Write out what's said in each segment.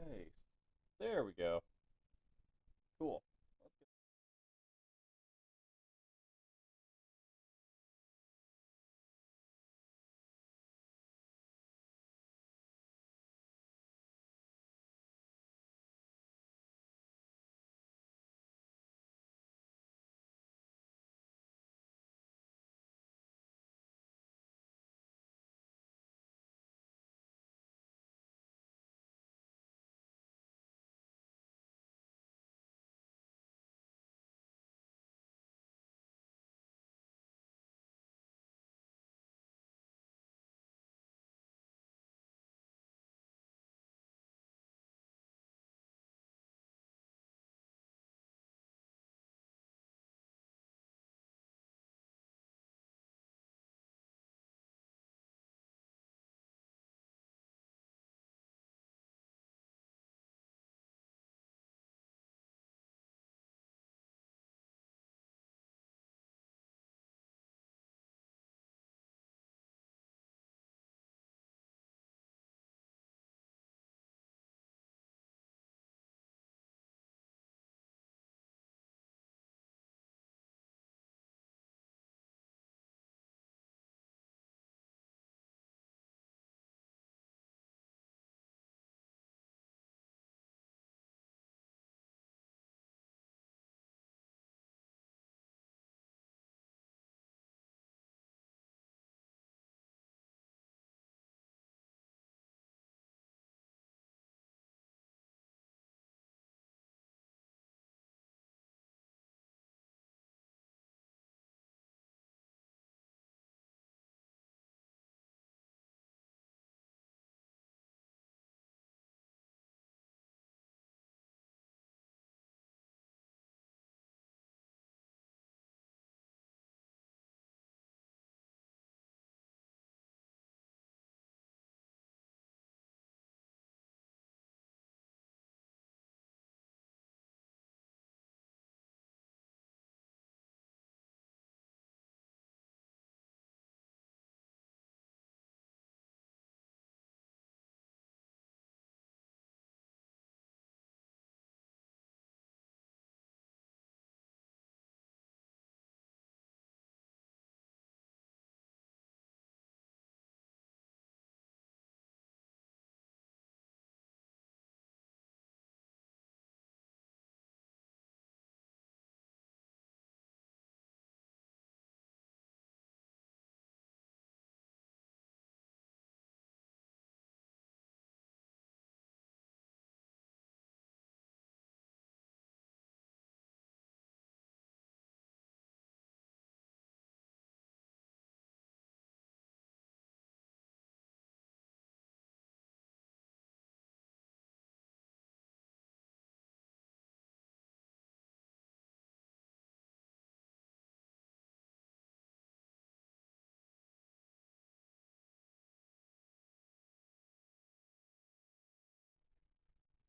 Nice. There we go. Cool.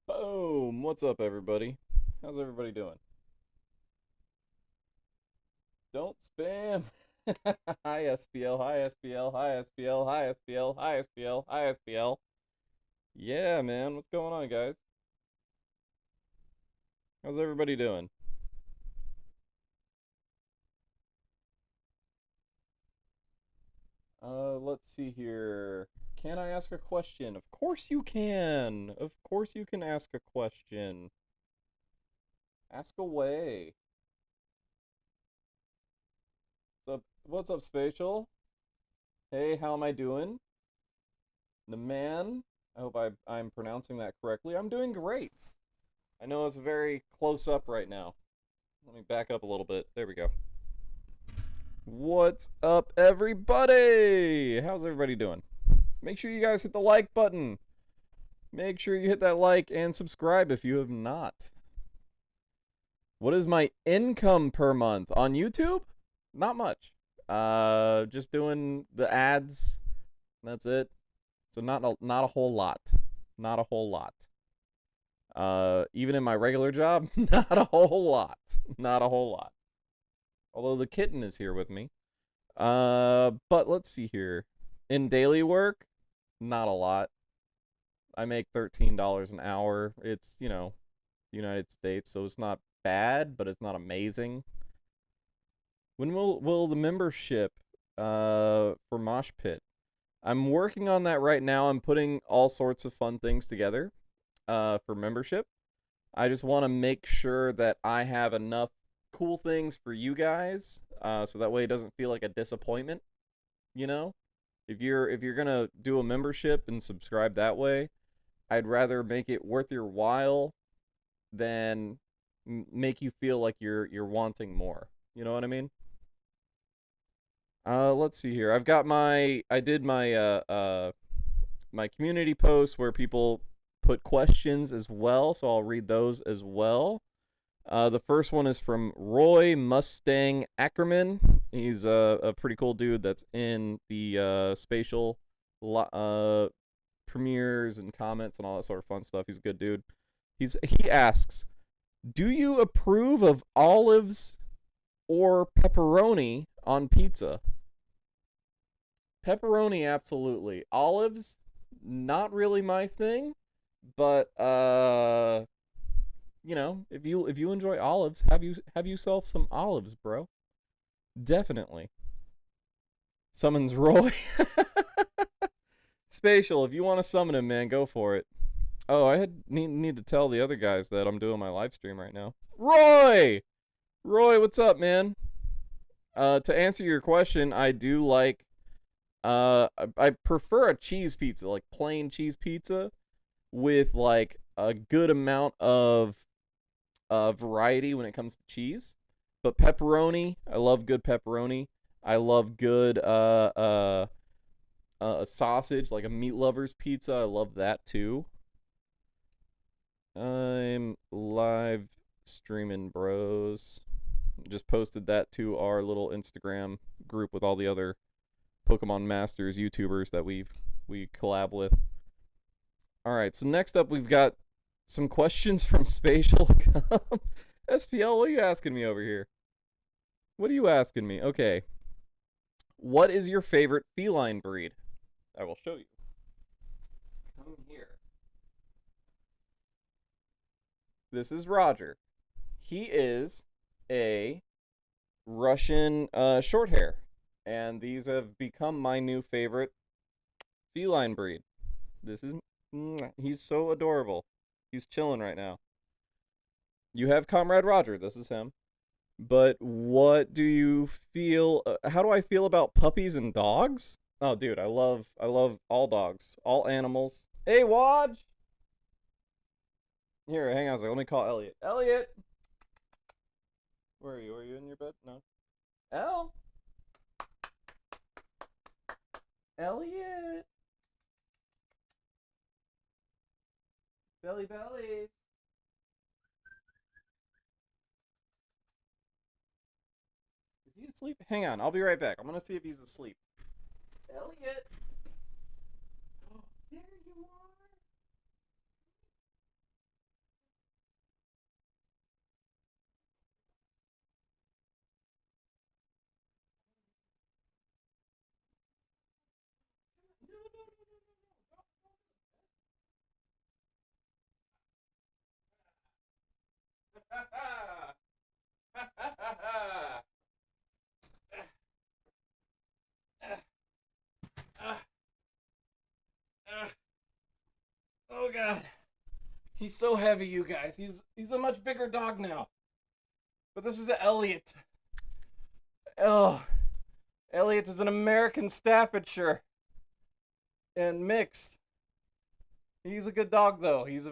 Boom! What's up, everybody? How's everybody doing? Don't spam! Hi, SPL. Hi, SPL. Hi, SPL. Hi, SPL. Hi, SPL. Hi, SPL. Yeah, man. What's going on, guys? How's everybody doing? Let's see here. Can I ask a question? Of course you can. Of course you can ask a question. Ask away. What's up, Spatial? Hey, how am I doing? The man. I hope I'm pronouncing that correctly. I'm doing great. I know it's very close up right now. Let me back up a little bit. There we go. What's up, everybody? How's everybody doing? Make sure you guys hit the like button. Make sure you hit that like and subscribe if you have not. What is my income per month on YouTube? Not much. Just doing the ads. That's it. So not a whole lot. Not a whole lot. Even in my regular job, not a whole lot. Not a whole lot. Although the kitten is here with me. But let's see here. In daily work, not a lot. I make $13 an hour. It's, you know, United States, so it's not bad, but it's not amazing. When will the membership for Mosh Pit? I'm working on that right now. I'm putting all sorts of fun things together for membership. I just want to make sure that I have enough cool things for you guys, so that way it doesn't feel like a disappointment. You know, if you're gonna do a membership and subscribe that way, I'd rather make it worth your while than make you feel like you're wanting more. You know what I mean? Let's see here. I did my my community post where people put questions as well, so I'll read those as well. The first one is from Roy Mustang Ackerman. He's a pretty cool dude that's in the spatial premieres and comments and all that sort of fun stuff. He's a good dude. He asks, "Do you approve of olives or pepperoni on pizza?" Pepperoni, absolutely. Olives, not really my thing, but you know, if you enjoy olives, have yourself some olives, bro. Definitely. Summons Roy. Spatial, if you want to summon him, man, go for it. Oh, I need to tell the other guys that I'm doing my live stream right now. Roy, what's up, man? To answer your question, I do like. I prefer a cheese pizza, like plain cheese pizza, with like a good amount of variety when it comes to cheese. But pepperoni, I love good pepperoni. I love good sausage, like a meat lover's pizza. I love that too. I'm live streaming, bros. Just posted that to our little Instagram group with all the other Pokemon Masters YouTubers that we collab with. All right, so next up we've got some questions from Spatial. SPL, what are you asking me over here? What are you asking me? Okay. What is your favorite feline breed? I will show you. Come here. This is Roger. He is a Russian short hair, and these have become my new favorite feline breed. This is he's so adorable. He's chilling right now. You have Comrade Roger. This is him. But what do you feel? How do I feel about puppies and dogs? Oh, dude, I love all dogs, all animals. Hey, Waj. Here, hang on a second. Let me call Elliot. Elliot, where are you? Are you in your bed? No. El. Elliot. Belly bellies. Is he asleep? Hang on, I'll be right back. I'm gonna see if he's asleep. Elliot! Oh, there you are! No, no, no, no, no, no! Ha ha! Ha ha ha ha! Oh god. He's so heavy, you guys. He's a much bigger dog now. But this is Elliot. Oh. Elliot is an American Staffordshire. And mixed. He's a good dog though. He's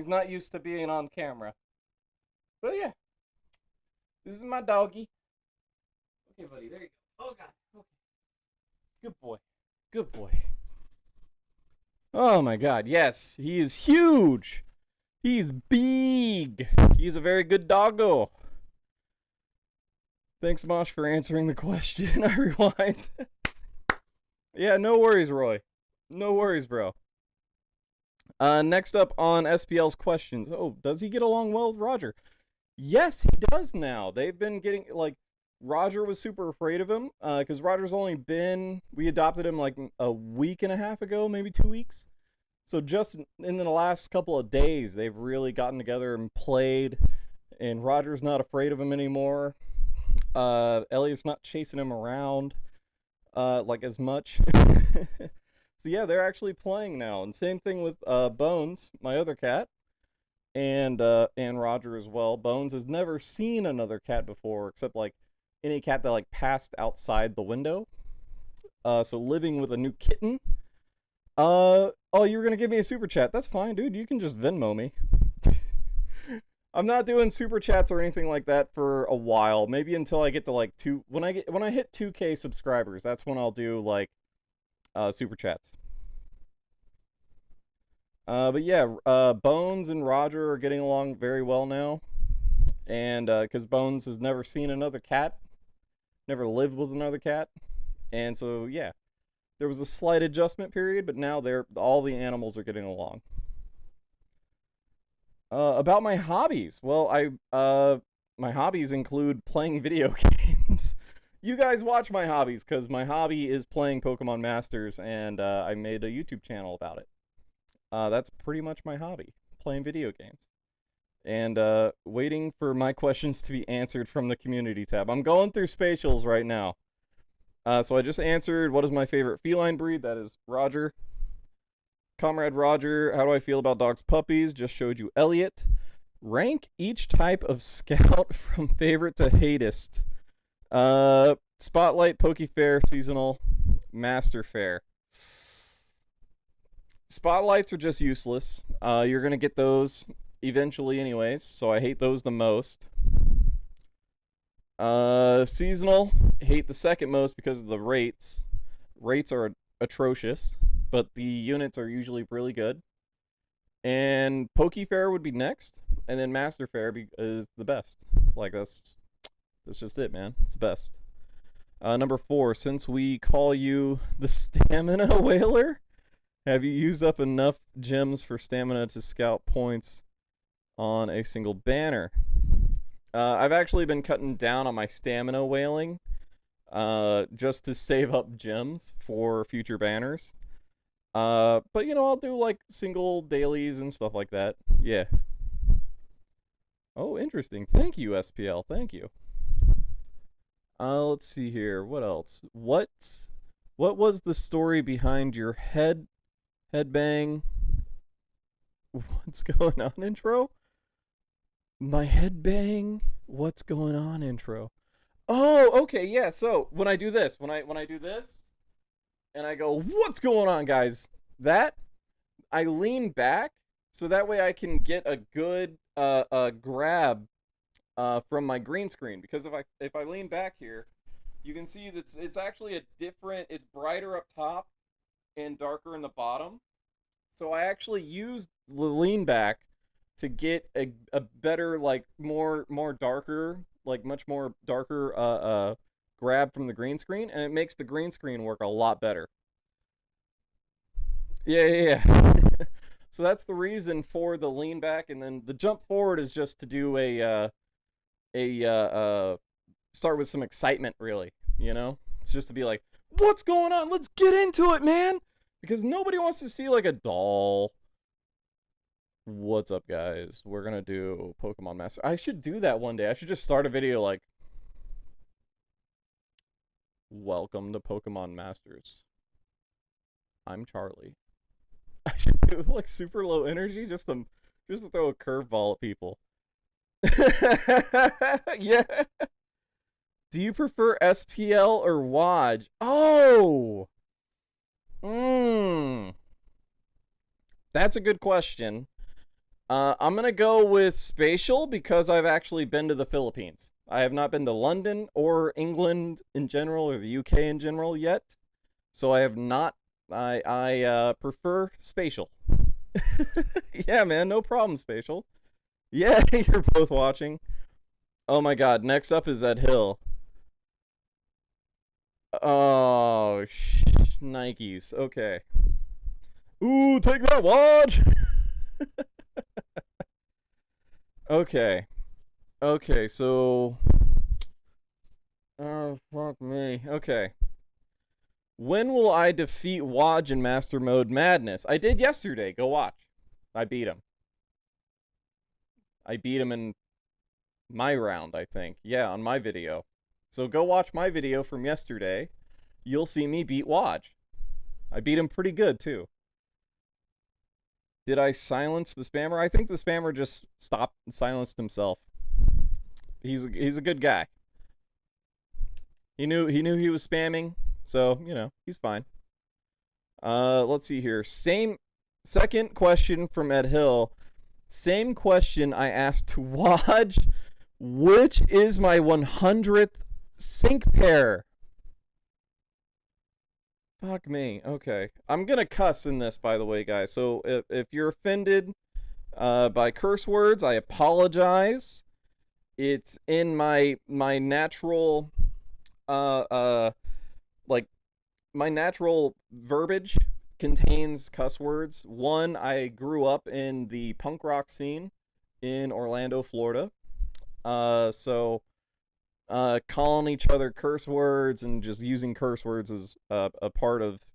not used to being on camera. But yeah. This is my doggy. Okay, buddy, there you go. Oh god. Okay. Good boy. Good boy. Oh my god, yes, he is huge. He's big. He's a very good doggo. Thanks, Mosh, for answering the question. I rewind. Yeah, no worries, Roy. No worries, bro. Next up on SPL's questions. Oh, does he get along well with Roger? Yes, he does now. They've been getting, like, Roger was super afraid of him, because Roger's only been, we adopted him like a week and a half ago, maybe 2 weeks. So just in the last couple of days, they've really gotten together and played, and Roger's not afraid of him anymore. Elliot's not chasing him around like as much. So yeah, they're actually playing now, and same thing with Bones, my other cat, and Roger as well. Bones has never seen another cat before, except like any cat that like passed outside the window. So living with a new kitten. Oh, you were gonna give me a super chat? That's fine, dude. You can just Venmo me. I'm not doing super chats or anything like that for a while. Maybe until I get to like when I hit 2K subscribers, that's when I'll do like super chats. But yeah, Bones and Roger are getting along very well now, and because Bones has never seen another cat, never lived with another cat, and so yeah, there was a slight adjustment period, but now all the animals are getting along. About my hobbies. Well, my hobbies include playing video games. You guys watch my hobbies because my hobby is playing Pokemon Masters, and I made a YouTube channel about it. That's pretty much my hobby, playing video games. And waiting for my questions to be answered from the community tab. I'm going through spatials right now. So I just answered, what is my favorite feline breed? That is Roger. Comrade Roger, how do I feel about dogs' puppies? Just showed you Elliot. Rank each type of scout from favorite to hatest. Spotlight, Pokefair, Seasonal, Master Fair. Spotlights are just useless. You're going to get those eventually anyways, so I hate those the most. Seasonal, hate the second most because of the rates. Rates are atrocious, but the units are usually really good. And Pokefair would be next, and then Master Fair is the best. Like that's just it, man. It's the best. Number 4, since we call you the Stamina Whaler, have you used up enough gems for stamina to scout points on a single banner? I've actually been cutting down on my stamina whaling just to save up gems for future banners. But you know, I'll do like single dailies and stuff like that. Yeah. Oh, interesting. Thank you, SPL. Thank you. Let's see here. What else? What was the story behind your headbang? What's going on intro? My headbang. What's going on intro? Oh, okay, yeah. So when I do this, when I do this, and I go, what's going on, guys? That I lean back so that way I can get a good grab from my green screen, because if I lean back here, you can see that it's actually a different. It's brighter up top and darker in the bottom. So I actually use the lean back to get a better, like more darker, like much more darker grab from the green screen, and it makes the green screen work a lot better. Yeah. So that's the reason for the lean back, and then the jump forward is just to do start with some excitement, really. You know, it's just to be like, what's going on? Let's get into it, man. Because nobody wants to see like a doll. What's up, guys? We're gonna do Pokemon Master. I should do that one day. I should just start a video like, welcome to Pokemon Masters. I'm Charlie. I should do like super low energy just to throw a curveball at people. Yeah. Do you prefer SPL or WAJ? Oh. That's a good question. I'm gonna go with Spatial because I've actually been to the Philippines. I have not been to London or England in general or the UK in general yet, so I have not. I prefer Spatial. Yeah, man, no problem, Spatial. Yeah, you're both watching. Oh my God, next up is Ed Hill. Oh, Nikes. Okay. Ooh, take that, watch. Okay. Okay, so. Oh, fuck me. Okay. When will I defeat Waj in Master Mode Madness? I did yesterday. Go watch. I beat him. I beat him in my round, I think. Yeah, on my video. So go watch my video from yesterday. You'll see me beat Waj. I beat him pretty good, too. Did I silence the spammer? I think the spammer just stopped and silenced himself. He's a good guy. He knew he was spamming, so, you know, he's fine. Let's see here. Second question from Ed Hill. Same question I asked to Waj. Which is my 100th sync pair? Fuck me. Okay. I'm gonna cuss in this, by the way, guys. So if you're offended by curse words, I apologize. It's in my natural like my natural verbiage contains cuss words. One, I grew up in the punk rock scene in Orlando, Florida. So calling each other curse words and just using curse words is a part of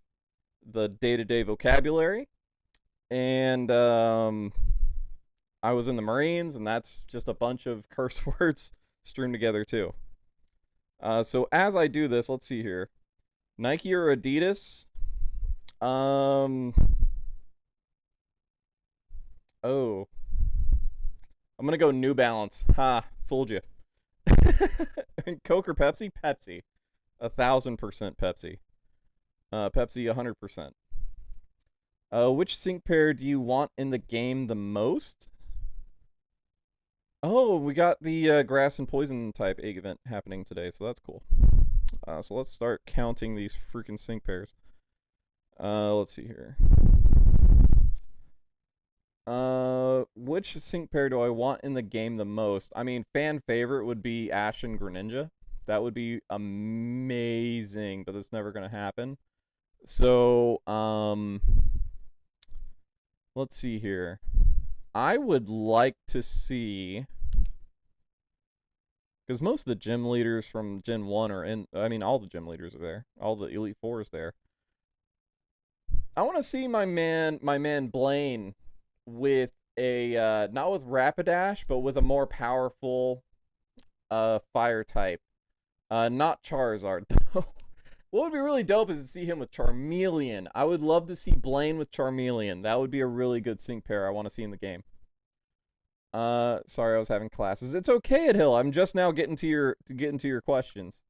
the day-to-day vocabulary. And I was in the Marines, and that's just a bunch of curse words streamed together too. So as I do this, let's see here. Nike or Adidas? Oh. I'm gonna go New Balance. Ha, fooled you. Coke or Pepsi? Pepsi. 1,000% Pepsi. Pepsi 100%. Which sync pair do you want in the game the most? Oh, we got the grass and poison type egg event happening today, so that's cool. So let's start counting these freaking sync pairs. Let's see here. Which sync pair do I want in the game the most? I mean, fan favorite would be Ash and Greninja. That would be amazing, but it's never gonna happen. So, let's see here. I would like to see, because most of the gym leaders from Gen 1 are in, I mean, all the gym leaders are there. All the Elite Four is there. I want to see my man Blaine with a, not with Rapidash, but with a more powerful fire type. Not Charizard, though. What would be really dope is to see him with Charmeleon. I would love to see Blaine with Charmeleon. That would be a really good sync pair I want to see in the game. Sorry, I was having classes. It's okay, Ed Hill. I'm just now getting to your questions.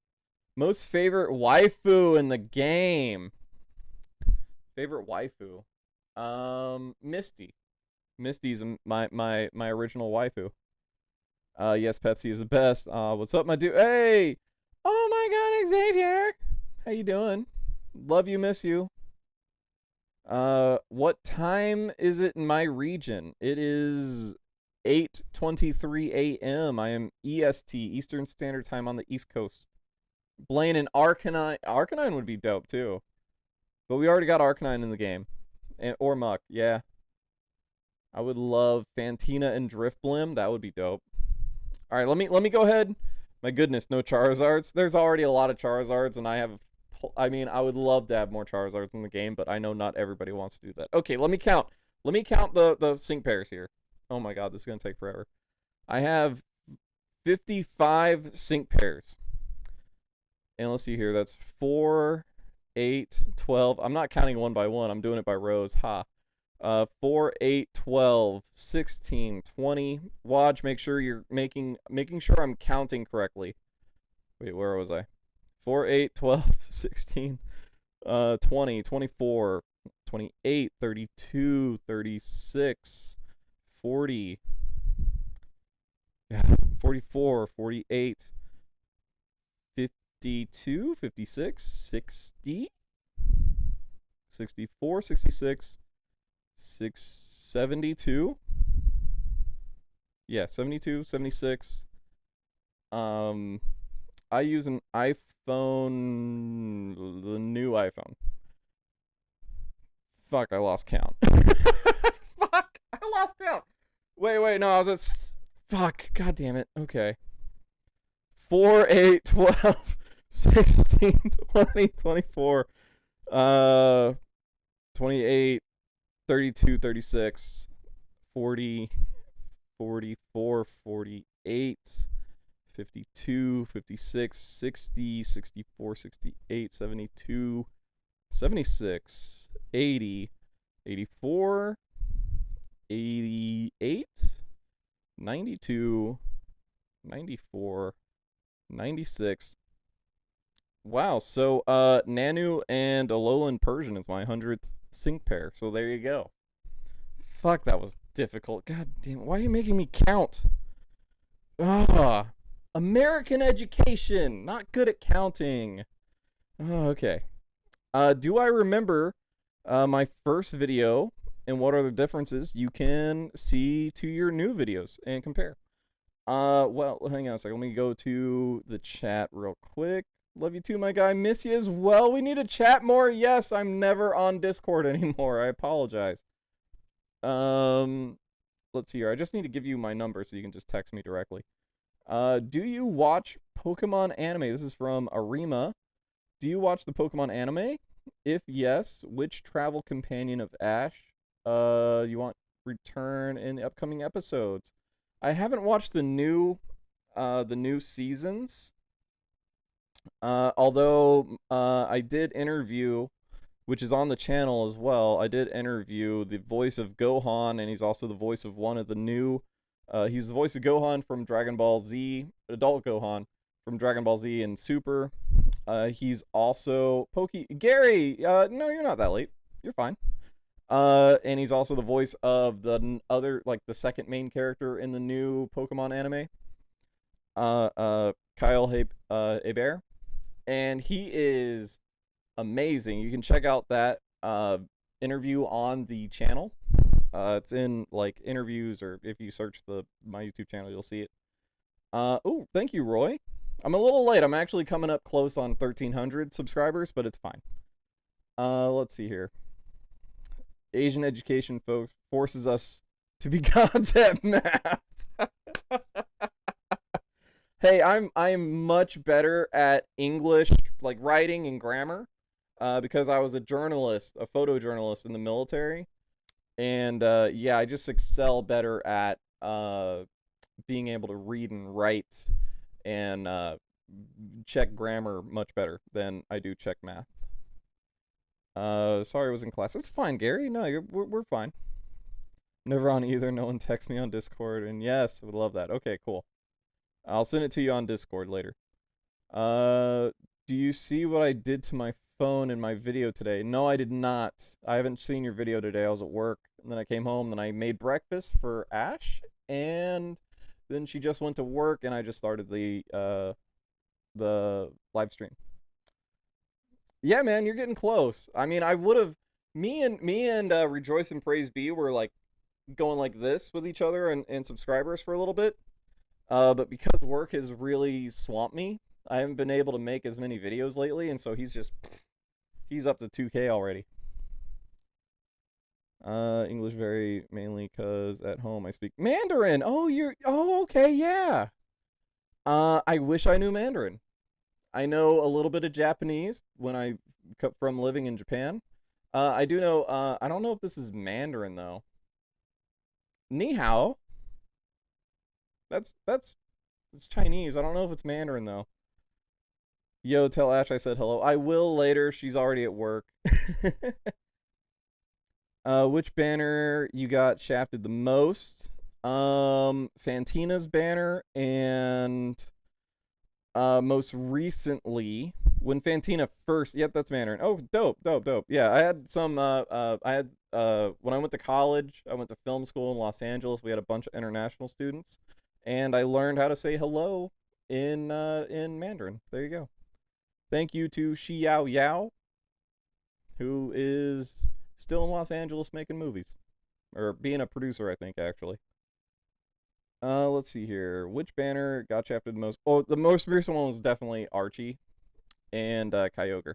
Most favorite waifu in the game. Favorite waifu. Misty. Misty's my original waifu. Yes, Pepsi is the best. What's up, my dude? Hey! Oh my God, Xavier! How you doing? Love you, miss you. What time is it in my region? It is 8:23 a.m. I am EST, Eastern Standard Time on the East Coast. Blaine and Arcanine. Arcanine would be dope, too. But we already got Arcanine in the game. Or Muck, yeah. I would love Fantina and Drifblim. That would be dope. All right, let me go ahead. My goodness, no Charizards. There's already a lot of Charizards, and I mean, I would love to have more Charizards in the game, but I know not everybody wants to do that. Okay, let me count. Let me count the sync pairs here. Oh my God, this is going to take forever. I have 55 sync pairs. And let's see here. That's 4, 8, 12. I'm not counting one by one. I'm doing it by rows. Ha. 4, 8, 12, 16, 20. Waj, make sure you're making sure I'm counting correctly. Wait, where was I? 4, 8, 12, 16, 20, 24, 28, 32, 36, 40. Yeah, 44, 48, 52, 56, 60, 64, 66, 72. Yeah, 72, 76. I use an iPhone, the new iPhone. Fuck, I lost count. Fuck, I lost count. Wait, no, I was at, fuck, god damn it. Okay. 4, 8, 12, 16, 20, 24, Uh, 28, 32, 36, 40, 44, 48, 52, 56, 60, 64, 68, 72, 76, 80, 84, 88, 92, 94, 96. Wow, so Nanu and Alolan Persian is my 100th sync pair. So there you go. Fuck, that was difficult. God damn, why are you making me count? Ah, American education, not good at counting. Oh, okay. Do I remember my first video and what are the differences? You can see to your new videos and compare. Well, hang on a second. Let me go to the chat real quick. Love you too, my guy. Miss you as well. We need to chat more. Yes, I'm never on Discord anymore. I apologize. Let's see here. I just need to give you my number so you can just text me directly. Do you watch Pokemon anime? This is from Arima. Do you watch the Pokemon anime? If yes, which travel companion of Ash you want return in the upcoming episodes? I haven't watched the new seasons. Although I did interview, which is on the channel as well. I did interview the voice of Gohan, and he's also the voice of one of the new. He's the voice of Gohan from Dragon Ball Z, adult Gohan from Dragon Ball Z and Super. He's also Gary. No, you're not that late. You're fine. And he's also the voice of the other, like the second main character in the new Pokemon anime. Kyle Hebert, and he is amazing. You can check out that interview on the channel. It's in like interviews, or if you search my YouTube channel, you'll see it. Oh, thank you, Roy. I'm a little late. I'm actually coming up close on 1,300 subscribers, but it's fine. Let's see here. Asian education forces us to be gods at math. Hey, I'm much better at English, like writing and grammar, because I was a journalist, a photojournalist in the military, and yeah, I just excel better at being able to read and write and check grammar much better than I do check math. Sorry I was in class. It's fine, Gary. No, we're fine. Never on either. No one texts me on Discord, and yes, I would love that. Okay, cool. I'll send it to you on Discord later. Do you see what I did to my phone in my video today? No, I did not. I haven't seen your video today. I was at work, and then I came home, and I made breakfast for Ash, and then she just went to work, and I just started the live stream. Yeah, man, you're getting close. I mean, I would have me and Rejoice and Praise Be were like going like this with each other and subscribers for a little bit. But because work has really swamped me, I haven't been able to make as many videos lately, and so he's up to 2K already. English very mainly because at home I speak Mandarin. Oh, okay, yeah. I wish I knew Mandarin. I know a little bit of Japanese when I from living in Japan. I do know. I don't know if this is Mandarin though. Ni hao. It's Chinese. I don't know if it's Mandarin though. Yo, tell Ash I said hello. I will later. She's already at work. Which banner you got shafted the most? Fantina's banner, and most recently when Fantina first. Yep, that's Mandarin. Oh, dope. Yeah, I had some. When I went to college, I went to film school in Los Angeles. We had a bunch of international students, and I learned how to say hello in Mandarin. There you go. Thank you to Xiao Yao, who is still in Los Angeles making movies, or being a producer, I think, actually. Let's see here. Which banner got shafted the most? Oh, the most recent one was definitely Archie and Kyogre.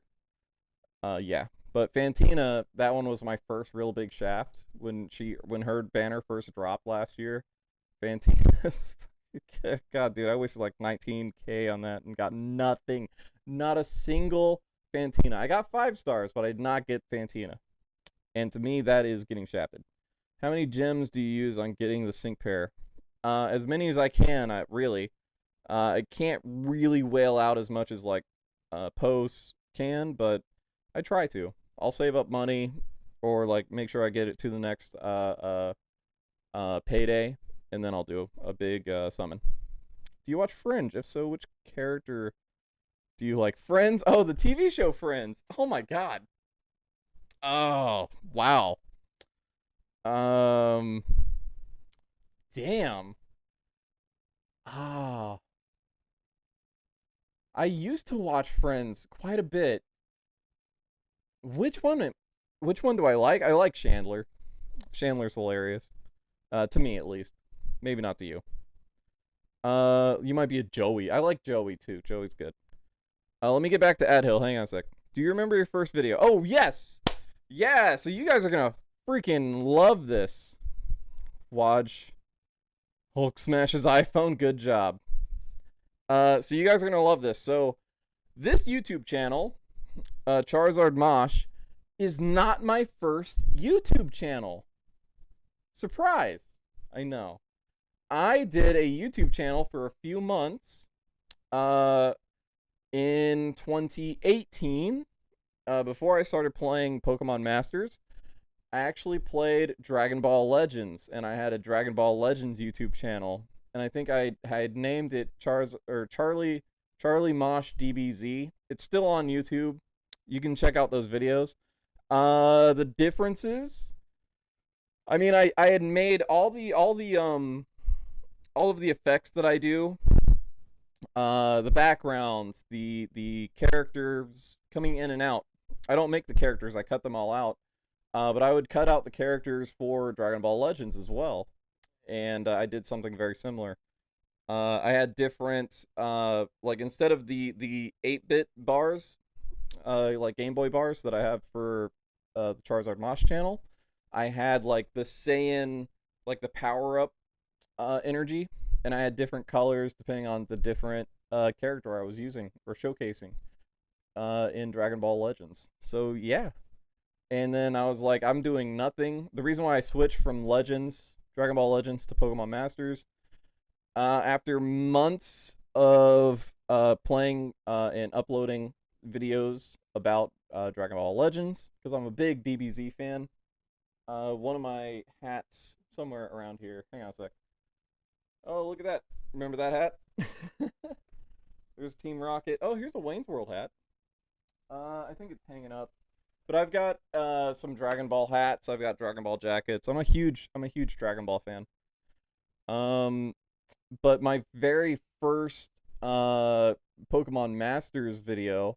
Yeah. But Fantina, that one was my first real big shaft when her banner first dropped last year. Fantina, God, dude, I wasted like 19K on that and got nothing, not a single Fantina. I got 5 stars, but I did not get Fantina. And to me, that is getting shafted. How many gems do you use on getting the sync pair? As many as I can, really. I can't really whale out as much as, like, posts can, but I try to. I'll save up money or, like, make sure I get it to the next payday, and then I'll do a big summon. Do you watch Fringe? If so, which character do you like? Friends? Oh, the TV show Friends. Oh my god. Oh, wow. Damn. Ah. I used to watch Friends quite a bit. Which one? Which one do I like? I like Chandler. Chandler's hilarious. To me, at least. Maybe not to you. You might be a Joey. I like Joey, too. Joey's good. Let me get back to Adhill. Hang on a sec. Do you remember your first video? Oh, yes! Yeah, so you guys are gonna freaking love this. Waj. Hulk smashes iPhone. Good job. So you guys are gonna love this. So, this YouTube channel, CharizardMosh, is not my first YouTube channel. Surprise! I know. I did a YouTube channel for a few months in 2018 before I started playing Pokemon Masters. I actually played Dragon Ball Legends, and I had a Dragon Ball Legends YouTube channel, and I think I had named it CharizardMosh DBZ. It's still on YouTube. You can check out those videos. The differences, I mean, I had made all of the effects that I do, the backgrounds, the characters coming in and out. I don't make the characters, I cut them all out. But I would cut out the characters for Dragon Ball Legends as well. And I did something very similar. I had different, like instead of the 8-bit bars, like Game Boy bars that I have for the CharizardMosh channel, I had like the Saiyan, like the power-up energy, and I had different colors depending on the different character I was using or showcasing in Dragon Ball Legends. So yeah. And then I was like, I'm doing nothing. The reason why I switched from Legends, Dragon Ball Legends, to Pokemon Masters, after months of playing and uploading videos about Dragon Ball Legends, because I'm a big DBZ fan. One of my hats somewhere around here. Hang on a sec. Oh, look at that. Remember that hat? There's Team Rocket. Oh, here's a Wayne's World hat. I think it's hanging up. But I've got some Dragon Ball hats. I've got Dragon Ball jackets. I'm a huge Dragon Ball fan. But my very first Pokemon Masters video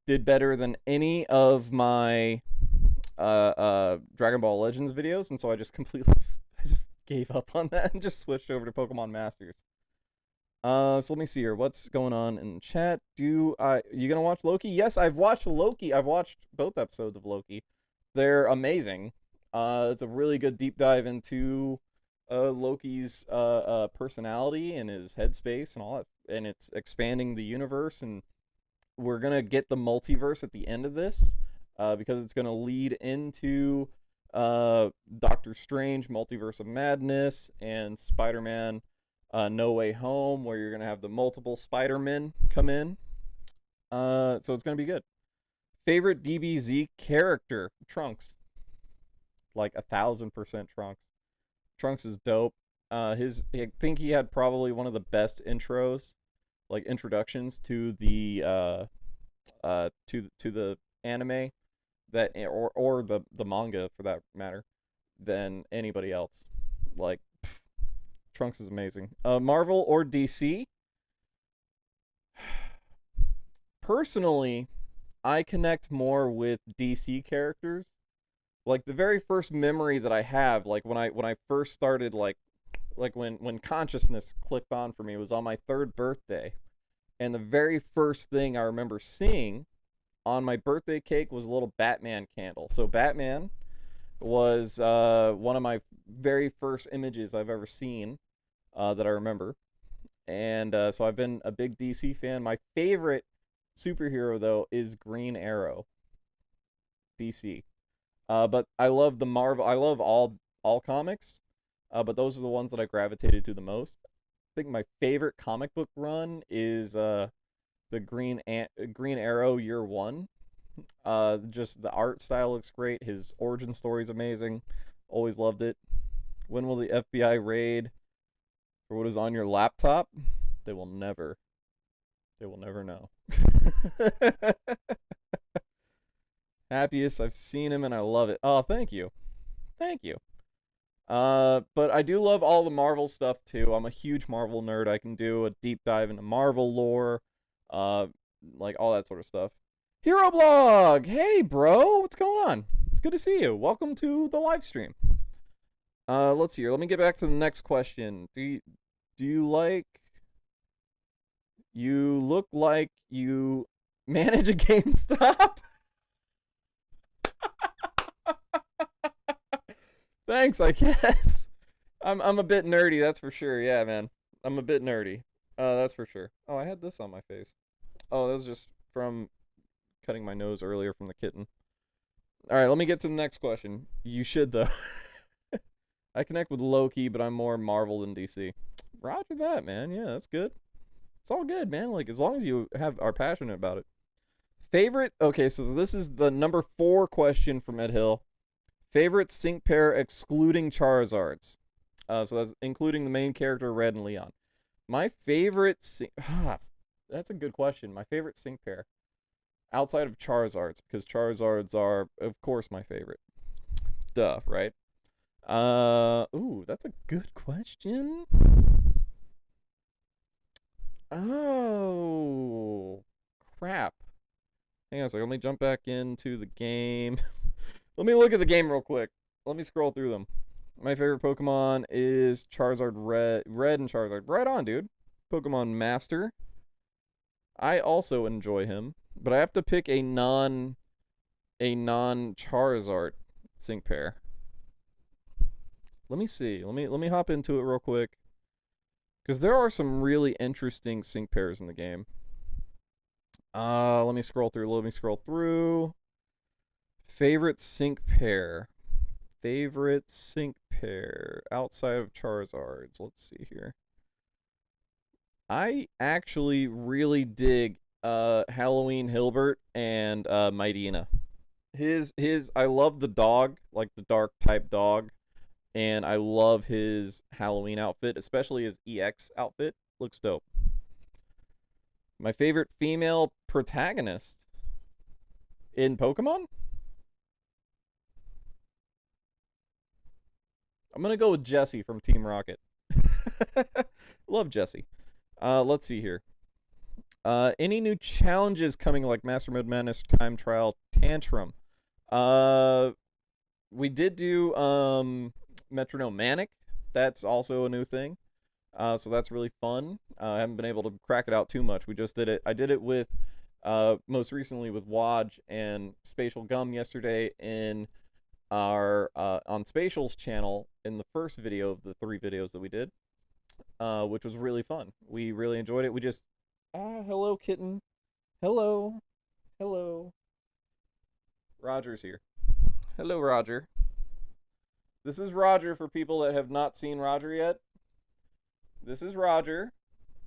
did better than any of my Dragon Ball Legends videos, and so I just gave up on that and just switched over to Pokemon Masters. So let me see here. What's going on in chat? You gonna watch Loki? Yes, I've watched Loki. I've watched both episodes of Loki. They're amazing. It's a really good deep dive into Loki's personality and his headspace and all that, and it's expanding the universe. And we're gonna get the multiverse at the end of this, because it's gonna lead into Doctor Strange, Multiverse of Madness, and Spider-Man. No Way Home, where you're going to have the multiple Spider-Men come in. So it's going to be good. Favorite DBZ character? Trunks. Like 1,000% Trunks. Trunks is dope. I think he had probably one of the best intros, like introductions to the to the anime that or the manga for that matter than anybody else. Like, Trunks is amazing. Marvel or DC? Personally, I connect more with DC characters. Like the very first memory that I have, like when I first started, like when consciousness clicked on for me, was on my 3rd birthday, and the very first thing I remember seeing on my birthday cake was a little Batman candle. So Batman was one of my very first images I've ever seen. That I remember. And so I've been a big DC fan. My favorite superhero though is Green Arrow, DC. But I love the Marvel. I love all comics, but those are the ones that I gravitated to the most. I think my favorite comic book run is the Green Arrow Year One. Just the art style looks great. His origin story is amazing. Always loved it. When will the FBI raid for what is on your laptop? They will never. They will never know. Happiest I've seen him and I love it. Oh, thank you. Thank you. But I do love all the Marvel stuff too. I'm a huge Marvel nerd. I can do a deep dive into Marvel lore, like all that sort of stuff. Hero Blog! Hey, bro! What's going on? It's good to see you. Welcome to the live stream. Let's see here. Let me get back to the next question. Do you like... You look like you manage a GameStop? Thanks, I guess. I'm a bit nerdy, that's for sure. Yeah, man. I'm a bit nerdy. That's for sure. Oh, I had this on my face. Oh, that was just from cutting my nose earlier from the kitten. All right, let me get to the next question. You should, though. I connect with Loki, but I'm more Marvel than DC. Roger that, man. Yeah, that's good. It's all good, man. Like, as long as you are passionate about it. Favorite... Okay, so this is the number 4 question from Ed Hill. Favorite sync pair excluding Charizards. So that's including the main character, Red and Leon. My favorite that's a good question. My favorite sync pair outside of Charizards, because Charizards are, of course, my favorite. Duh, right? Ooh, that's a good question. Oh, crap. Hang on a second. Let me jump back into the game. Let me look at the game real quick. Let me scroll through them. My favorite Pokemon is Charizard Red and Charizard. Right on, dude. Pokemon Master. I also enjoy him, but I have to pick a non Charizard sync pair. Let me see. Let me hop into it real quick, because there are some really interesting sync pairs in the game. Let me scroll through. Favorite sync pair. Favorite sync pair outside of Charizards. Let's see here. I actually really dig Halloween Hilbert and Mightyena. I love the dog, like the dark type dog, and I love his Halloween outfit, especially his EX outfit. Looks dope. My favorite female protagonist in Pokemon? I'm going to go with Jessie from Team Rocket. Love Jessie. Let's see here. Any new challenges coming, like Master Mode Madness, Time Trial, Tantrum? We did do Metronome Manic. That's also a new thing. So that's really fun. I haven't been able to crack it out too much. We just did it. I did it with, most recently with Waj and Spatial Gum yesterday in our on Spatial's channel in the first video of the 3 videos that we did, which was really fun. We really enjoyed it. We just hello kitten, hello Roger's here. Hello, Roger. This is Roger for people that have not seen Roger yet. This is Roger.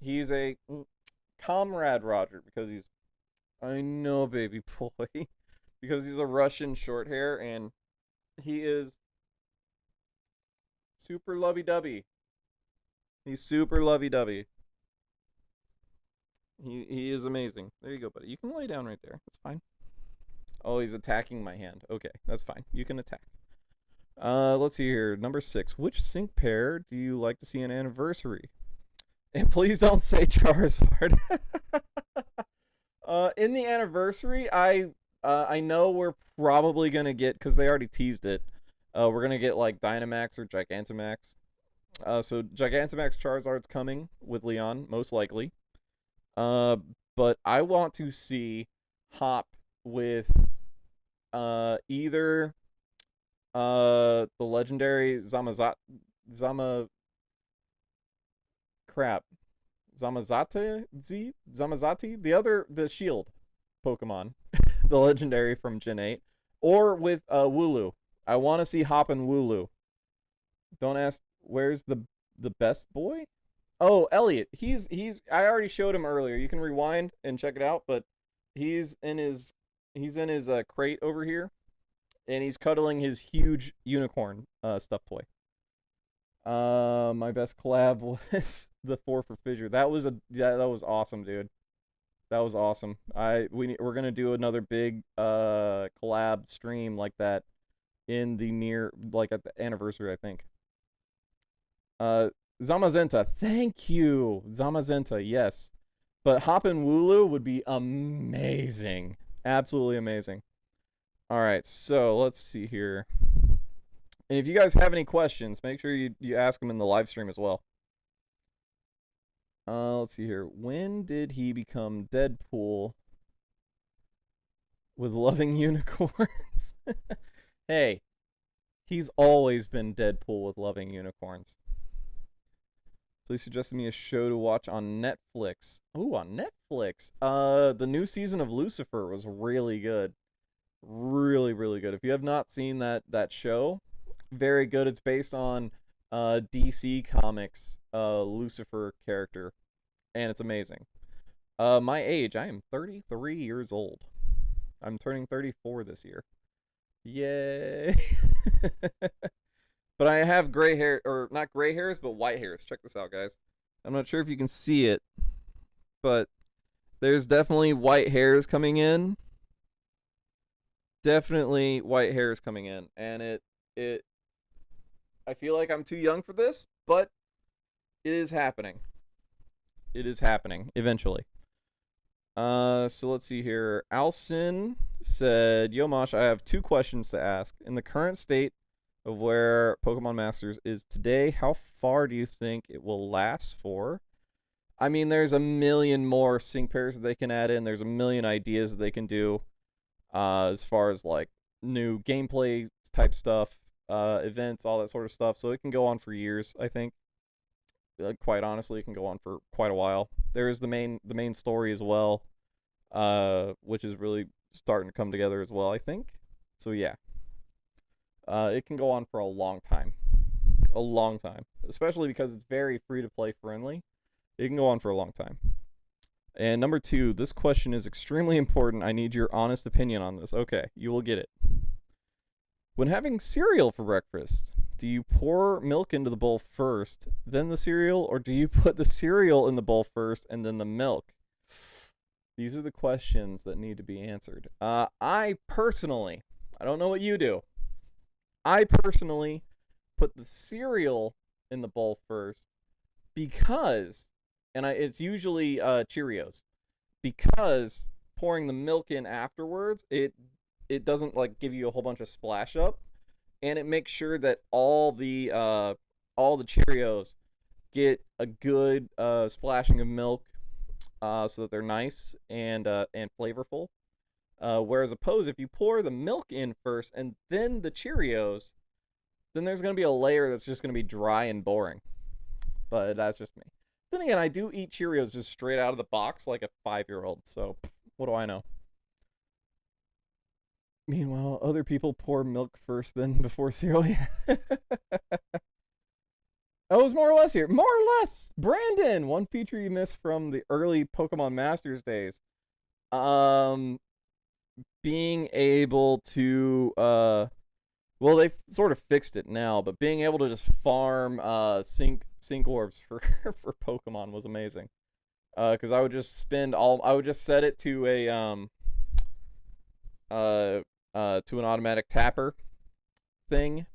He's a comrade Roger because he's, I know, baby boy, because he's a Russian short hair and he is super lovey-dovey. He's super lovey-dovey. He is amazing. There you go, buddy. You can lay down right there. That's fine. Oh, he's attacking my hand. Okay, that's fine. You can attack. Let's see here. Number 6. Which sync pair do you like to see an anniversary? And please don't say Charizard. In the anniversary, I know we're probably gonna get, because they already teased it, we're gonna get like Dynamax or Gigantamax. So Gigantamax Charizard's coming with Leon, most likely. But I want to see Hop with either the legendary Zamazati, the other, the shield. Pokemon, the legendary from Gen 8, or with Wooloo. I want to see Hop and Wooloo. Don't ask where's the best boy? Oh, Elliot. He's I already showed him earlier. You can rewind and check it out, but he's in his crate over here and he's cuddling his huge unicorn stuffed toy. My best collab was the 4 for Fissure. That was that was awesome, dude. That was awesome. We're gonna do another big collab stream like that in the near, like at the anniversary, I think. Zamazenta, thank you, Zamazenta. Yes, but Hoppin' Wooloo would be amazing, absolutely amazing. All right, so let's see here. And if you guys have any questions, make sure you ask them in the live stream as well. Let's see here. When did he become Deadpool with loving unicorns? Hey, he's always been Deadpool with loving unicorns. Please suggest me a show to watch on Netflix. Ooh, on Netflix. The new season of Lucifer was really good. Really, really good. If you have not seen that show, very good. It's based on DC Comics Lucifer character, and it's amazing. My age, I am 33 years old. I'm turning 34 this year. Yay. But I have gray hair, or not gray hairs, but white hairs. Check this out, guys. I'm not sure if you can see it, but there's definitely white hairs coming in. Definitely white hairs coming in, and it I feel like I'm too young for this, but it is happening. It is happening eventually. So let's see here. Alson said, "Yo Mosh, I have 2 questions to ask. In the current state of where Pokemon Masters is today, how far do you think it will last for?" I mean, there's a million more sync pairs that they can add in. There's a million ideas that they can do as far as like new gameplay type stuff, events, all that sort of stuff. So it can go on for years, I think. Quite honestly, it can go on for quite a while. There's the main story as well, which is really starting to come together as well, I think. So yeah. It can go on for a long time. A long time. Especially because it's very free-to-play friendly. It can go on for a long time. And number 2, this question is extremely important. I need your honest opinion on this. Okay, you will get it. When having cereal for breakfast, do you pour milk into the bowl first, then the cereal, or do you put the cereal in the bowl first and then the milk? These are the questions that need to be answered. I personally, I don't know what you do. I personally put the cereal in the bowl first because, and it's usually Cheerios, because pouring the milk in afterwards, it doesn't like give you a whole bunch of splash up, and it makes sure that all the Cheerios get a good splashing of milk, so that they're nice and flavorful. Whereas opposed, if you pour the milk in first and then the Cheerios, then there's going to be a layer that's just going to be dry and boring. But that's just me. Then again, I do eat Cheerios just straight out of the box like a 5-year-old, so what do I know? Meanwhile, other people pour milk first, then before cereal. Oh, it was more or less here. More or less. Brandon, one feature you missed from the early Pokemon Masters days. Being able to well, they've sort of fixed it now, but being able to just farm sync orbs for for Pokemon was amazing. Because I would just I would just set it to a to an automatic tapper thing,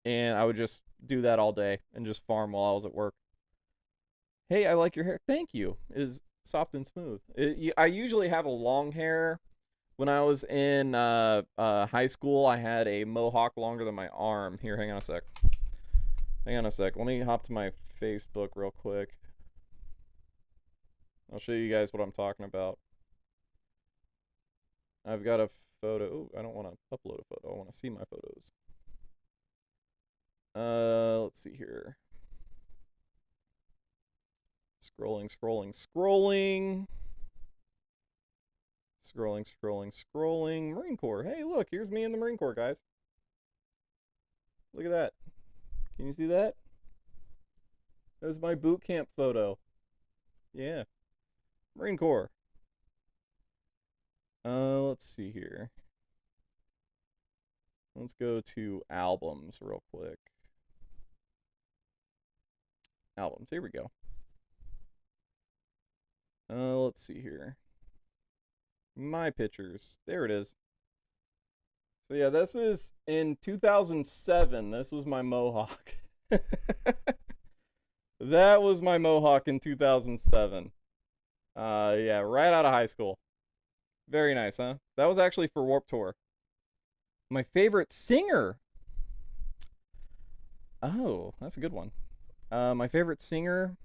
and I would just do that all day and just farm while I was at work. Hey, I like your hair. Thank you. It is soft and smooth. I usually have a long hair. When I was in high school, I had a mohawk longer than my arm. Here, hang on a sec. Hang on a sec. Let me hop to my Facebook real quick. I'll show you guys what I'm talking about. I've got a photo. Ooh, I don't want to upload a photo. I want to see my photos. Let's see here. Scrolling. Scrolling, scrolling, scrolling. Marine Corps. Hey, look, here's me in the Marine Corps, guys. Look at that. Can you see that? That was my boot camp photo. Yeah. Marine Corps. Let's see here. Let's go to albums real quick. Albums. Here we go. Let's see here. My pictures. There it is. So yeah, this is in 2007. This was my mohawk. That was my mohawk in 2007. Yeah, right out of high school. Very nice, huh? That was actually for Warped Tour. My favorite singer. Oh, that's a good one. My favorite singer,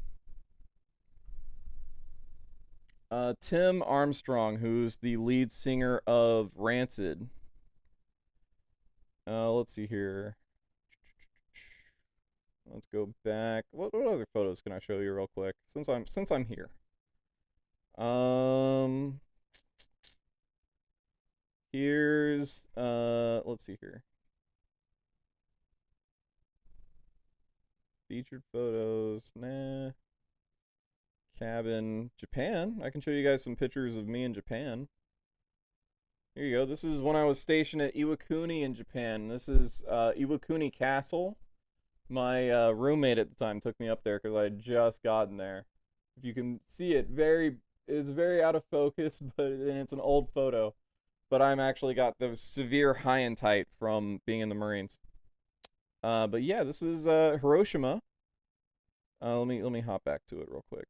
Tim Armstrong, who's the lead singer of Rancid. Let's see here. Let's go back. What other photos can I show you real quick? Since I'm here. Here's let's see here. Featured photos. Nah. Cabin. Japan. I can show you guys some pictures of me in Japan. Here you go. This is when I was stationed at Iwakuni in Japan. This is Iwakuni Castle. My roommate at the time took me up there because I had just gotten there. If you can see it, it's very out of focus, and it's an old photo. But I'm actually got the severe high and tight from being in the Marines. But yeah, this is Hiroshima. Let me hop back to it real quick.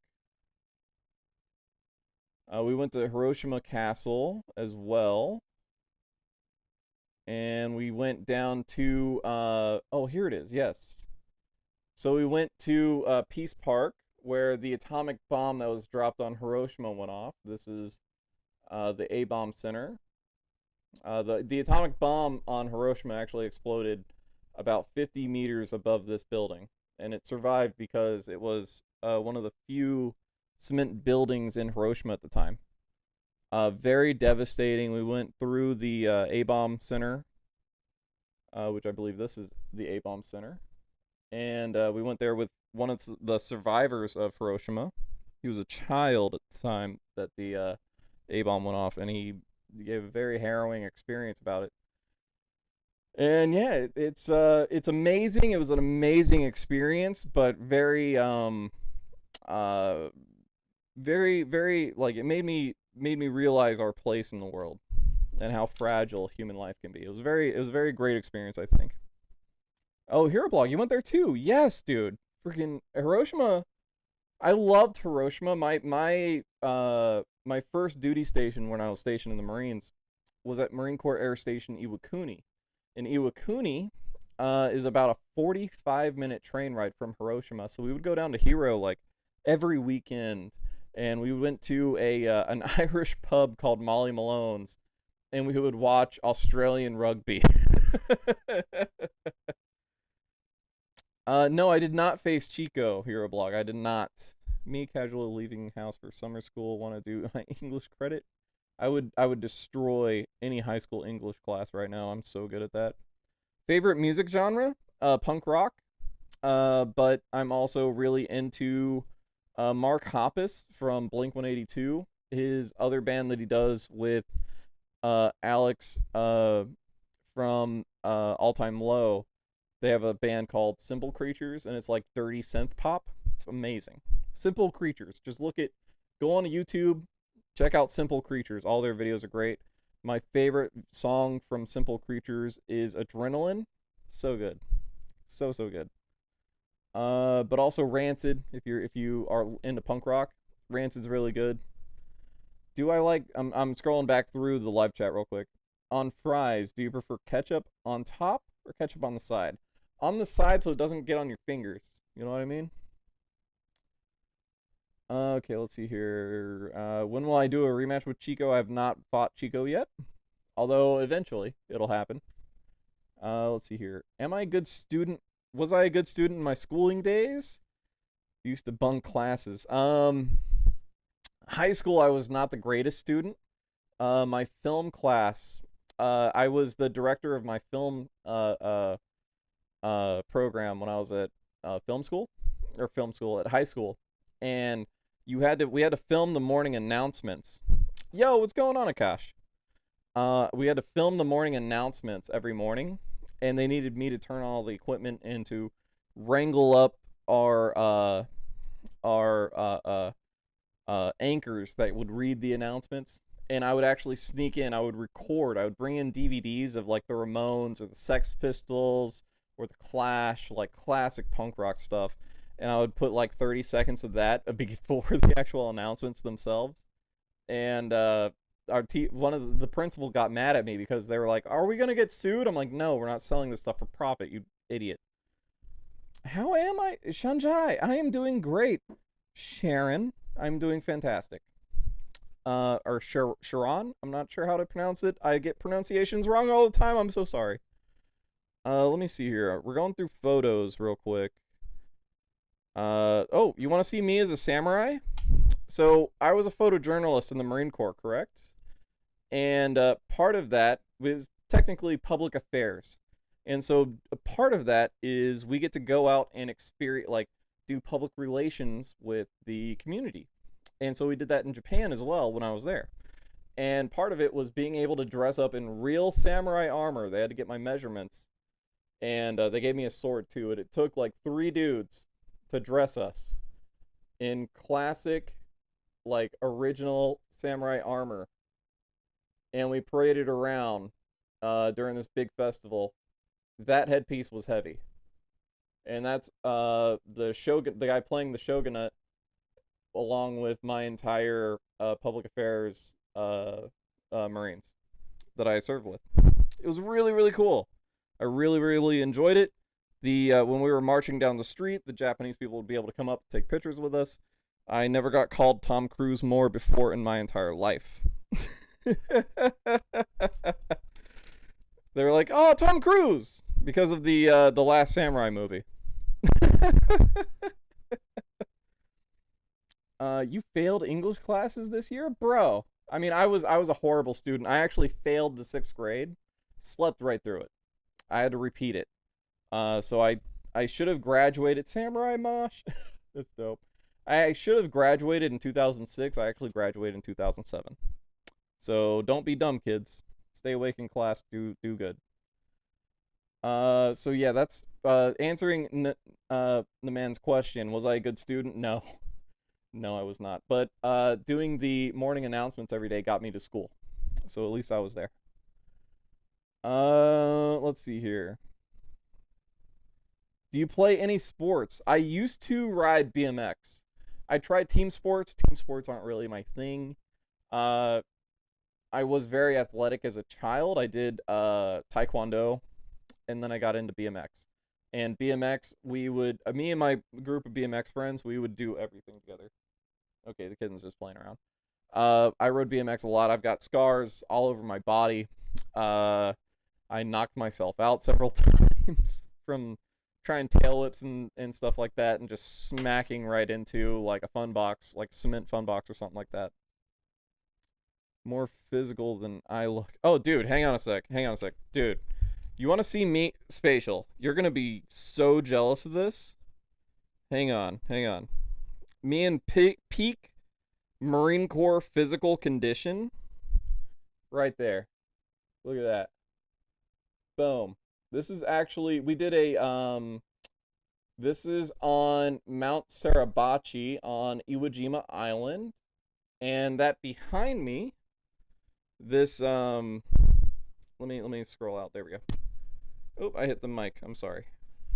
We went to Hiroshima Castle as well. And we went down to oh, here it is. Yes. So we went to Peace Park, where the atomic bomb that was dropped on Hiroshima went off. This is the A-bomb center. The atomic bomb on Hiroshima actually exploded about 50 meters above this building, and it survived because it was one of the few cement buildings in Hiroshima at the time. Very devastating. We went through the A-bomb center, which I believe this is the A-bomb center, and we went there with one of the survivors of Hiroshima. He was a child at the time that the A-bomb went off, and he gave a very harrowing experience about it. And yeah, it's amazing. It was an amazing experience, but very very like it made me realize our place in the world and how fragile human life can be. It was a very great experience, I think. Oh, Hero Blog, you went there too? Yes, dude. Freaking Hiroshima. I loved Hiroshima. My first duty station when I was stationed in the Marines was at Marine Corps Air Station Iwakuni. And Iwakuni is about a 45-minute train ride from Hiroshima. So we would go down to Hiro like every weekend, and we went to an Irish pub called Molly Malone's, and we would watch Australian rugby. No, I did not face Chico, Hero Blog. I did not. Me casually leaving house for summer school, want to do my English credit. I would destroy any high school English class right now. I'm so good at that. Favorite music genre? Punk rock. But I'm also really into Mark Hoppus from Blink-182. His other band that he does with Alex from All Time Low. They have a band called Simple Creatures, and it's like dirty synth pop. It's amazing. Simple Creatures. Just go on to YouTube, check out Simple Creatures. All their videos are great. My favorite song from Simple Creatures is Adrenaline. So good. So good. But also Rancid, if you are into punk rock. Rancid's really good. I'm scrolling back through the live chat real quick. On fries, do you prefer ketchup on top or ketchup on the side? On the side so it doesn't get on your fingers. You know what I mean? Okay, let's see here. When will I do a rematch with Chico? I have not fought Chico yet, although eventually it'll happen. Let's see here. Am I a good student? Was I a good student in my schooling days? Used to bunk classes. High school, I was not the greatest student. My film class. I was the director of my film program when I was at film school at high school, and we had to film the morning announcements. Yo, what's going on, Akash? We had to film the morning announcements every morning, and they needed me to turn on all the equipment and to wrangle up our anchors that would read the announcements. And I would actually sneak in. I would record. I would bring in DVDs of like the Ramones or the Sex Pistols or the Clash, like classic punk rock stuff. And I would put like 30 seconds of that before the actual announcements themselves. And one of the principal got mad at me because they were like, "Are we gonna get sued?" I'm like, "No, we're not selling this stuff for profit, you idiot." How am I, Shanjai? I am doing great. Sharon, I'm doing fantastic. Or Sharon. I'm not sure how to pronounce it. I get pronunciations wrong all the time. I'm so sorry. Let me see here. We're going through photos real quick. Oh, you want to see me as a samurai? So I was a photojournalist in the Marine Corps, correct? And part of that was technically public affairs. And so a part of that is we get to go out and experience, like, do public relations with the community. And so we did that in Japan as well when I was there. And part of it was being able to dress up in real samurai armor. They had to get my measurements. And they gave me a sword too. And it took like 3 dudes to dress us in classic, like, original samurai armor. And we paraded around during this big festival. That headpiece was heavy. And that's the shogun, the guy playing the shogunate, along with my entire public affairs Marines that I served with. It was really, really cool. I really, really enjoyed it. When we were marching down the street, the Japanese people would be able to come up and take pictures with us. I never got called Tom Cruise more before in my entire life. They were like, "Oh, Tom Cruise," because of the Last Samurai movie. You failed English classes this year, bro. I mean, I was a horrible student. I actually failed the 6th grade, slept right through it. I had to repeat it. So I should have graduated. Samurai Mosh. That's dope. I should have graduated in 2006. I actually graduated in 2007. So don't be dumb, kids. Stay awake in class. Do good. So yeah, that's answering the man's question. Was I a good student? No. No, I was not. But doing the morning announcements every day got me to school. So at least I was there. Let's see here. Do you play any sports? I used to ride BMX. I tried team sports. Team sports aren't really my thing. I was very athletic as a child. I did taekwondo, and then I got into BMX. And BMX, me and my group of BMX friends, we would do everything together. Okay, the kitten's just playing around. I rode BMX a lot. I've got scars all over my body. I knocked myself out several times from trying tail whips and stuff like that, and just smacking right into like a fun box, like a cement fun box or something like that. More physical than I look. Oh, dude, hang on a sec. Dude, you want to see me spatial? You're gonna be so jealous of this. Hang on. Me in peak Marine Corps physical condition. Right there. Look at that. Boom. This is actually, we did this is on Mount Suribachi on Iwo Island. And that behind me, this, let me scroll out. There we go. Oh, I hit the mic. I'm sorry.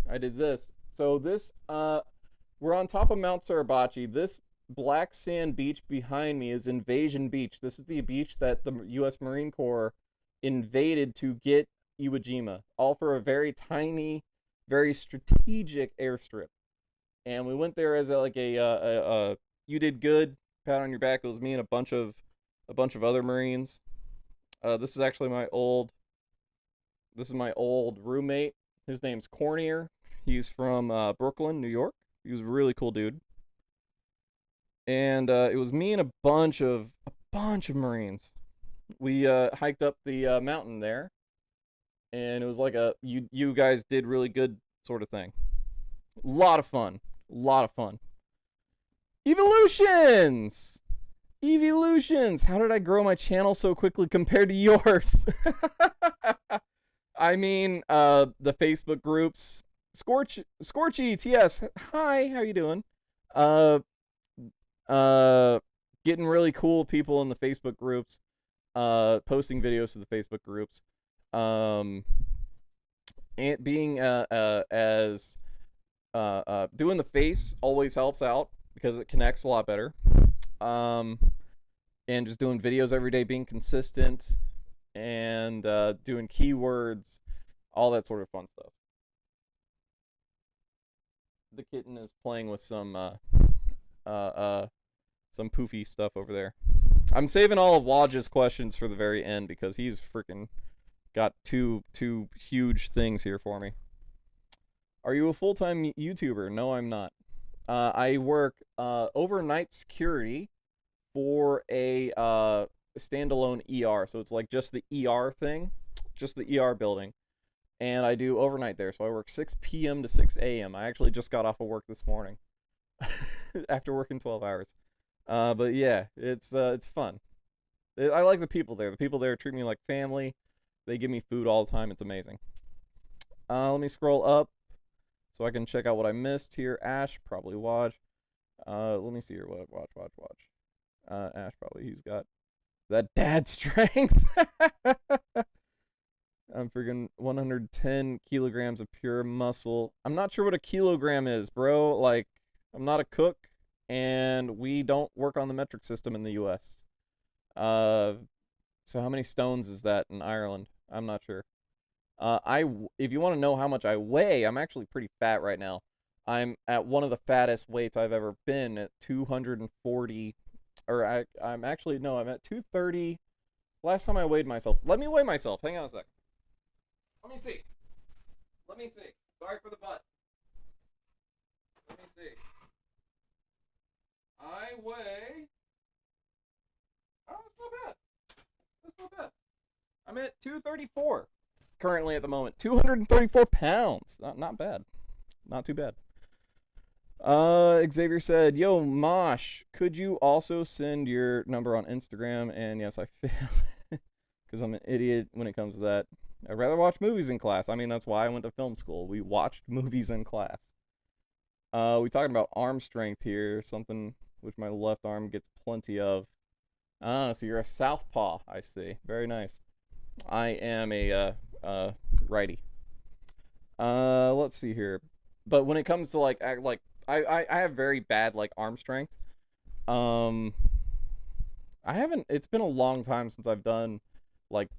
I did this. So this, we're on top of Mount Suribachi. This black sand beach behind me is Invasion Beach. This is the beach that the U.S. Marine Corps invaded to get Iwo Jima, all for a very tiny, very strategic airstrip. And we went there as a you did good, pat on your back. It was me and a bunch of other Marines. This is actually my old roommate. His name's Cornier. He's from Brooklyn, New York. He was a really cool dude. And it was me and a bunch of Marines. We hiked up the mountain there, and it was like a you guys did really good sort of thing. A lot of fun. A lot of fun. Evolutions! Evolutions! How did I grow my channel so quickly compared to yours? I mean, the Facebook groups. Scorch Eats, yes. Hi, how you doing? Uh, uh, Getting really cool people in the Facebook groups. Posting videos to the Facebook groups. Um, and being as doing the face always helps out because it connects a lot better. Um, and just doing videos every day, being consistent, and doing keywords, all that sort of fun stuff. The kitten is playing with some poofy stuff over there. I'm saving all of Waj's questions for the very end because he's freaking got two huge things here for me. Are you a full-time YouTuber? No, I'm not. I work overnight security for a standalone ER. So it's like just the ER thing, just the ER building. And I do overnight there. So I work 6 p.m. to 6 a.m. I actually just got off of work this morning after working 12 hours. But yeah, it's fun. I like the people there. The people there treat me like family. They give me food all the time. It's amazing. Let me scroll up so I can check out what I missed here. Ash, probably watch. Let me see here. Watch. Ash, probably. He's got that dad strength. I'm freaking 110 kilograms of pure muscle. I'm not sure what a kilogram is, bro. Like, I'm not a cook, and we don't work on the metric system in the U.S. So how many stones is that in Ireland? I'm not sure. If you want to know how much I weigh, I'm actually pretty fat right now. I'm at one of the fattest weights I've ever been at 240, or I'm actually, no, I'm at 230. Last time I weighed myself. Let me weigh myself. Hang on a sec. Let me see. Sorry for the butt. Let me see. I weigh. Oh, it's not bad. That's not bad. I'm at 234 currently at the moment. 234 pounds. Not bad. Not too bad. Xavier said, "Yo, Mosh, could you also send your number on Instagram?" And yes, I failed because I'm an idiot when it comes to that. I'd rather watch movies in class. I mean, that's why I went to film school. We watched movies in class. We talking about arm strength here, something which my left arm gets plenty of. Ah, so you're a southpaw. I see. Very nice. I am a righty. Let's see here. But when it comes to I have very bad like arm strength. I haven't. It's been a long time since I've done like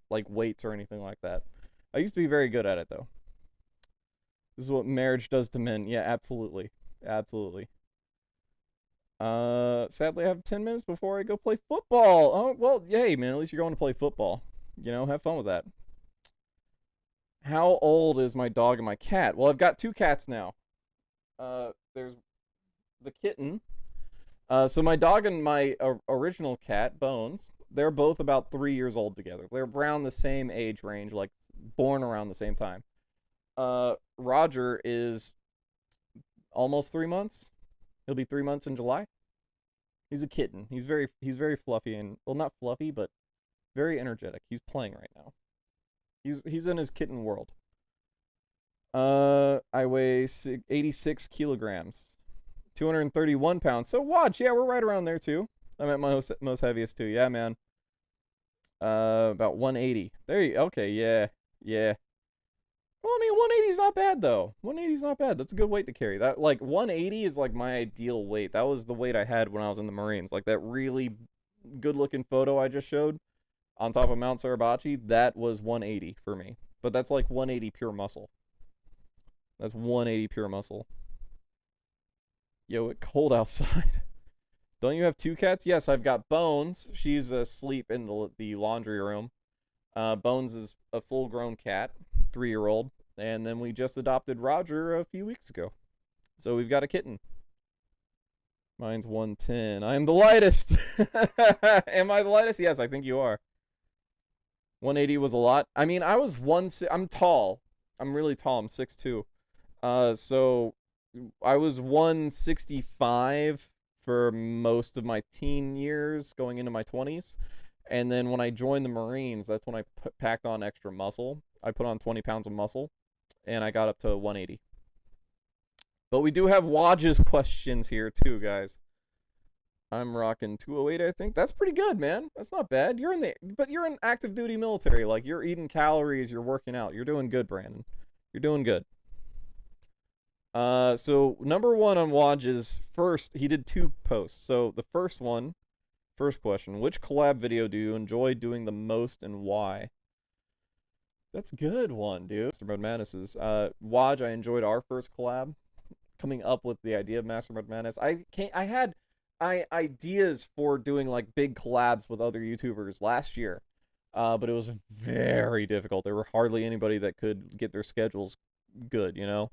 like weights or anything like that. I used to be very good at it though. This is what marriage does to men. Yeah, absolutely, absolutely. Sadly, I have 10 minutes before I go play football. Oh well, yay, man. At least you're going to play football. You know, have fun with that. How old is my dog and my cat? Well, I've got 2 cats now. There's the kitten. So my dog and my original cat, Bones, they're both about 3 years old together. They're around the same age range, like born around the same time. Roger is almost 3 months. He'll be 3 months in July. He's a kitten. He's very fluffy and, well, not fluffy, but very energetic. He's playing right now. He's in his kitten world. I weigh 86 kilograms, 231 pounds. So watch, yeah, we're right around there too. I'm at my most heaviest too. Yeah, man. About 180. There you. Okay, yeah. Well, I mean, 180 is not bad though. 180 is not bad. That's a good weight to carry. That, like, 180 is like my ideal weight. That was the weight I had when I was in the Marines. Like that really good-looking photo I just showed on top of Mount Suribachi, that was 180 for me. But that's like 180 pure muscle. That's 180 pure muscle. Yo, it's cold outside. Don't you have 2 cats? Yes, I've got Bones. She's asleep in the laundry room. Bones is a full-grown cat, 3-year-old. And then we just adopted Roger a few weeks ago. So we've got a kitten. Mine's 110. I am the lightest. Am I the lightest? Yes, I think you are. 180 was a lot. I mean, I was I'm tall. I'm really tall. I'm 6'2". So I was 165 for most of my teen years going into my 20s. And then when I joined the Marines, that's when I packed on extra muscle. I put on 20 pounds of muscle, and I got up to 180. But we do have Waj's questions here too, guys. I'm rocking 208, I think. That's pretty good, man. That's not bad. But you're in active duty military. Like, you're eating calories, you're working out. You're doing good, Brandon. You're doing good. So number one on Waj's first, he did 2 posts. So the first question, which collab video do you enjoy doing the most and why? That's a good one, dude. Master Mode Madness's. Waj, I enjoyed our first collab. Coming up with the idea of Master Mode Madness. I had ideas for doing like big collabs with other YouTubers last year. But it was very difficult. There were hardly anybody that could get their schedules good, you know?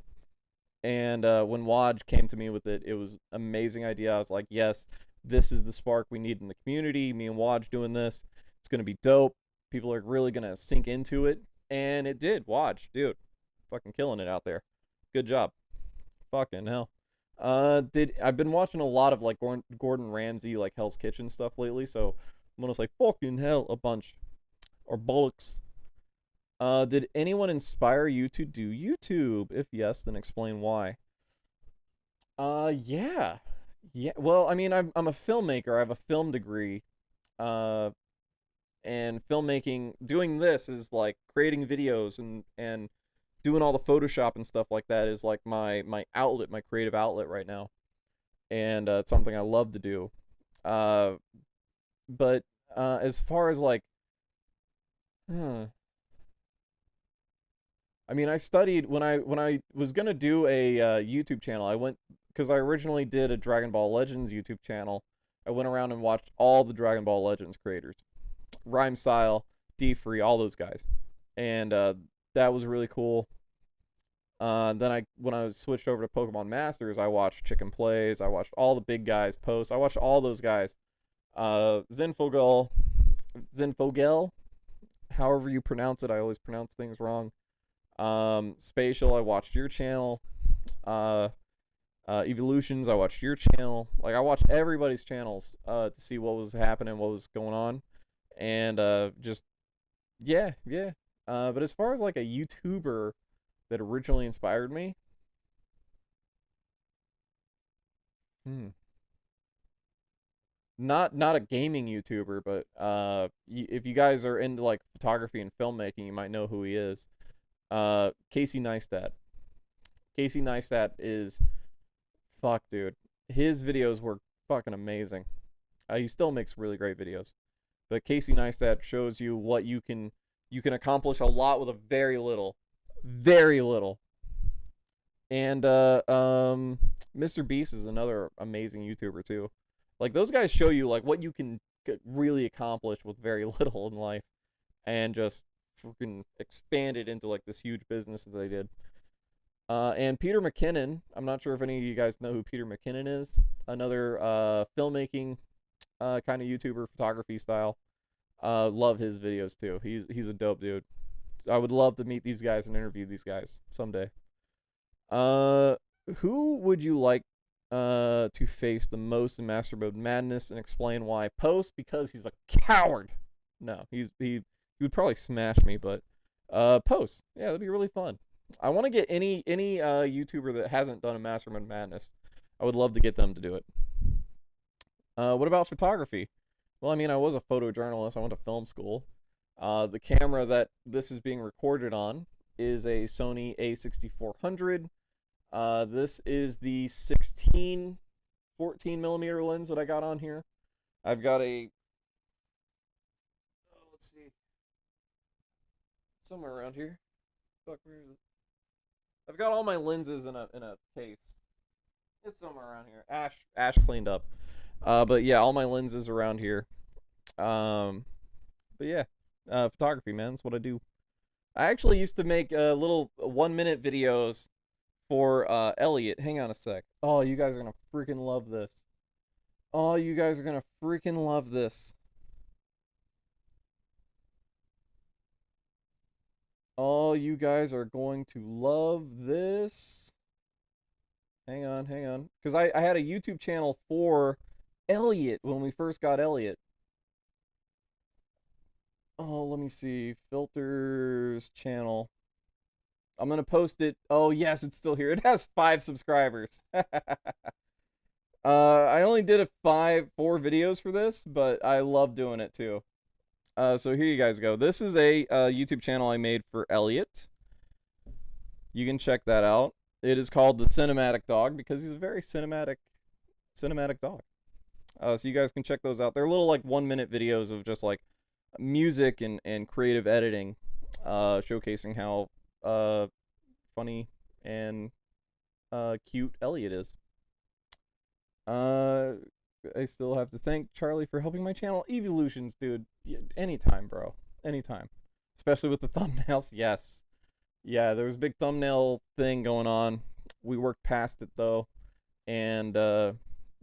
And when Waj came to me with it, it was an amazing idea. I was like, yes, this is the spark we need in the community. Me and Waj doing this. It's going to be dope. People are really going to sink into it. And it did. Waj, dude. Fucking killing it out there. Good job. Fucking hell. I've been watching a lot of like Gordon Ramsay, like Hell's Kitchen stuff lately, so I'm gonna say fucking hell a bunch. Or bollocks. Did anyone inspire you to do YouTube? If yes, then explain why. Yeah. Yeah, well, I mean, I'm a filmmaker. I have a film degree. And filmmaking, doing this is like creating videos and doing all the Photoshop and stuff like that is like my outlet, my creative outlet right now. And it's something I love to do. But as far as like, I mean, I studied when I was gonna do a YouTube channel. I went because I originally did a Dragon Ball Legends YouTube channel. I went around and watched all the Dragon Ball Legends creators, Rhyme Style, D Free, all those guys, and that was really cool. Then when I switched over to Pokemon Masters, I watched Chicken Plays. I watched all the big guys post. I watched all those guys. Zenfogel, however you pronounce it. I always pronounce things wrong. Spatial, I watched your channel. Evolutions, I watched your channel. Like, I watched everybody's channels to see what was happening, what was going on, and just yeah. But as far as like a YouTuber that originally inspired me, not a gaming YouTuber, but if you guys are into like photography and filmmaking, you might know who he is. Casey Neistat. Casey Neistat is fuck, dude. His videos were fucking amazing. He still makes really great videos, but Casey Neistat shows you what you can accomplish a lot with a very little. And Mr. Beast is another amazing YouTuber too. Like, those guys show you like what you can really accomplish with very little in life, and just freaking expand it into like this huge business that they did. And Peter McKinnon, I'm not sure if any of you guys know who Peter McKinnon is. Another filmmaking kind of YouTuber, photography style. Love his videos too. He's a dope dude. So I would love to meet these guys and interview these guys someday. Who would you like to face the most in Master Mode Madness, and explain why? Post, because he's a coward. No, he would probably smash me, but Post. Yeah, that'd be really fun. I want to get any YouTuber that hasn't done a Master Mode Madness. I would love to get them to do it. What about photography? Well, I mean, I was a photojournalist. I went to film school. The camera that this is being recorded on is a Sony A6400. This is the 14 millimeter lens that I got on here. I've got a, let's see, somewhere around here. Fuck, where is it? I've got all my lenses in a case. It's somewhere around here. Ash cleaned up. But yeah, all my lenses around here. But yeah, photography, man, that's what I do. I actually used to make little 1-minute videos for Elliot. Hang on a sec. Oh, you guys are gonna freaking love this. Oh, you guys are gonna freaking love this. Oh, you guys are going to love this. Hang on, hang on. Because I had a YouTube channel for Elliot when we first got Elliot. Oh, let me see. Filters channel. I'm gonna post it. Oh yes, it's still here. It has 5 subscribers. I only did four videos for this, but I love doing it too. So here you guys go. This is a YouTube channel I made for Elliot. You can check that out. It is called the Cinematic Dog because he's a very cinematic dog. So you guys can check those out. They're little like 1 minute videos of just like music and creative editing, showcasing how funny and cute Elliot is. I still have to thank Charlie for helping my channel. Evolutions, dude. Anytime, bro. Anytime. Especially with the thumbnails. Yes. Yeah, there was a big thumbnail thing going on. We worked past it though. And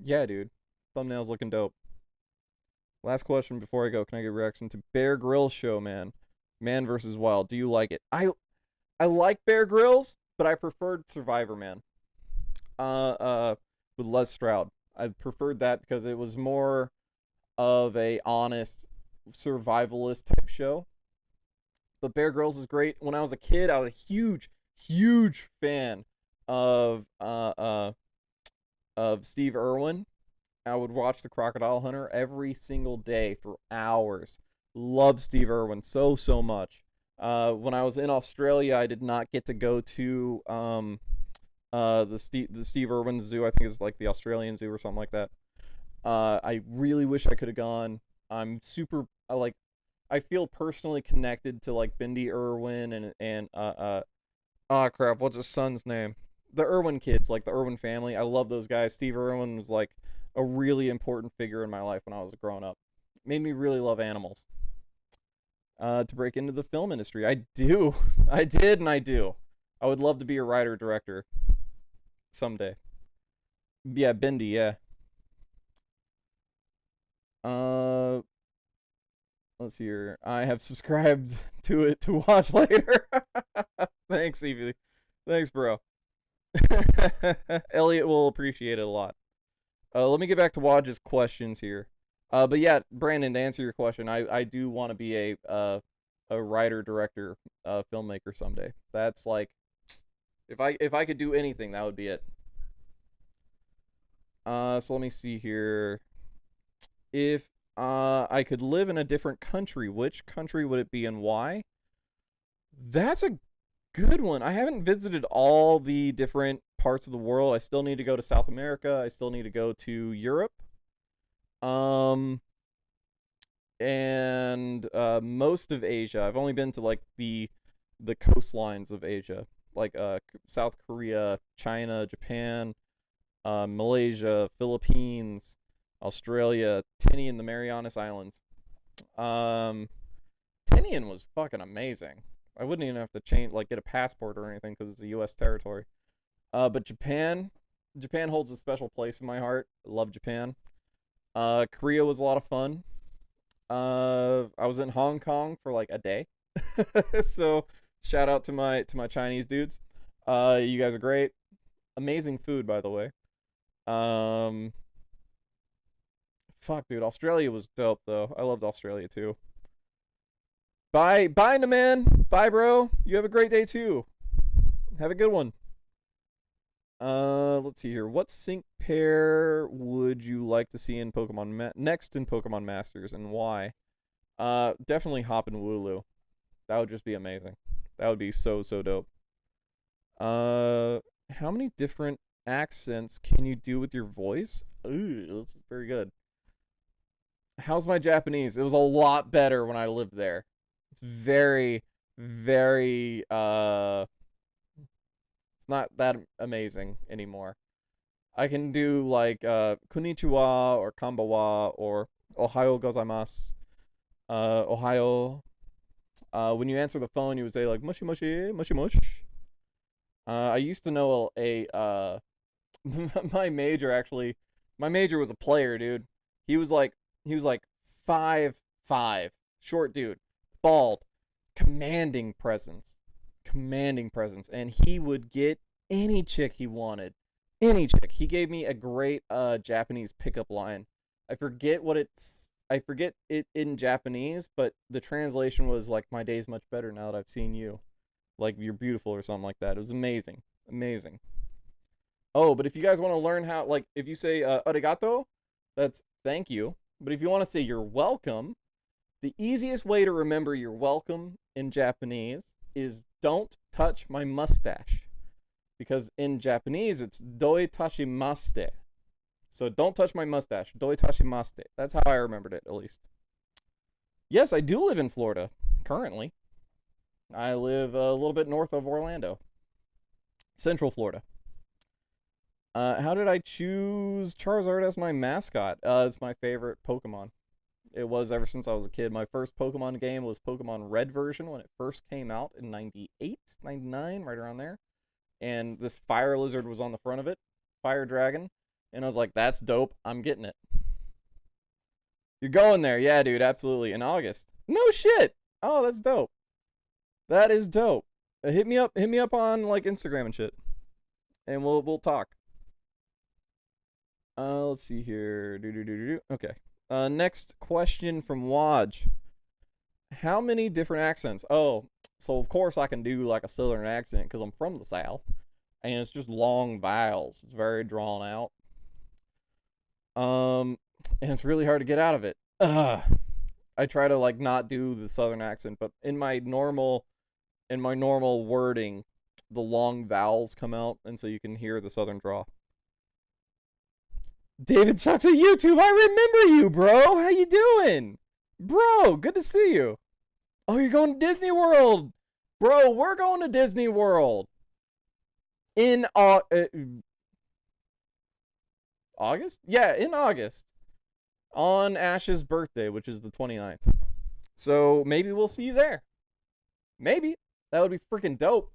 yeah, dude. Thumbnails looking dope. Last question before I go. Can I get a reaction to Bear Grylls show, man? Man versus Wild. Do you like it? I like Bear Grylls, but I preferred Survivor Man. With Les Stroud. I preferred that because it was more of a honest survivalist type show. But Bear Grylls is great. When I was a kid, I was a huge fan of Steve Irwin. I would watch The Crocodile Hunter every single day for hours. Love Steve Irwin so much. When I was in Australia, I did not get to go to the Steve Irwin Zoo. I think it's like the Australian Zoo or something like that. I really wish I could have gone. I'm super I feel personally connected to like Bindi Irwin and oh crap, what's his son's name? The Irwin kids, like the Irwin family. I love those guys. Steve Irwin was like a really important figure in my life when I was growing up. Made me really love animals. To break into the film industry, I do. I did and I do. I would love to be a writer director someday. Yeah, Bindi, yeah. Uh, let's see here. I have subscribed to it to watch later. Thanks, Evie. Thanks, bro. Elliot will appreciate it a lot. Let me get back to Waj's questions here. But yeah, Brandon, to answer your question, I do want to be a writer, director, filmmaker someday. That's like, if I could do anything, that would be it. So let me see here. If I could live in a different country, which country would it be and why? That's a good one. I haven't visited all the different parts of the world. I still need to go to South America. I still need to go to Europe. And most of Asia. I've only been to like the coastlines of Asia, like South Korea, China, Japan, Malaysia, Philippines, Australia, Tinian, the Marianas Islands. Tinian was fucking amazing. I wouldn't even have to change, like, get a passport or anything because it's a U.S. territory. But Japan holds a special place in my heart. I love Japan. Korea was a lot of fun. I was in Hong Kong for like a day. So shout out to my Chinese dudes. You guys are great. Amazing food, by the way. Fuck, dude. Australia was dope, though. I loved Australia, too. Bye, man. Bye, bro. You have a great day, too. Have a good one. Let's see here. What sync pair would you like to see in Pokemon next in Pokemon Masters, and why? Definitely Hop and Wooloo. That would just be amazing. That would be so dope. How many different accents can you do with your voice? Ooh, that's very good. How's my Japanese? It was a lot better when I lived there. It's very it's not that amazing anymore. I can do like konnichiwa or kambawa or ohayo gozaimasu. Ohayo. When you answer the phone, you would say like mushi mushi mushi mush. I used to know my major actually My major was a player, dude. He was like he was like 5'5", short dude, bald, commanding presence, commanding presence, and he would get any chick he wanted, any chick. He gave me a great Japanese pickup line. I forget it in Japanese, but the translation was like, "My day's much better now that I've seen you." Like, "You're beautiful," or something like that. It was amazing, amazing. Oh, but if you guys want to learn how, like, if you say arigato, that's thank you. But if you want to say you're welcome, the easiest way to remember you're welcome in Japanese is don't touch my mustache. Because in Japanese, it's doi tashimashite. So don't touch my mustache. Doi tashimashite. That's how I remembered it, at least. Yes, I do live in Florida, currently. I live a little bit north of Orlando, Central Florida. How did I choose Charizard as my mascot? It's my favorite Pokemon. It was ever since I was a kid. My first Pokemon game was Pokemon Red version when it first came out in 98, 99, right around there. And this fire lizard was on the front of it, fire dragon. And I was like, that's dope. I'm getting it. You're going there. Yeah, dude, absolutely. In August. No shit. Oh, that's dope. That is dope. Hit me up on like Instagram and shit. And we'll talk. Let's see here. Okay. Next question from Waj. How many different accents? Oh, so of course I can do like a southern accent because I'm from the South. And it's just long vowels. It's very drawn out. And it's really hard to get out of it. I try to like not do the southern accent, but in my normal wording, the long vowels come out, and so you can hear the southern draw. David sucks at YouTube. I remember you, bro. How you doing? Bro, good to see you. Oh, you're going to Disney World. Bro, we're going to Disney World. In August? Yeah, in August. On Ash's birthday, which is the 29th. So maybe we'll see you there. Maybe. That would be freaking dope.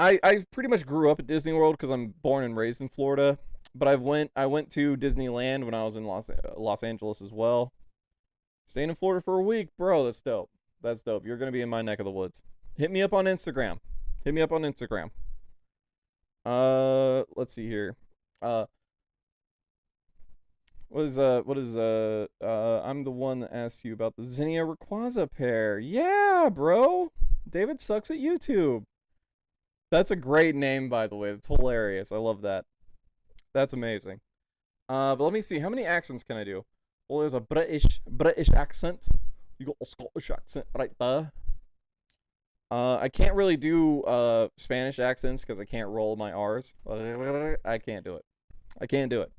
I pretty much grew up at Disney World because I'm born and raised in Florida, but I went to Disneyland when I was in Los Angeles as well. Staying in Florida for a week, bro. That's dope. That's dope. You're gonna be in my neck of the woods. Hit me up on Instagram. Hit me up on Instagram. Let's see here. What is I'm the one that asked you about the Zinnia Rayquaza pair. Yeah, bro. David sucks at YouTube. That's a great name, by the way. That's hilarious. I love that. That's amazing. But let me see. How many accents can I do? Well, there's a British accent. You got a Scottish accent right there. I can't really do Spanish accents because I can't roll my R's. I can't do it. I can't do it.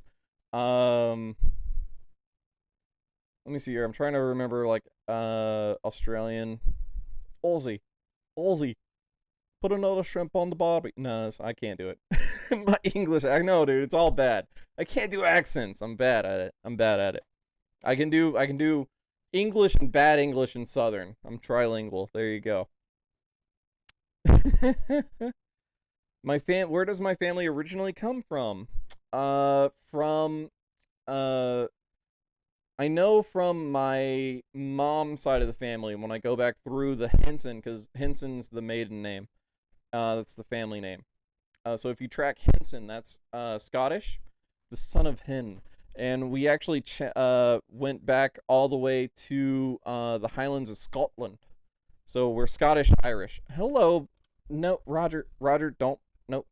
Let me see here. I'm trying to remember like Australian. Aussie. Put another shrimp on the barbie. No, I can't do it. My English, I know, dude. It's all bad. I can't do accents. I'm bad at it. I can do English and bad English and Southern. I'm trilingual. There you go. Where does my family originally come from? I know from my mom's side of the family when I go back through the Henson, because Henson's the maiden name. That's the family name. So if you track Henson, that's Scottish, the son of Hen. And we actually went back all the way to the Highlands of Scotland. So we're Scottish Irish. Hello. No, Roger, don't. Nope.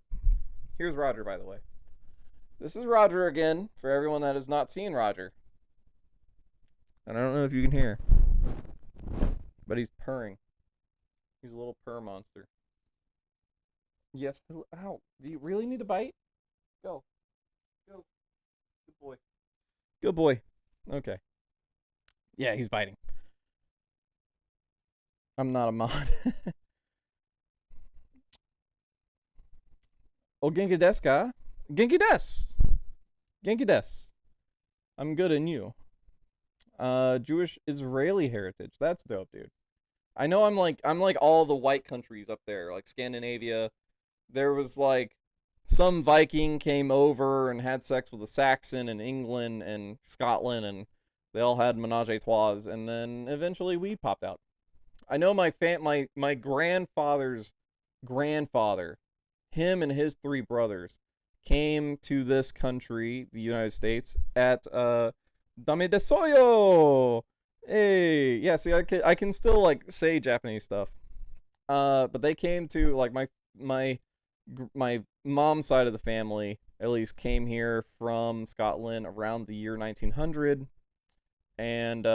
Here's Roger, by the way. This is Roger again, for everyone that has not seen Roger. And I don't know if you can hear, but he's purring. He's a little purr monster. Yes. Ow. Do you really need to bite? Go. Good boy. Good boy. Okay. Yeah, he's biting. I'm not a mod. Oh, Genki desu ka? Genki desu. Genki desu. I'm good in you. Jewish Israeli heritage. That's dope, dude. I know I'm like all the white countries up there, like Scandinavia, there was like some Viking came over and had sex with a Saxon in England and Scotland, and they all had menage a trois, and then eventually we popped out. I know my grandfather's grandfather, him and his three brothers, came to this country, the United States, at Dame de Soyo. Hey, yeah. See, I can still like say Japanese stuff. But they came to like my mom's side of the family at least came here from Scotland around the year 1900, and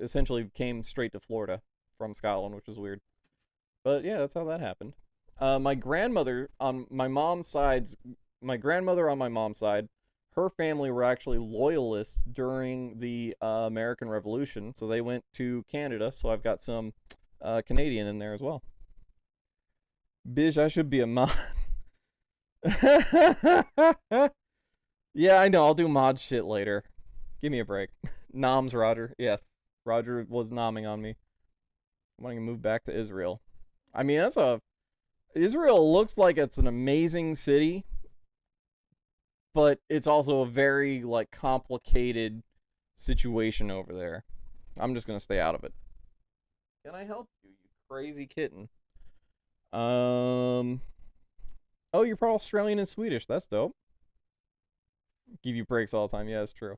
essentially came straight to Florida from Scotland, which is weird. But yeah, that's how that happened. My grandmother on my mom's side's my grandmother on my mom's side, her family were actually loyalists during the American Revolution, so they went to Canada. So I've got some Canadian in there as well. Bitch, I should be a mod. Yeah, I know. I'll do mod shit later. Give me a break. Noms Roger. Yes, Roger was nomming on me. I'm wanting to move back to Israel. I mean, Israel looks like it's an amazing city, but it's also a very like complicated situation over there. I'm just gonna stay out of it. Can I help you, you crazy kitten? Um. Oh, you're probably Australian and Swedish. That's dope. Give you breaks all the time. Yeah, it's true.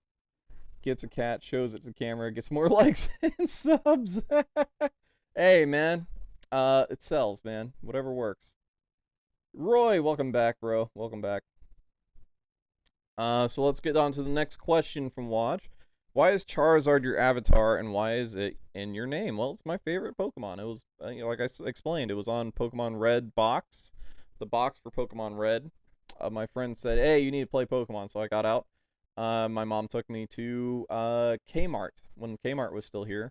Gets a cat, shows it to camera, gets more likes and subs. Hey, man. It sells, man. Whatever works. Roy, welcome back, bro. Welcome back. So let's get on to the next question from Watch. Why is Charizard your avatar, and why is it in your name? Well, it's my favorite Pokemon. It was, like I explained, it was on Pokemon Red box, the box for Pokemon Red. My friend said, "Hey, you need to play Pokemon," so I got out. My mom took me to Kmart when Kmart was still here,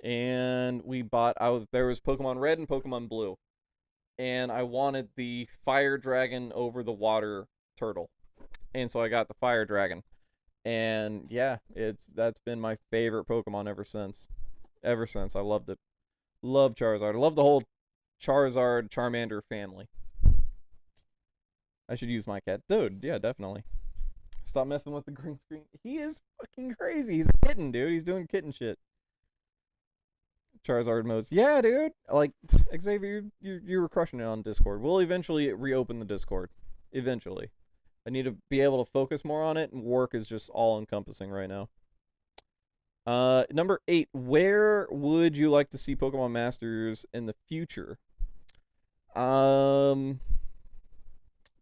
and we bought. There was Pokemon Red and Pokemon Blue, and I wanted the Fire Dragon over the Water Turtle, and so I got the Fire Dragon. And yeah, that's been my favorite Pokemon ever since. Ever since, I loved it. Love Charizard. I love the whole Charizard Charmander family. I should use my cat, dude. Yeah, definitely. Stop messing with the green screen. He is fucking crazy. He's a kitten, dude. He's doing kitten shit. Charizard modes. Yeah, dude. Like Xavier, you were crushing it on Discord. We'll eventually reopen the Discord. Eventually. I need to be able to focus more on it, and work is just all encompassing right now. Number 8. Where would you like to see Pokemon Masters in the future? It's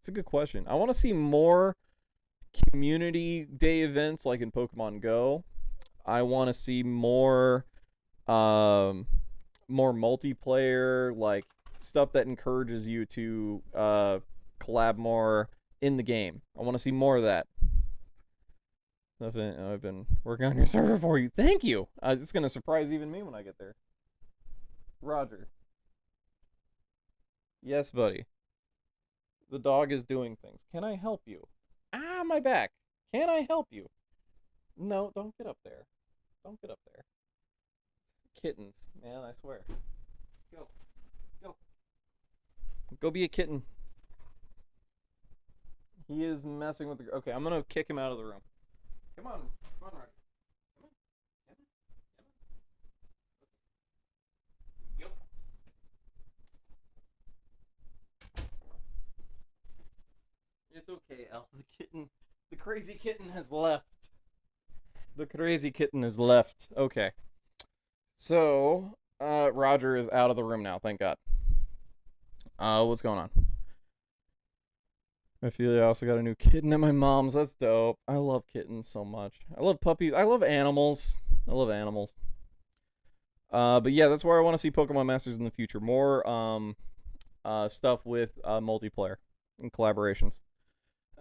a good question. I want to see more community day events like in Pokemon Go. I want to see more more multiplayer, like stuff that encourages you to collab more in the game. I want to see more of that. I've been working on your server for you. Thank you. It's gonna surprise even me when I get there. Roger. Yes, buddy. The dog is doing things. Can I help you? Ah, my back. Can I help you? No, don't get up there. Don't get up there. Kittens, man, I swear. Go. Go. Go be a kitten. He is messing with the... Okay, I'm gonna kick him out of the room. Come on. Come on, Roger. Come on. Come on. Come on. Yep. It's okay, Al. The crazy kitten has left. The crazy kitten has left. Okay. So, Roger is out of the room now, thank God. What's going on? I feel I also got a new kitten at my mom's. That's dope. I love kittens so much. I love puppies. I love animals. I love animals. But yeah, that's where I want to see Pokemon Masters in the future. More stuff with multiplayer and collaborations.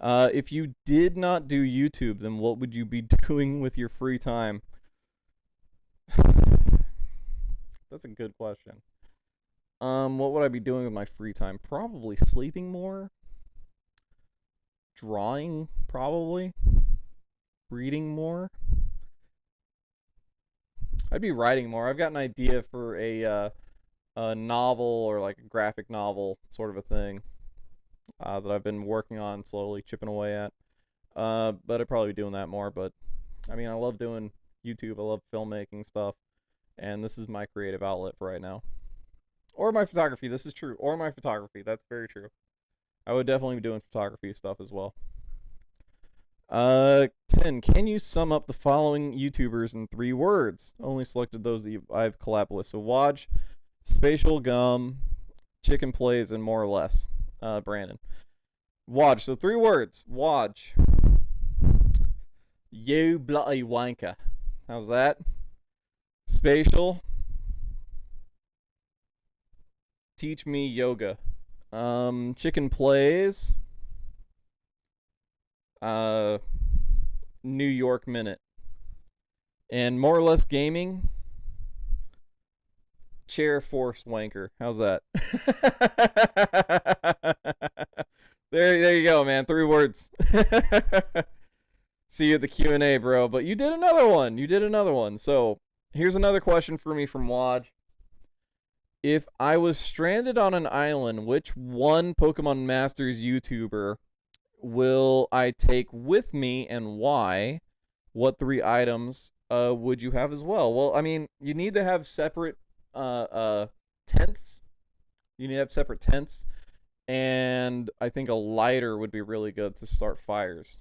If you did not do YouTube, then what would you be doing with your free time? That's a good question. What would I be doing with my free time? Probably sleeping more. Drawing, probably. Reading more. I'd be writing more. I've got an idea for a novel or like a graphic novel sort of a thing. that I've been working on, slowly chipping away at. But I'd probably be doing that more. But I mean, I love doing YouTube. I love filmmaking stuff, and this is my creative outlet for right now. Or my photography. This is true. Or my photography. That's very true. I would definitely be doing photography stuff as well. 10. Can you sum up the following YouTubers in 3 words? Only selected those that I've collabed with. So Waj, Spatial Gum, Chicken Plays, and More or Less. Brandon. Waj. So 3 words. Waj. You bloody wanker. How's that? Spatial. Teach me yoga. Chicken Plays. New York Minute. And More or Less Gaming. Chair Force Wanker. How's that? there you go, man. 3 words. See you at the Q&A, bro. But you did another one. So here's another question for me from Waj. If I was stranded on an island, which one Pokemon Masters YouTuber will I take with me and why? What 3 items would you have as well? Well, I mean, you need to have separate tents. You need to have separate tents. And I think a lighter would be really good to start fires.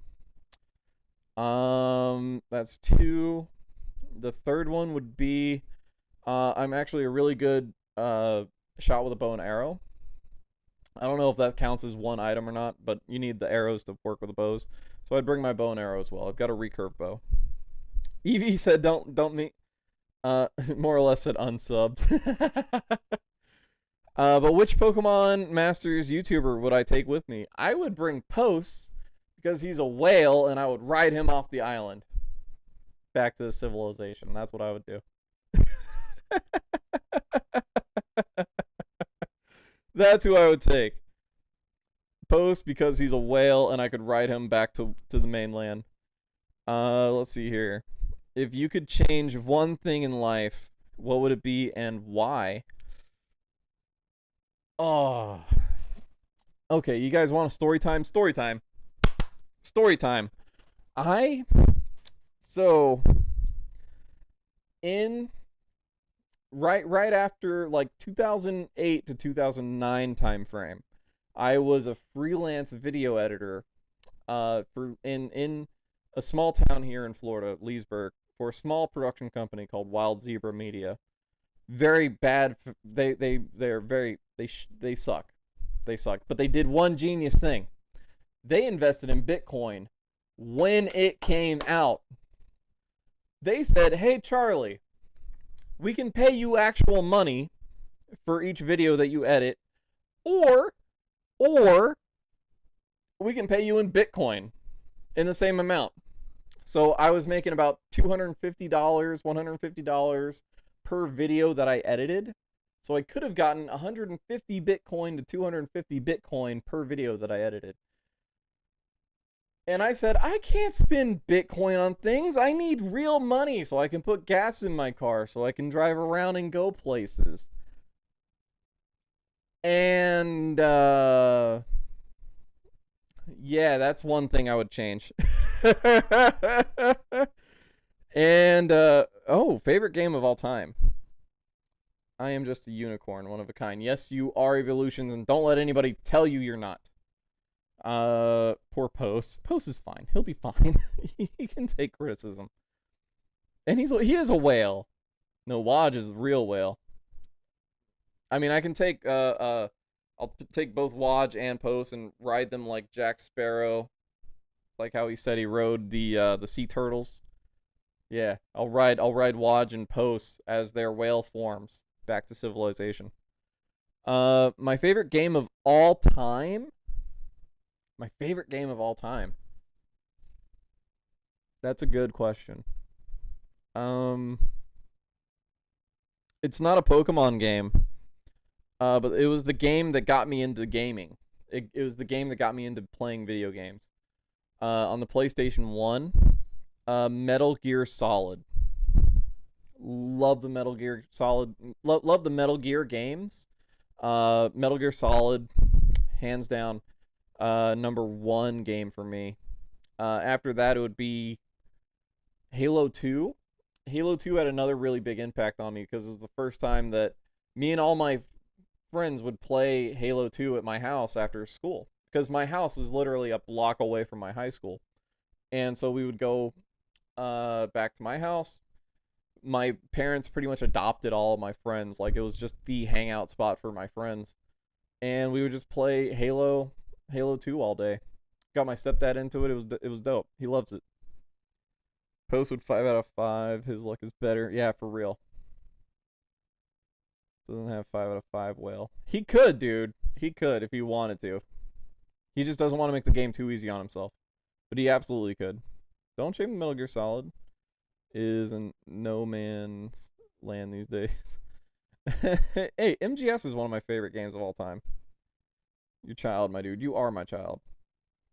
That's 2. The third one would be I'm actually a really good shot with a bow and arrow. I don't know if that counts as one item or not, but you need the arrows to work with the bows. So I'd bring my bow and arrow as well. I've got a recurve bow. Evie said don't me. More or less said unsubbed. But which Pokemon Masters YouTuber would I take with me? I would bring Post because he's a whale and I would ride him off the island. Back to civilization. That's what I would do. That's who I would take. Post because he's a whale and I could ride him back to the mainland. Let's see here. If you could change one thing in life, what would it be and why? Oh. Okay, you guys want a story time? Story time. So in right after like 2008 to 2009 time frame, I was a freelance video editor in a small town here in Florida, Leesburg, for a small production company called Wild Zebra Media. Very bad. They suck. They suck. But they did one genius thing. They invested in Bitcoin when it came out. They said, "Hey Charlie, we can pay you actual money for each video that you edit, or we can pay you in Bitcoin in the same amount." So I was making about $250, $150 per video that I edited. So I could have gotten 150 Bitcoin to 250 Bitcoin per video that I edited. And I said, I can't spend Bitcoin on things. I need real money so I can put gas in my car, so I can drive around and go places. And, yeah, that's one thing I would change. And, oh, favorite game of all time. I am just a unicorn, one of a kind. Yes, you are Evolutions, and don't let anybody tell you you're not. Poor Post. Post is fine. He'll be fine. He can take criticism. And he is a whale. No, Waj is a real whale. I mean, I can take I'll take both Waj and Post and ride them like Jack Sparrow, like how he said he rode the sea turtles. Yeah, I'll ride Waj and Post as their whale forms back to civilization. My favorite game of all time. My favorite game of all time. That's a good question. It's not a Pokemon game. But it was the game that got me into gaming. It was the game that got me into playing video games. On the PlayStation 1, Metal Gear Solid. Love the Metal Gear Solid. Love the Metal Gear games. Metal Gear Solid, hands down. Number one game for me. After that, it would be Halo 2. Halo 2 had another really big impact on me because it was the first time that me and all my friends would play Halo 2 at my house after school. Because my house was literally a block away from my high school. And so we would go back to my house. My parents pretty much adopted all of my friends. Like, it was just the hangout spot for my friends. And we would just play Halo 2 all day. Got my stepdad into it. It was dope. He loves it. Post with 5 out of 5. His luck is better. Yeah, for real. Doesn't have 5 out of 5 whale. He could, dude. He could if he wanted to. He just doesn't want to make the game too easy on himself. But he absolutely could. Don't shame Metal Gear Solid. Is in no man's land these days. Hey, MGS is one of my favorite games of all time. Your child, my dude. You are my child.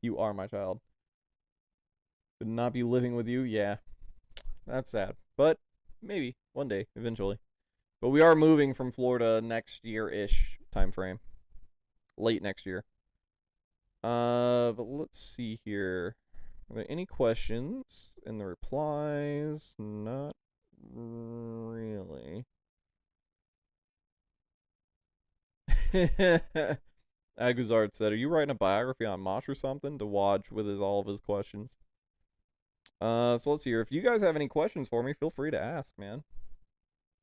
You are my child. Would not be living with you? Yeah. That's sad. But maybe one day, eventually. But we are moving from Florida next year-ish time frame. Late next year. But let's see here. Are there any questions in the replies? Not really. Aguzard said, "Are you writing a biography on Mosh or something to watch with all of his questions?" So let's see here. If you guys have any questions for me, feel free to ask, man.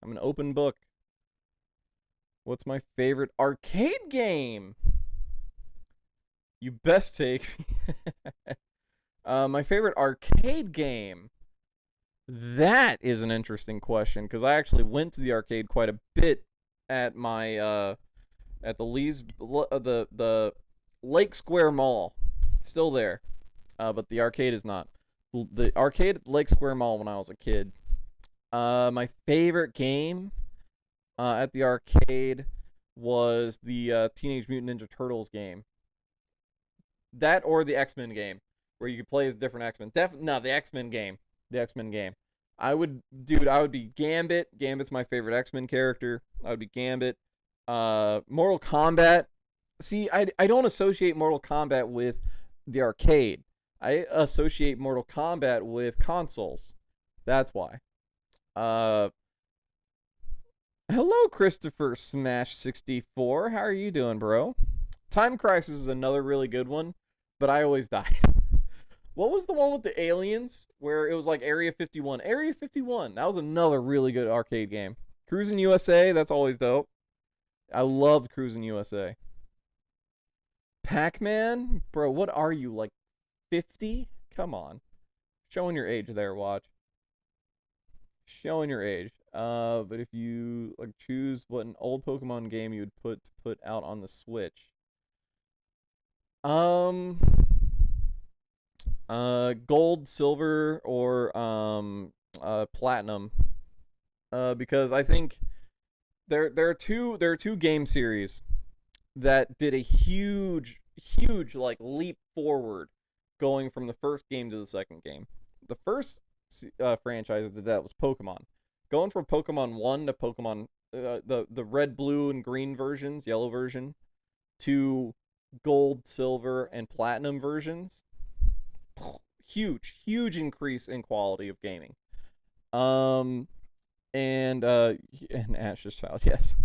I'm an open book. What's my favorite arcade game? You best take. My favorite arcade game. That is an interesting question because I actually went to the arcade quite a bit at my at the Lake Square Mall. It's still there, but the arcade is not. The arcade at Lake Square Mall when I was a kid. My favorite game at the arcade was the Teenage Mutant Ninja Turtles game. That or the X-Men game, where you could play as different X-Men. No, the X-Men game. The X-Men game. I would be Gambit. Gambit's my favorite X-Men character. I would be Gambit. Mortal Kombat. See, I don't associate Mortal Kombat with the arcade. I associate Mortal Kombat with consoles. That's why. Hello, Christopher Smash 64. How are you doing, bro? Time Crisis is another really good one, but I always died. What was the one with the aliens where it was like Area 51? Area 51. That was another really good arcade game. Cruis'n USA. That's always dope. I loved Cruis'n USA. Pac-Man? Bro, what are you, like 50? Come on. Showing your age there, watch. Showing your age. But if you like choose what an old Pokemon game you would put out on the Switch. Gold, silver, or platinum. Because I think there are two game series that did a huge like leap forward going from the first game to the second game. The first franchise that did that was Pokemon. Going from Pokemon 1 to Pokemon the red, blue, and green versions, yellow version, to gold, silver, and platinum versions. Huge increase in quality of gaming. And Ash's Child, yes.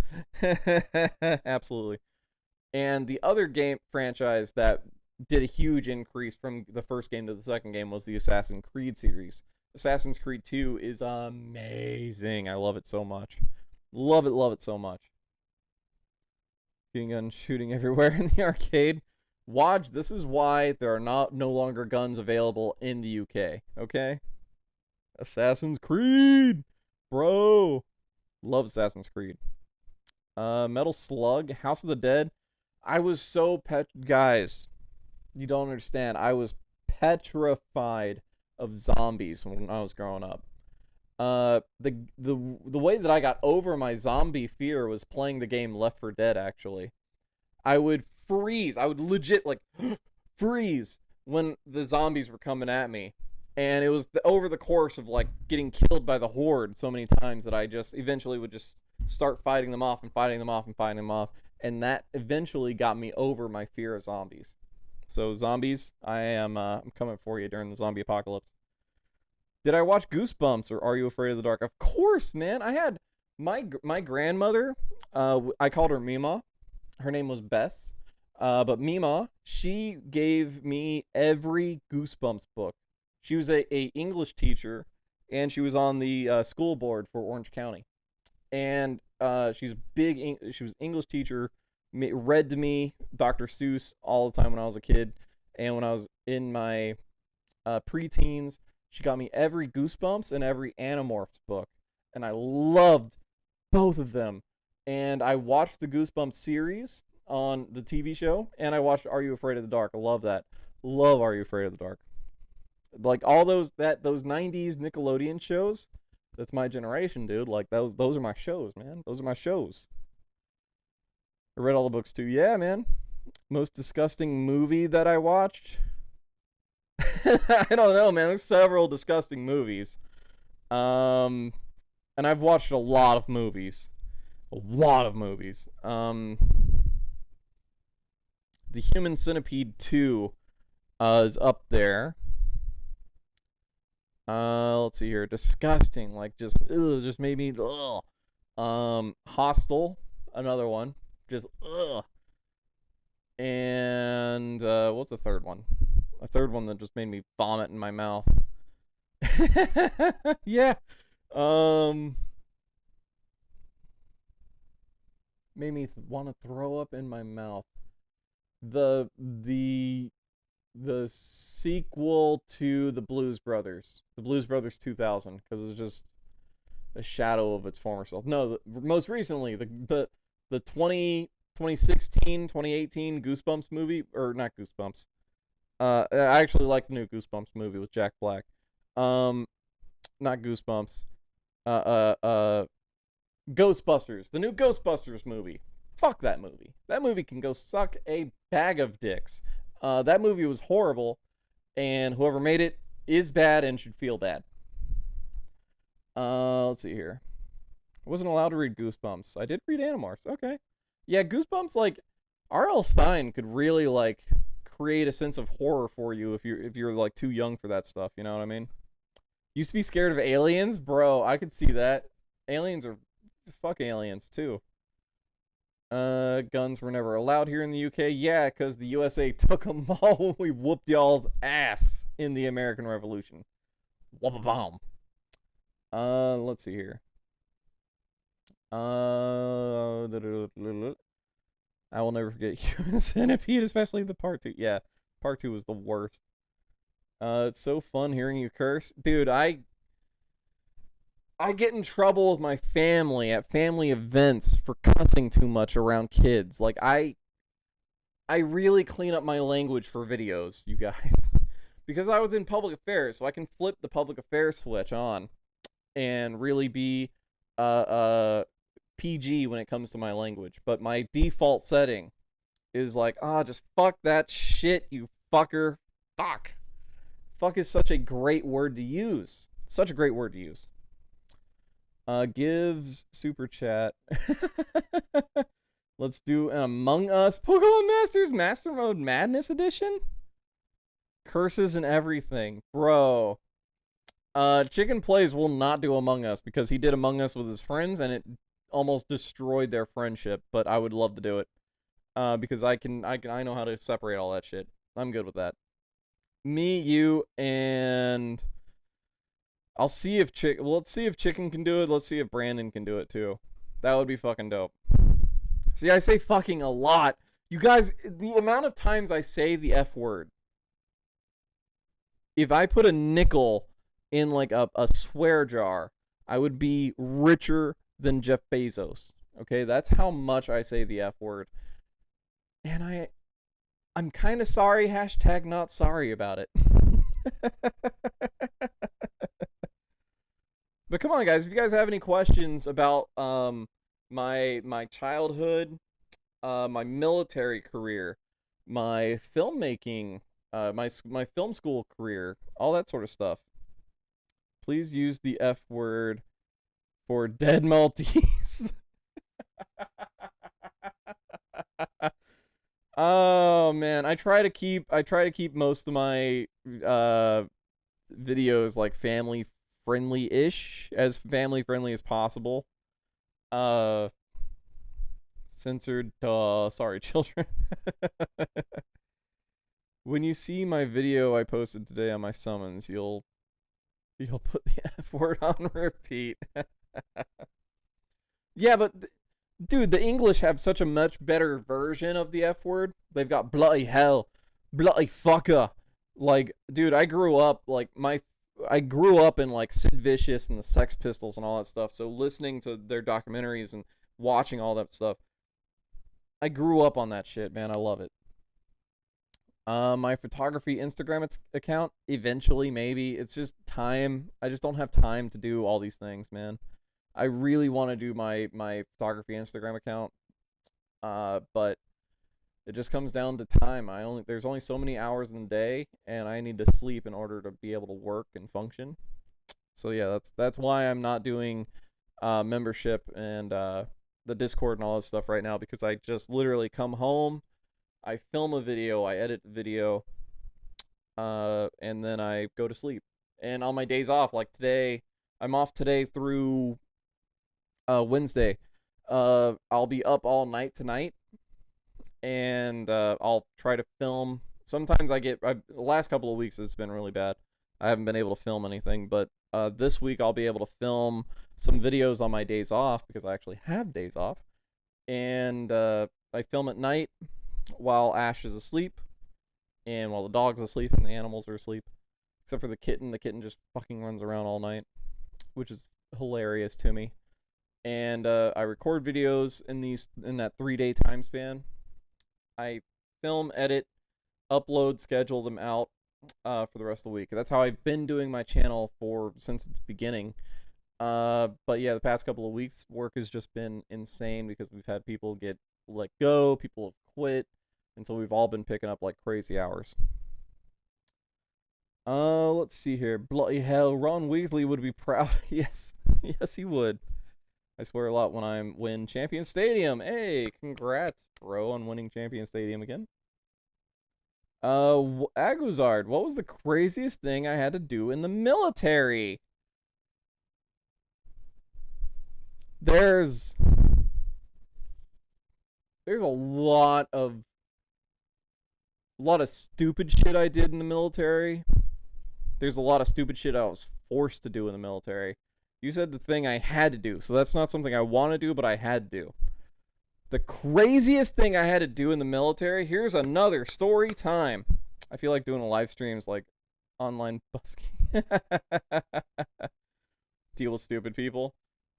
Absolutely. And the other game franchise that did a huge increase from the first game to the second game was the Assassin's Creed series. Assassin's Creed 2 is amazing. I love it so much. Love it so much. Getting guns shooting everywhere in the arcade. Waj, this is why there are no longer guns available in the UK. Okay? Assassin's Creed! Bro! Love Assassin's Creed. Metal Slug, House of the Dead. I was so guys, you don't understand. I was petrified of zombies when I was growing up. The way that I got over my zombie fear was playing the game Left 4 Dead, actually. I would freeze. I would legit, like, freeze when the zombies were coming at me. And it was over the course of, like, getting killed by the horde so many times that I just eventually would just start fighting them off and fighting them off and fighting them off. And that eventually got me over my fear of zombies. So zombies, I'm coming for you during the zombie apocalypse. Did I watch Goosebumps or Are You Afraid of the Dark? Of course, man. I had my grandmother. I called her Mima. Her name was Bess. But Mima, she gave me every Goosebumps book. She was a English teacher, and she was on the school board for Orange County. And she's a big. She was English teacher. Read to me Dr. Seuss all the time when I was a kid, and when I was in my preteens, she got me every Goosebumps and every Animorphs book, and I loved both of them. And I watched the Goosebumps series on the TV show, and I watched Are You Afraid of the Dark. I love that. Love Are You Afraid of the Dark. Like all those 90s Nickelodeon shows. That's my generation, dude. Like those are my shows, man. Those are my shows. I read all the books too. Yeah, man. Most disgusting movie that I watched. I don't know, man. There's several disgusting movies. And I've watched a lot of movies. A lot of movies. The Human Centipede 2 is up there. Let's see here. Disgusting. Like just made me Hostel, another one. Just ugh. And what's the third one? A third one that just made me vomit in my mouth. Yeah. Made me want to throw up in my mouth. The sequel to the Blues Brothers, the Blues Brothers 2000, because it was just a shadow of its former self. No, most recently the 2016 2018 Goosebumps movie, or not Goosebumps. I actually like the new Goosebumps movie with Jack Black. Not Goosebumps. Ghostbusters, the new Ghostbusters movie. Fuck that movie. That movie can go suck a bag of dicks. That movie was horrible, and whoever made it is bad and should feel bad. Let's see here. I wasn't allowed to read Goosebumps. I did read Animorphs. Okay. Yeah, Goosebumps, like, R.L. Stine could really, like, create a sense of horror for you if you're like too young for that stuff, you know what I mean? Used to be scared of aliens? Bro, I could see that. Aliens are... Fuck aliens, too. Guns were never allowed here in the UK. Yeah, because the USA took them all when we whooped y'all's ass in the American Revolution. Whoop-a-bomb. Let's see here. I will never forget Human Centipede, especially the part 2. Yeah, part 2 was the worst. It's so fun hearing you curse. Dude, I get in trouble with my family at family events for cussing too much around kids. Like, I really clean up my language for videos, you guys. Because I was in public affairs, so I can flip the public affairs switch on and really be PG when it comes to my language. But my default setting is like, just fuck that shit, you fucker. Fuck. Fuck is such a great word to use. Such a great word to use. Gives super chat. Let's do an Among Us Pokemon Masters Master Mode Madness Edition. Curses and everything, bro. Chicken Plays will not do Among Us because he did Among Us with his friends and it almost destroyed their friendship. But I would love to do it because I know how to separate all that shit. I'm good with that. Me, you, and I'll see if let's see if Chicken can do it. Let's see if Brandon can do it too. That would be fucking dope. See, I say fucking a lot. You guys, the amount of times I say the F word. If I put a nickel in like a swear jar, I would be richer than Jeff Bezos. Okay, that's how much I say the F word. And I'm kind of sorry, hashtag not sorry about it. But come on, guys, if you guys have any questions about my childhood, my military career, my filmmaking, my film school career, all that sort of stuff, please use the F word for dead Maltese. Oh man, I try to keep most of my videos like family friendly-ish, as family friendly as possible. Uh censored sorry children. When you see my video I posted today on my summons, you'll put the F word on repeat. Yeah, but dude, the English have such a much better version of the F word. They've got bloody hell, bloody fucker. Like, dude, I grew up in like Sid Vicious and the Sex Pistols and all that stuff. So listening to their documentaries and watching all that stuff, I grew up on that shit, man. I love it. My photography Instagram account, eventually, maybe. It's just time. I just don't have time to do all these things, man. I really want to do my photography Instagram account, but it just comes down to time. There's only so many hours in the day, and I need to sleep in order to be able to work and function. So yeah, that's why I'm not doing membership and the Discord and all this stuff right now, because I just literally come home, I film a video, I edit the video, and then I go to sleep. And on my days off, like today, I'm off today through Wednesday. I'll be up all night tonight, and I'll try to film. Sometimes the last couple of weeks it's been really bad. I haven't been able to film anything, but this week I'll be able to film some videos on my days off, because I actually have days off. And I film at night while Ash is asleep, and while the dog's asleep and the animals are asleep. Except for the kitten. The kitten just fucking runs around all night, which is hilarious to me. And I record videos in that 3-day time span. I film, edit, upload, schedule them out for the rest of the week. That's how I've been doing my channel since its beginning. But yeah, the past couple of weeks, work has just been insane because we've had people get let go, people have quit, and so we've all been picking up like crazy hours. Let's see here. Bloody hell, Ron Weasley would be proud. Yes, yes, he would. I swear a lot when I win Champion Stadium. Hey, congrats, bro, on winning Champion Stadium again. Aguzard, what was the craziest thing I had to do in the military? There's a lot of stupid shit I did in the military. There's a lot of stupid shit I was forced to do in the military. You said the thing I had to do, so that's not something I want to do, but I had to do. The craziest thing I had to do in the military, here's another story time. I feel like doing a live streams like online busking. Deal with stupid people.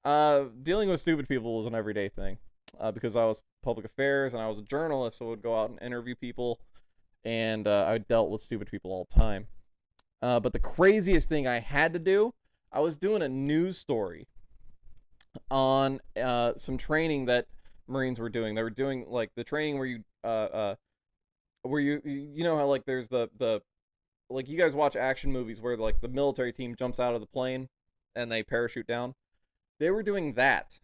Dealing with stupid people was an everyday thing. Because I was public affairs and I was a journalist, so I would go out and interview people, and I dealt with stupid people all the time. But the craziest thing I had to do, I was doing a news story on some training that Marines were doing. They were doing like the training where you know how like there's the like you guys watch action movies where like the military team jumps out of the plane and they parachute down. They were doing that.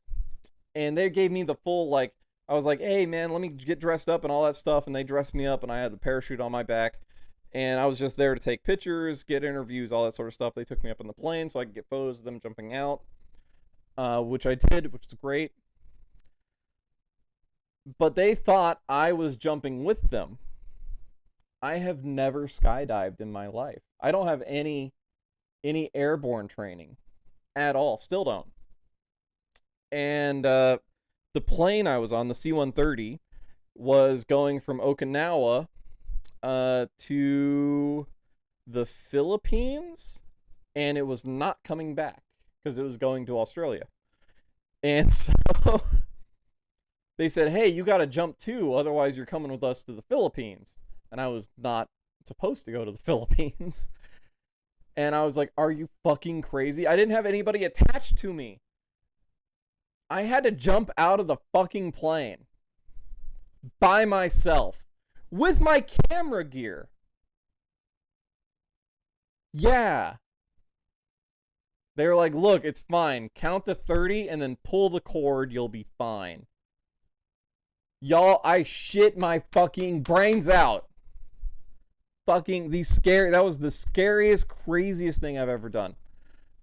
And they gave me the full, like, I was like, hey, man, let me get dressed up and all that stuff. And they dressed me up, and I had the parachute on my back. And I was just there to take pictures, get interviews, all that sort of stuff. They took me up in the plane so I could get photos of them jumping out, which I did, which is great. But they thought I was jumping with them. I have never skydived in my life. I don't have any airborne training at all. Still don't. And the plane I was on, the C-130, was going from Okinawa to the Philippines, and it was not coming back because it was going to Australia. And so they said, hey, you got to jump too, otherwise you're coming with us to the Philippines. And I was not supposed to go to the Philippines. And I was like, are you fucking crazy? I didn't have anybody attached to me. I had to jump out of the fucking plane by myself with my camera gear. Yeah. They were like, look, it's fine. Count to 30 and then pull the cord. You'll be fine. Y'all, I shit my fucking brains out. That was the scariest, craziest thing I've ever done.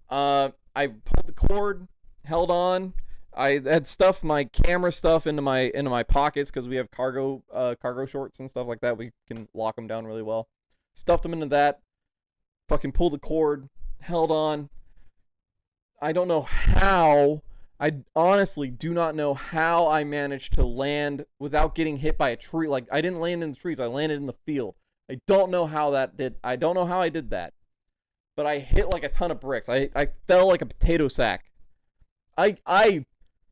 I pulled the cord, held on. I had stuffed my camera stuff into my pockets because we have cargo shorts and stuff like that. We can lock them down really well. Stuffed them into that. Fucking pulled the cord, held on. I don't know how. I honestly do not know how I managed to land without getting hit by a tree. Like, I didn't land in the trees. I landed in the field. I don't know how I did that. But I hit like a ton of bricks. I fell like a potato sack. I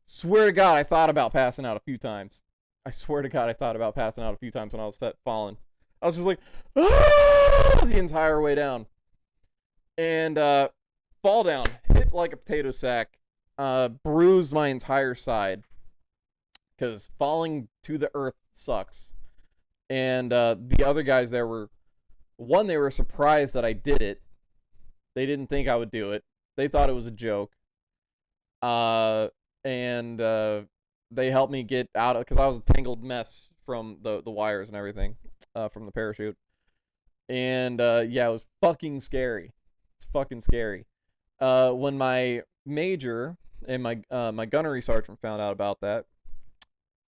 swear to God, I thought about passing out a few times. I swear to God, I thought about passing out a few times when I was falling. I was just like, ah! The entire way down. And fall down, hit like a potato sack, bruised my entire side. Because falling to the earth sucks. And the other guys there were surprised that I did it. They didn't think I would do it. They thought it was a joke. And they helped me get out of, because I was a tangled mess from the wires and everything, from the parachute. And yeah, it was fucking scary. It's fucking scary. When my major and my gunnery sergeant found out about that,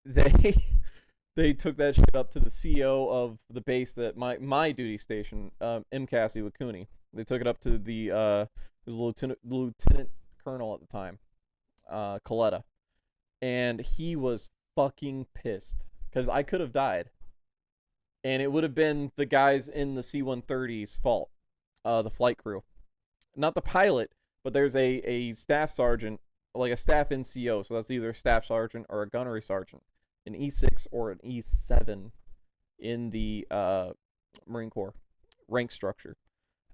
they took that shit up to the CO of the base that my duty station, M. Cassie Wakuni. They took it up to the it was lieutenant colonel at the time, Coletta, and he was fucking pissed because I could have died, and it would have been the guys in the C-130's fault, the flight crew, not the pilot, but there's a staff sergeant, like a staff NCO, so that's either a staff sergeant or a gunnery sergeant, an E6 or an E7 in the Marine Corps rank structure.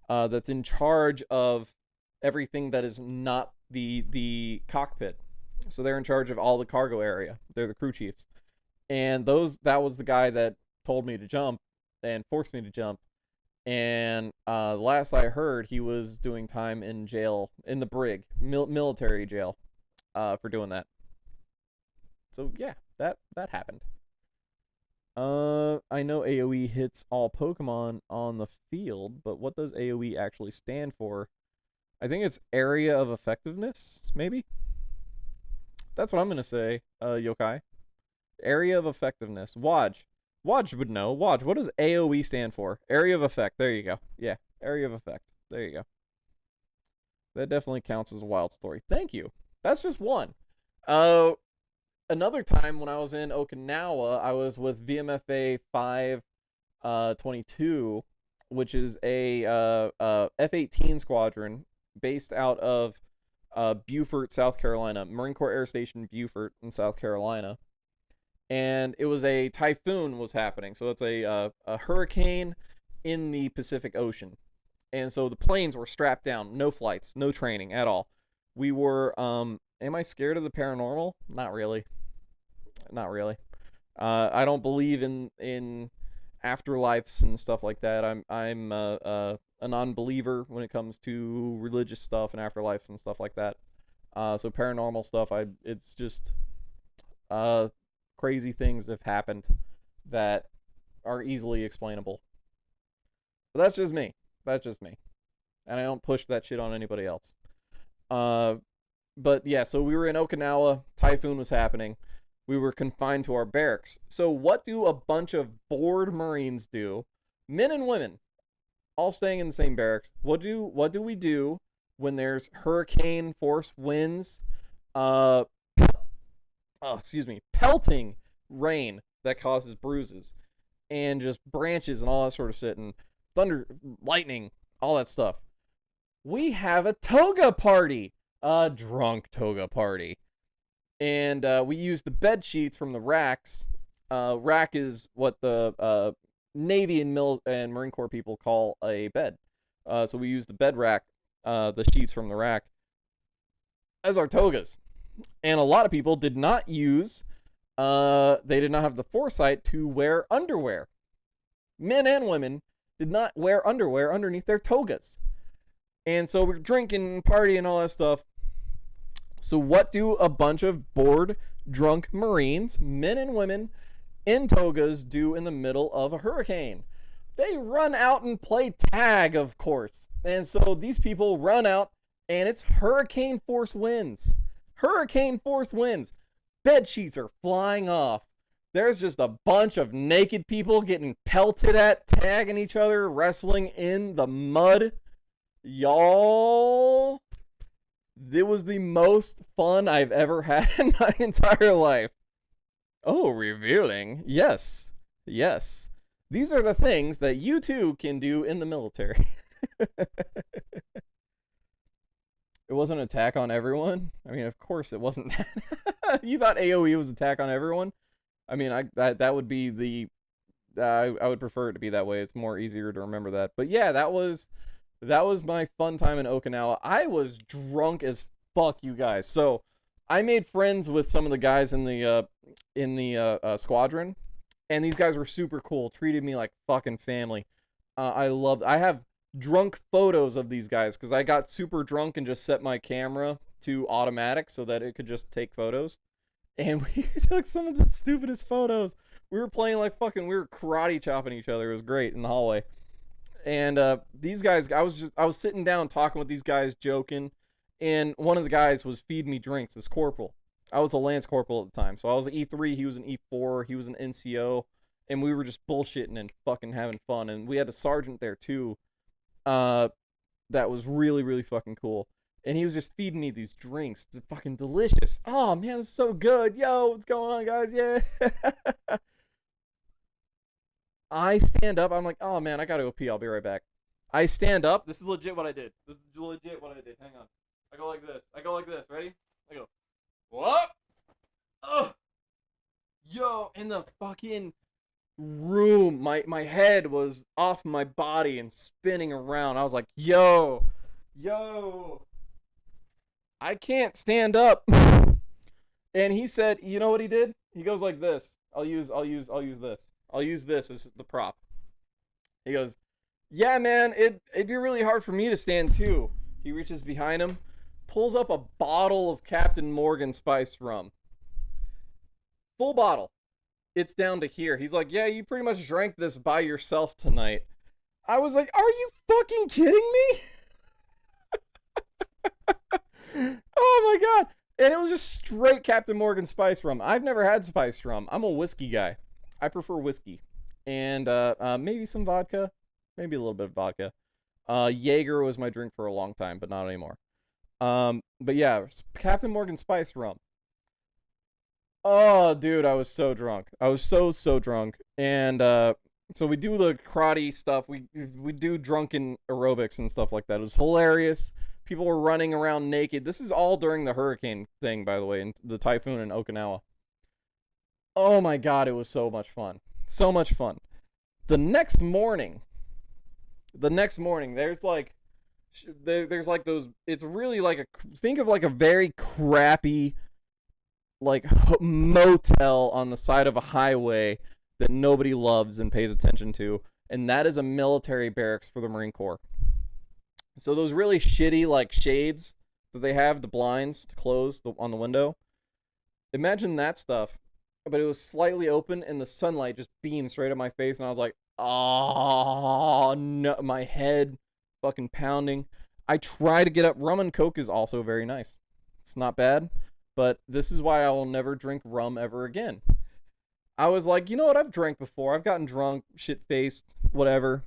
That's in charge of everything that is not the cockpit. So they're in charge of all the cargo area. They're the crew chiefs. And that was the guy that told me to jump and forced me to jump. And last I heard, he was doing time in jail, in the brig, military jail, for doing that. So yeah, that happened. I know AoE hits all Pokemon on the field, but what does AoE actually stand for? I think it's area of effectiveness, maybe? That's what I'm going to say, Yokai. Area of effectiveness. Waj would know. Waj, what does AoE stand for? Area of effect. There you go. Yeah, area of effect. There you go. That definitely counts as a wild story. Thank you. That's just one. Another time when I was in Okinawa, I was with VMFA 522, which is a F-18 squadron based out of Beaufort, South Carolina, Marine Corps Air Station Beaufort in South Carolina. And it was a typhoon was happening. So it's a hurricane in the Pacific Ocean. And so the planes were strapped down, no flights, no training at all. We were, am I scared of the paranormal? Not really. Not really. I don't believe in afterlives and stuff like that. I'm a non-believer when it comes to religious stuff and afterlives and stuff like that. So paranormal stuff, it's just crazy things that have happened that are easily explainable. But that's just me. That's just me. And I don't push that shit on anybody else. But yeah, so we were in Okinawa. Typhoon was happening. We were confined to our barracks. So what do a bunch of bored Marines do? Men and women, all staying in the same barracks. What do we do when there's hurricane force winds? Pelting rain that causes bruises, and just branches and all that sort of shit, and thunder, lightning, all that stuff. We have a toga party, a drunk toga party. And we use the bed sheets from the racks. Rack is what the Navy and Marine Corps people call a bed. So we use the bed rack, the sheets from the rack, as our togas. And a lot of people did not use, they did not have the foresight to wear underwear. Men and women did not wear underwear underneath their togas. And so we're drinking, partying, and all that stuff. So what do a bunch of bored, drunk Marines, men and women, in togas do in the middle of a hurricane? They run out and play tag, of course. And so these people run out, and it's hurricane force winds. Hurricane force winds. Bed sheets are flying off. There's just a bunch of naked people getting pelted at, tagging each other, wrestling in the mud. Y'all, it was the most fun I've ever had in my entire life. Oh, revealing. Yes. Yes. These are the things that you too can do in the military. It wasn't an attack on everyone? I mean, of course it wasn't that. You thought AoE was attack on everyone? I mean, that would be the I would prefer it to be that way. It's more easier to remember that. But yeah, that was my fun time in Okinawa. I was drunk as fuck, you guys. So I made friends with some of the guys in the squadron, and these guys were super cool. Treated me like fucking family. I have drunk photos of these guys because I got super drunk and just set my camera to automatic so that it could just take photos. And we took some of the stupidest photos. We were playing like fucking, we were karate chopping each other. It was great in the hallway. And these guys, I was sitting down talking with these guys, joking, and one of the guys was feeding me drinks. This corporal. I was a lance corporal at the time, so I was an E3. He was an E4. He was an NCO, and we were just bullshitting and fucking having fun. And we had a sergeant there too. That was really, really fucking cool. And he was just feeding me these drinks. It's fucking delicious. Oh, man, it's so good. Yo, what's going on, guys? Yeah. I stand up. I'm like, oh, man, I got to go pee. I'll be right back. I stand up. This is legit what I did. Hang on. I go like this. Ready? I go, what? Oh. Yo, in the fucking room, my head was off my body and spinning around. I was like, yo. I can't stand up. And he said, you know what he did? He goes like this. I'll use this. I'll use this as the prop. He goes, yeah, man, it'd be really hard for me to stand too. He reaches behind him, pulls up a bottle of Captain Morgan spiced rum. Full bottle. It's down to here. He's like, yeah, you pretty much drank this by yourself tonight. I was like, are you fucking kidding me? Oh my god. And it was just straight Captain Morgan spice rum. I've never had spiced rum. I'm a whiskey guy. I prefer whiskey. And maybe some vodka. Maybe a little bit of vodka. Jaeger was my drink for a long time, but not anymore. But yeah, Captain Morgan spice rum. Oh, dude, I was so drunk. I was so drunk. And so we do the karate stuff. We do drunken aerobics and stuff like that. It was hilarious. People were running around naked. This is all during the hurricane thing, by the way, and the typhoon in Okinawa. Oh my god, it was so much fun. So much fun. The next morning, there's like those, it's really like think of like a very crappy like motel on the side of a highway that nobody loves and pays attention to, and that is a military barracks for the Marine Corps. So those really shitty like shades that they have, the blinds to close on the window, imagine that stuff, but it was slightly open and the sunlight just beamed straight at my face, and I was like, oh no, my head fucking pounding. I try to get up. Rum and Coke is also very nice. It's not bad, but this is why I will never drink rum ever again. I was like, you know what? I've drank before. I've gotten drunk, shit-faced, whatever,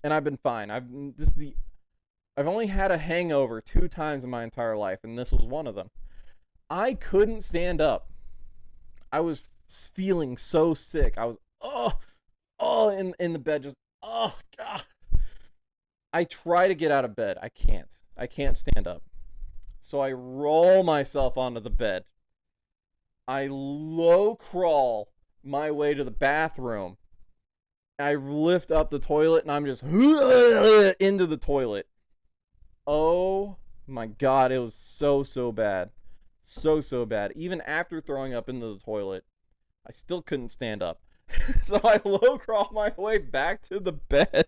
and I've been fine. I've only had a hangover 2 times in my entire life, and this was one of them. I couldn't stand up. I was feeling so sick. I was, in the bed, just, God. I try to get out of bed. I can't. I can't stand up. So I roll myself onto the bed. I low crawl my way to the bathroom. I lift up the toilet, and I'm just into the toilet. Oh my god, it was so bad. So bad. Even after throwing up into the toilet, I still couldn't stand up. So I low crawl my way back to the bed.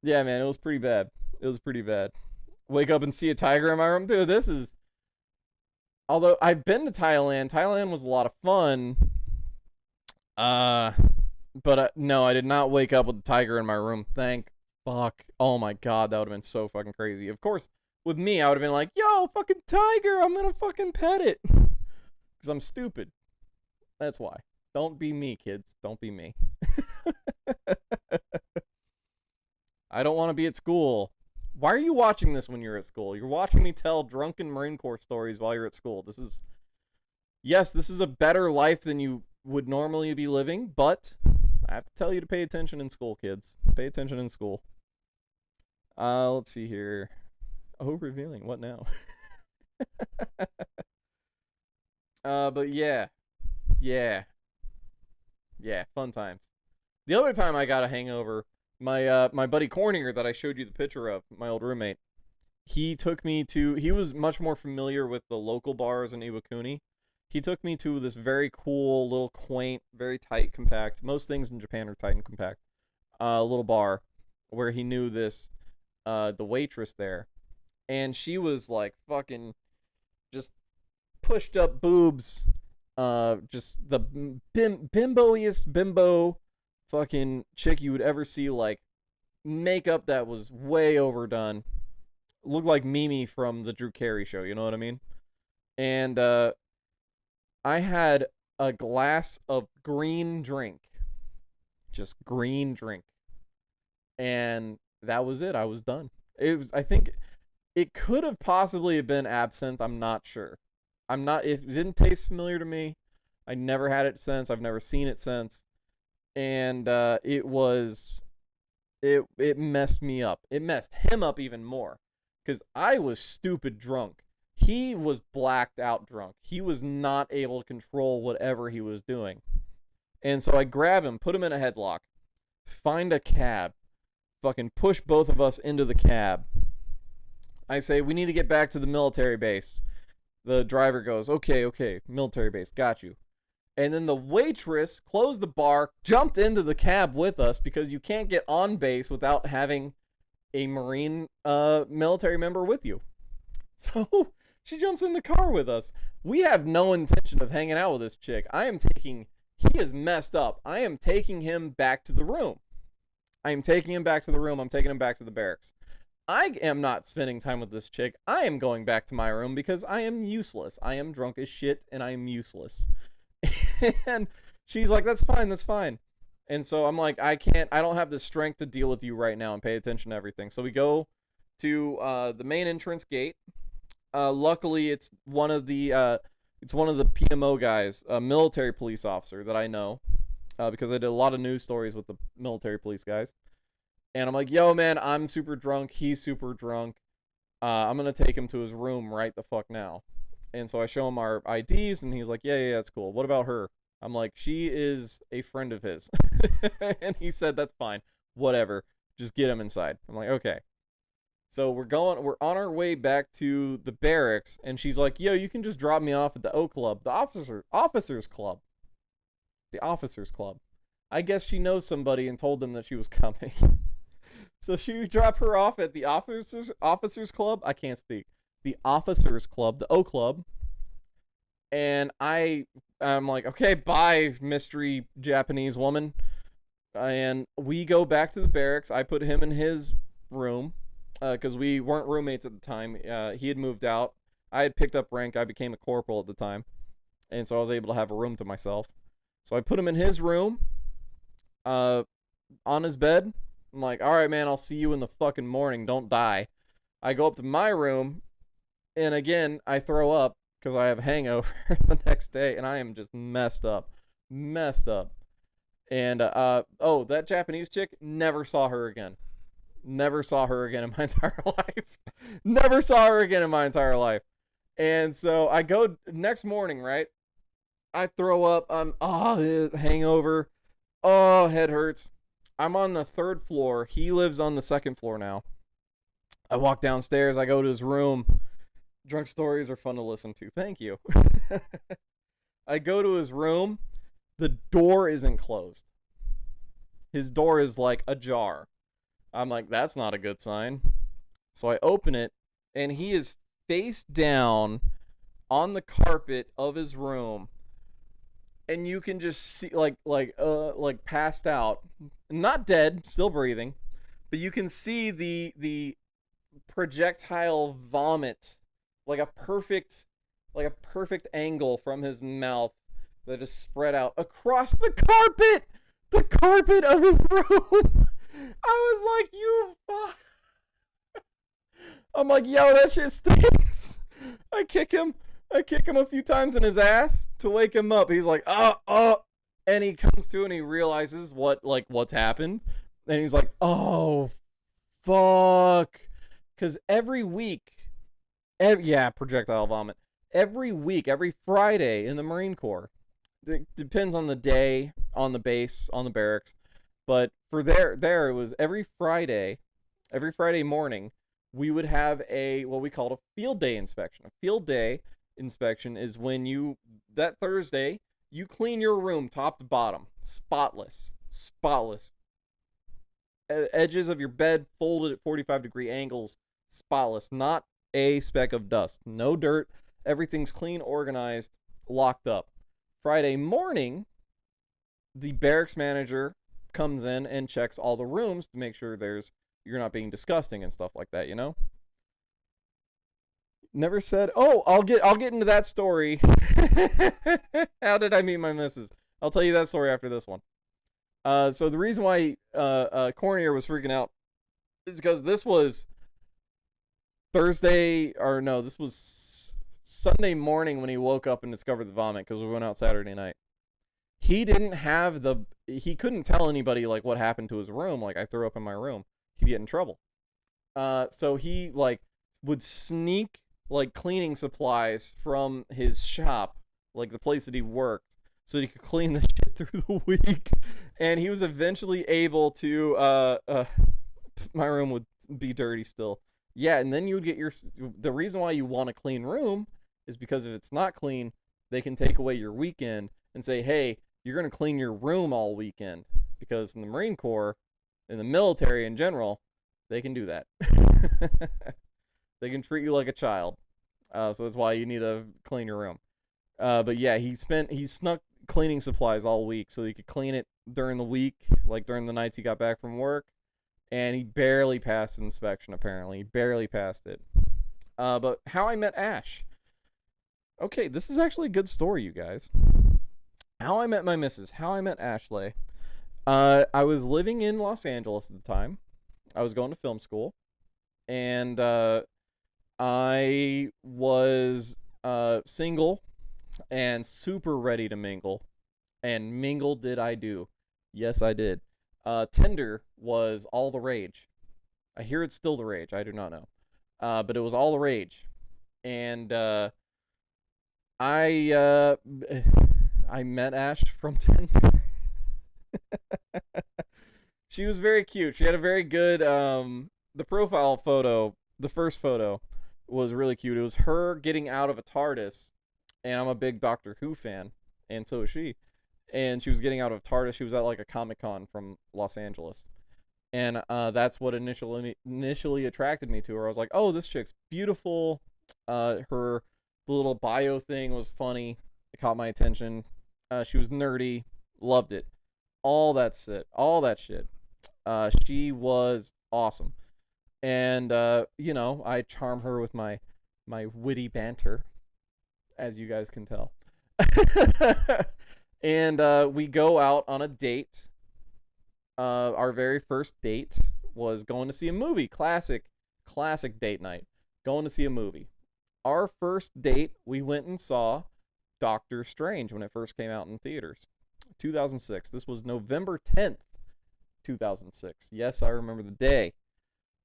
Yeah, man, it was pretty bad. Wake up and see a tiger in my room. Dude, this is Although I've been to Thailand. Thailand was a lot of fun. Uh, but no, I did not wake up with a tiger in my room. Thank fuck. Oh my god, that would have been so fucking crazy. Of course, with me, I would have been like, yo, fucking tiger, I'm gonna fucking pet it. Because I'm stupid. That's why. Don't be me, kids. Don't be me. I don't want to be at school. Why are you watching this when you're at school? You're watching me tell drunken Marine Corps stories while you're at school. Yes, this is a better life than you would normally be living, but I have to tell you to pay attention in school, kids. Pay attention in school. Let's see here. Oh, revealing. What now? But yeah. Yeah. Yeah, fun times. The other time I got a hangover, my buddy Cornier that I showed you the picture of, my old roommate, he was much more familiar with the local bars in Iwakuni. He took me to this very cool, little quaint, very tight, compact. Most things in Japan are tight and compact. Little bar where he knew the waitress there, and she was like fucking just pushed up boobs, just the bimboiest bimbo fucking chick you would ever see, like makeup that was way overdone, looked like Mimi from the Drew Carey show, you know what I mean? And I had a glass of green drink, just green drink, and that was it. I was done. I think it could have possibly been absinthe. I'm not sure. It didn't taste familiar to me. I never had it since. I've never seen it since. And it messed me up. It messed him up even more. Because I was stupid drunk. He was blacked out drunk. He was not able to control whatever he was doing. And so I grab him, put him in a headlock, find a cab, fucking push both of us into the cab. I say, we need to get back to the military base. The driver goes, okay, military base, got you. And then the waitress closed the bar, jumped into the cab with us, because you can't get on base without having a Marine military member with you. So she jumps in the car with us. We have no intention of hanging out with this chick. He is messed up. I am taking him back to the room. I'm taking him back to the barracks. I am not spending time with this chick. I am going back to my room because I am useless. I am drunk as shit and I am useless. And she's like, that's fine. And so I'm like, I don't have the strength to deal with you right now and pay attention to everything. So we go to the main entrance gate. Luckily, it's one of the PMO guys, a military police officer that I know, because I did a lot of news stories with the military police guys. And I'm like, yo, man, I'm super drunk. He's super drunk. I'm going to take him to his room right the fuck now. And so I show him our IDs, and he's like, yeah, that's cool. What about her? I'm like, she is a friend of his. And he said, that's fine. Whatever. Just get him inside. I'm like, okay. So we're on our way back to the barracks, and she's like, yo, you can just drop me off at the O Club, the officers club. The officers club. I guess she knows somebody and told them that she was coming. So she dropped her off at the officers club. I can't speak. The officers club, the O Club. And I'm like, okay, bye, mystery Japanese woman. And we go back to the barracks. I put him in his room, because we weren't roommates at the time. He had moved out. I had picked up rank. I became a corporal at the time. And so I was able to have a room to myself. So I put him in his room, on his bed. I'm like, all right, man, I'll see you in the fucking morning. Don't die. I go up to my room, and again, I throw up because I have a hangover the next day, and I am just messed up. And, that Japanese chick, never saw her again. Never saw her again in my entire life. And so I go next morning, right? I throw up. Hangover. Oh, head hurts. I'm on the 3rd floor. He lives on the 2nd floor now. I walk downstairs. I go to his room. Drunk stories are fun to listen to. Thank you. I go to his room. The door isn't closed. His door is like ajar. I'm like, that's not a good sign. So I open it, and he is face down on the carpet of his room, and you can just see like passed out, not dead, still breathing, but you can see the projectile vomit, like a perfect angle from his mouth that just spread out across the carpet of his room. I was like, you fuck. I'm like, yo, that shit stinks. I kick him a few times in his ass to wake him up. He's like, oh, and he comes to and he realizes what's happened, and he's like, oh, fuck, because every week, yeah, projectile vomit. Every week, every Friday in the Marine Corps, it depends on the day, on the base, on the barracks, but for there it was every Friday morning, we would have what we called a field day inspection. A field day inspection is when that Thursday, you clean your room top to bottom, spotless. Edges of your bed folded at 45-degree angles, spotless, not a speck of dust, no dirt, everything's clean, organized, locked up. Friday morning, the barracks manager comes in and checks all the rooms to make sure you're not being disgusting and stuff like that, you know? Never said, oh, I'll get into that story. How did I meet my missus? I'll tell you that story after this one. So the reason why Cornier was freaking out is because this was this was Sunday morning when he woke up and discovered the vomit, because we went out Saturday night. He couldn't tell anybody like what happened to his room. Like, I threw up in my room. He'd get in trouble. So he would sneak cleaning supplies from his shop, like the place that he worked, so he could clean the shit through the week. And he was eventually able to my room would be dirty still. Yeah, and then you would get the reason why you want a clean room is because if it's not clean, they can take away your weekend and say, hey, you're going to clean your room all weekend. Because in the Marine Corps, in the military in general, they can do that. They can treat you like a child. So that's why you need to clean your room. But yeah, he snuck cleaning supplies all week so he could clean it during the week, like during the nights he got back from work. And he barely passed the inspection, apparently. He barely passed it. But how I met Ash. Okay, this is actually a good story, you guys. How I met my missus. How I met Ashley. I was living in Los Angeles at the time. I was going to film school. And I was single and super ready to mingle. And mingle did I do. Yes, I did. Tinder was all the rage. I hear it's still the rage. I do not know. But it was all the rage. And I met Ash from Tinder. She was very cute. She had a very good the profile photo, the first photo was really cute. It was her getting out of a TARDIS, and I'm a big Doctor Who fan, and so is she. And she was getting out of TARDIS. She was at like a Comic-Con from Los Angeles. And that's what initially attracted me to her. I was like, oh, this chick's beautiful. The little bio thing was funny. It caught my attention. She was nerdy. Loved it. All that shit. She was awesome. And, I charm her with my witty banter, as you guys can tell. And we go out on a date. Our very first date was going to see a movie. Classic date night. Going to see a movie. Our first date, we went and saw Doctor Strange when it first came out in theaters. 2006. This was November 10th, 2006. Yes, I remember the day.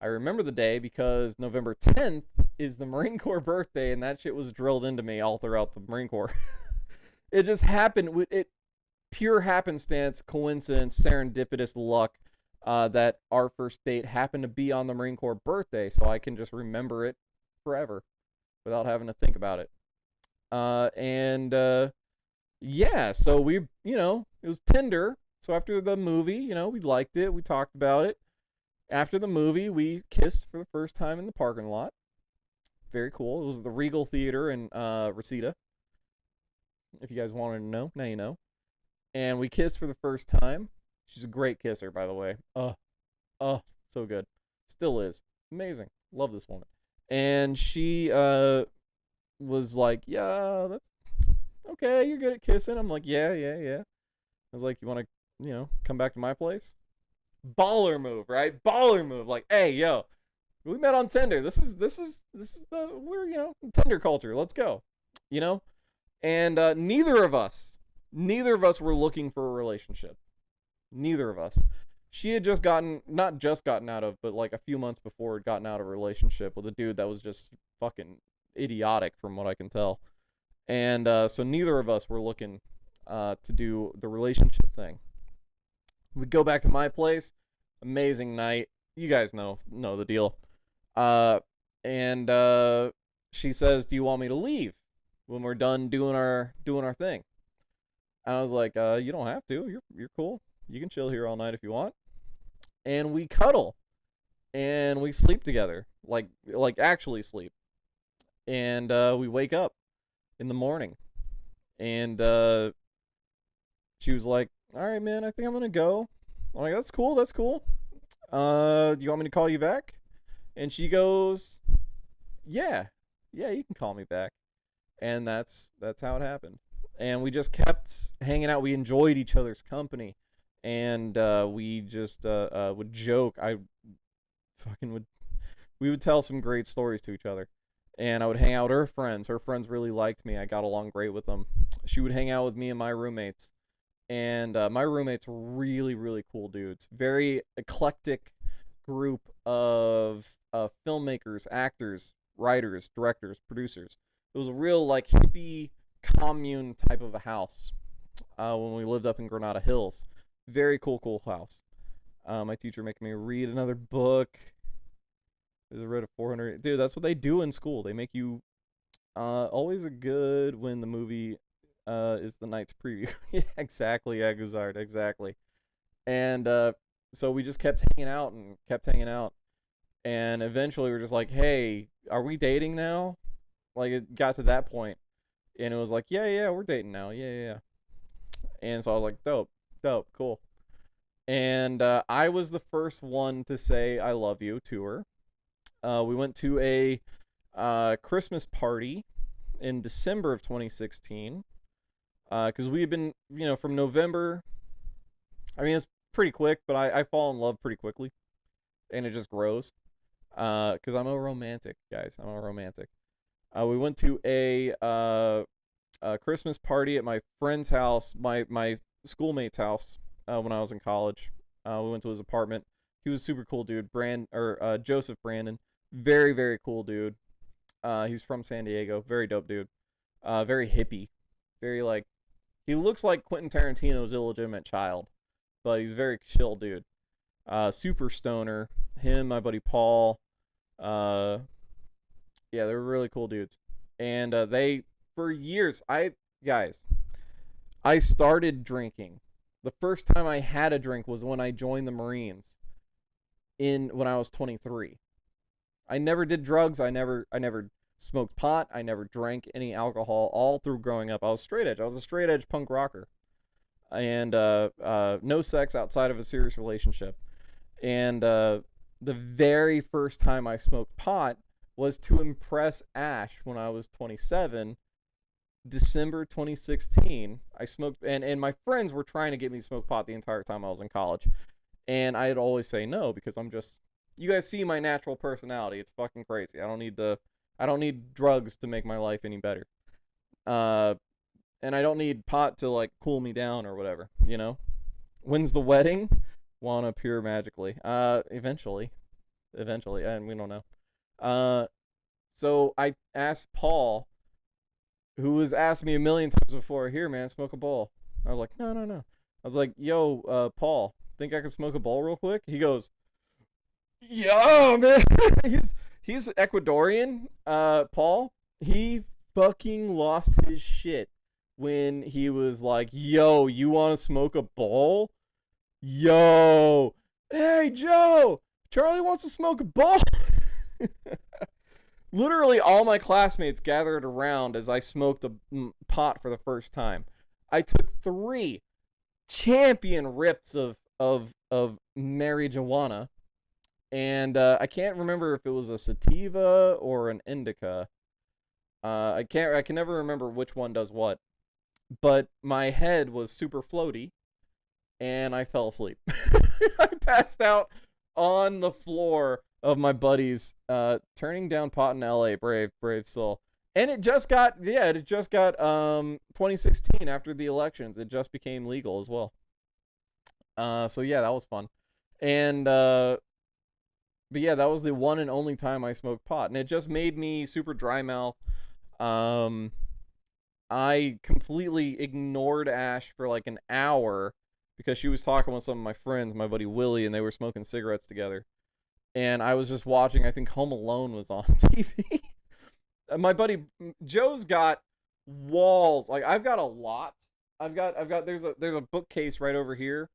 I remember the day because November 10th is the Marine Corps birthday, and that shit was drilled into me all throughout the Marine Corps. It just happened. Pure happenstance, coincidence, serendipitous luck that our first date happened to be on the Marine Corps birthday, so I can just remember it forever without having to think about it. Yeah, so we, it was Tinder. So after the movie, we liked it. We talked about it. After the movie, we kissed for the first time in the parking lot. Very cool. It was the Regal Theater in Reseda. If you guys wanted to know, now you know. And we kissed for the first time. She's a great kisser, by the way. Oh, so good. Still is. Amazing. Love this woman. And she was like, yeah, that's okay. You're good at kissing. I'm like, yeah. I was like, you want to, come back to my place? Baller move, right? Baller move. Like, hey, yo, we met on Tinder. This is we're Tinder culture. Let's go. And neither of us were looking for a relationship. Neither of us. She had not just gotten out of, but like a few months before, had gotten out of a relationship with a dude that was just fucking idiotic, from what I can tell. And so neither of us were looking to do the relationship thing. We go back to my place. Amazing night. You guys know the deal. And she says, "Do you want me to leave when we're done doing our thing?" And I was like, "You don't have to. You're cool. You can chill here all night if you want." And we cuddle, and we sleep together, like actually sleep. And we wake up in the morning, and she was like, "All right, man, I think I'm gonna go." I'm like, "That's cool. Do you want me to call you back?" And she goes, "Yeah, you can call me back." And that's how it happened. And we just kept hanging out. We enjoyed each other's company, and we just would joke. We would tell some great stories to each other. And I would hang out with her friends. Her friends really liked me. I got along great with them. She would hang out with me and my roommates. And my roommates were really, really cool dudes. Very eclectic group of filmmakers, actors, writers, directors, producers. It was a real like hippie commune type of a house when we lived up in Granada Hills. Very cool house. My teacher making me read another book. There's a read of 400. Dude, that's what they do in school. They make you always a good when the movie is the night's preview. Yeah, exactly, yeah, Guzard, exactly. And so we just kept hanging out. And eventually we're just like, hey, are we dating now? Like, it got to that point. And it was like, yeah, we're dating now. Yeah. And so I was like, dope, cool. And I was the first one to say I love you to her. We went to a Christmas party in December of 2016. Because we had been, from November. I mean, it's pretty quick, but I fall in love pretty quickly. And it just grows. Because I'm a romantic, guys. I'm a romantic. We went to a Christmas party at my friend's house, my schoolmate's house, when I was in college. We went to his apartment. He was a super cool dude. Joseph Brandon. Very, very cool dude. He's from San Diego. Very dope dude. Very hippie. Very like, he looks like Quentin Tarantino's illegitimate child, but he's a very chill dude. Super stoner. Him, my buddy Paul. Yeah, they were really cool dudes. And they, for years, I started drinking. The first time I had a drink was when I joined the Marines when I was 23. I never did drugs. I never smoked pot. I never drank any alcohol all through growing up. I was straight edge. I was a straight edge punk rocker. And no sex outside of a serious relationship. And the very first time I smoked pot was to impress Ash when I was 27. December 2016, I smoked, and my friends were trying to get me to smoke pot the entire time I was in college. And I'd always say no, because I'm just, you guys see my natural personality. It's fucking crazy. I don't need drugs to make my life any better. And I don't need pot to like cool me down or whatever, When's the wedding? Won't appear magically. Eventually, and we don't know. So I asked Paul, who has asked me a million times before, here, man, smoke a bowl. I was like, no. I was like, yo, Paul, think I could smoke a bowl real quick? He goes, yo, man. He's Ecuadorian, Paul. He fucking lost his shit when he was like, yo, you want to smoke a bowl? Yo, hey, Joe, Charlie wants to smoke a bowl. Literally all my classmates gathered around as I smoked a pot for the first time. I took 3 champion rips of marijuana, and I can't remember if it was a sativa or an indica. I can never remember which one does what, but my head was super floaty, and I fell asleep. I passed out on the floor of my buddies, turning down pot in LA. Brave soul. And it just got 2016 after the elections. It just became legal as well. So yeah, that was fun. And but yeah, that was the one and only time I smoked pot, and it just made me super dry mouth. I completely ignored Ash for like an hour because she was talking with some of my friends, my buddy Willie, and they were smoking cigarettes together. And I was just watching, I think Home Alone was on TV. My buddy Joe's got walls. Like I've got a lot. There's a bookcase right over here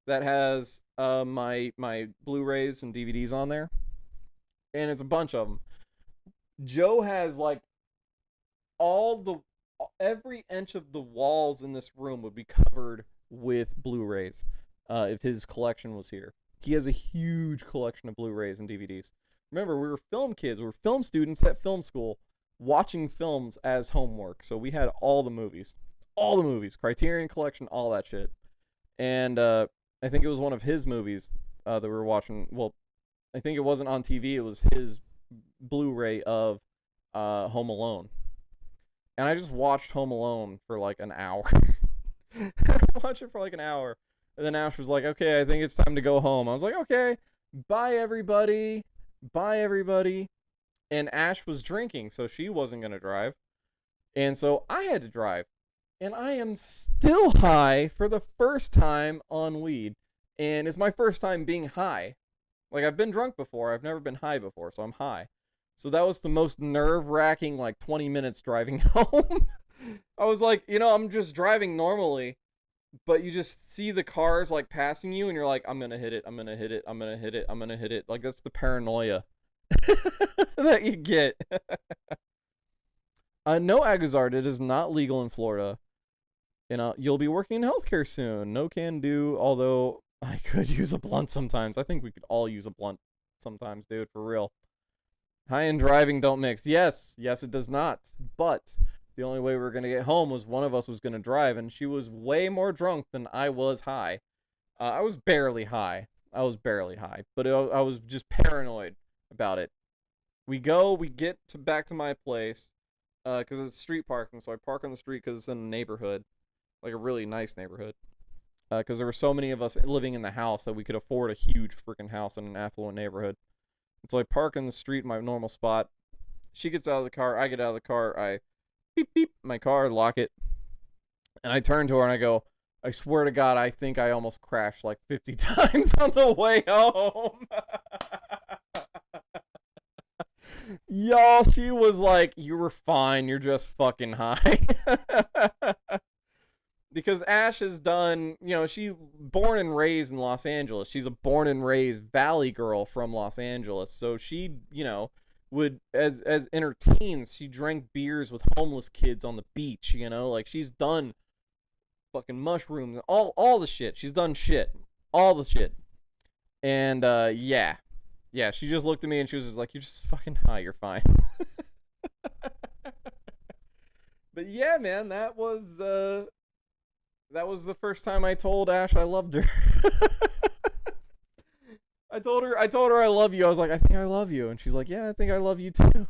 that has my Blu-rays and DVDs on there. And it's a bunch of them. Joe has like every inch of the walls in this room would be covered with Blu-rays if his collection was here. He has a huge collection of Blu-rays and DVDs. Remember, we were film kids. We were film students at film school watching films as homework. So we had all the movies. Criterion Collection, all that shit. And I think it was one of his movies that we were watching. Well, I think it wasn't on TV. It was his Blu-ray of Home Alone. And I just watched Home Alone for like an hour. Watched it for like an hour. And then Ash was like, okay, I think it's time to go home. I was like, okay, bye everybody. Bye everybody. And Ash was drinking, so she wasn't going to drive. And so I had to drive. And I am still high for the first time on weed. And it's my first time being high. Like, I've been drunk before. I've never been high before, so I'm high. So that was the most nerve-wracking, like, 20 minutes driving home. I was like, I'm just driving normally. But you just see the cars, like, passing you, and you're like, I'm gonna hit it, I'm gonna hit it, I'm gonna hit it, I'm gonna hit it. Like, that's the paranoia that you get. No, Agazard, it is not legal in Florida. You'll be working in healthcare soon. No can do, although I could use a blunt sometimes. I think we could all use a blunt sometimes, dude, for real. High and driving don't mix. Yes, it does not. But the only way we were going to get home was one of us was going to drive, and she was way more drunk than I was high. I was barely high. But I was just paranoid about it. We get back to my place, because it's street parking, so I park on the street because it's in a neighborhood, like a really nice neighborhood. Because there were so many of us living in the house that we could afford a huge freaking house in an affluent neighborhood. And so I park in the street in my normal spot. She gets out of the car, I get out of the car, I beep beep my car, lock it, and I turn to her and I go, I swear to God, I think I almost crashed like 50 times on the way home. Y'all, she was like, you were fine, you're just fucking high. Because Ash has done, she born and raised in Los Angeles. She's a born and raised Valley girl from Los Angeles. So she, would, as in her teens, she drank beers with homeless kids on the beach, like she's done fucking mushrooms, all the shit. She's done shit. All the shit. And yeah, she just looked at me and she was just like, you're just fucking high, you're fine. But yeah, man, that was the first time I told Ash I loved her. I told her I love you. I was like, I think I love you. And she's like, yeah, I think I love you too.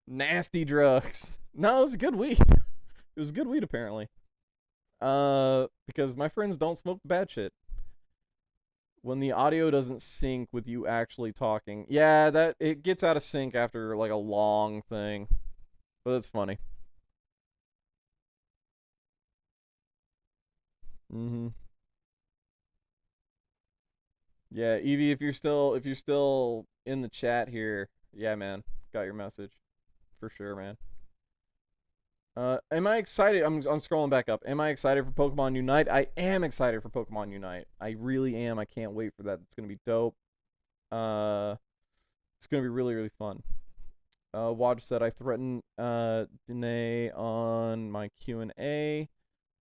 Nasty drugs. No, it was good weed. It was good weed, apparently. Because my friends don't smoke bad shit. When the audio doesn't sync with you actually talking. Yeah, that it gets out of sync after like a long thing. But it's funny. Mm-hmm. Yeah, Evie, if you're still in the chat here, yeah, man, got your message. For sure, man. Am I excited? I'm scrolling back up. Am I excited for Pokemon Unite? I am excited for Pokemon Unite. I really am. I can't wait for that. It's gonna be dope. It's gonna be really, really fun. Waj said I threatened Danae on my Q&A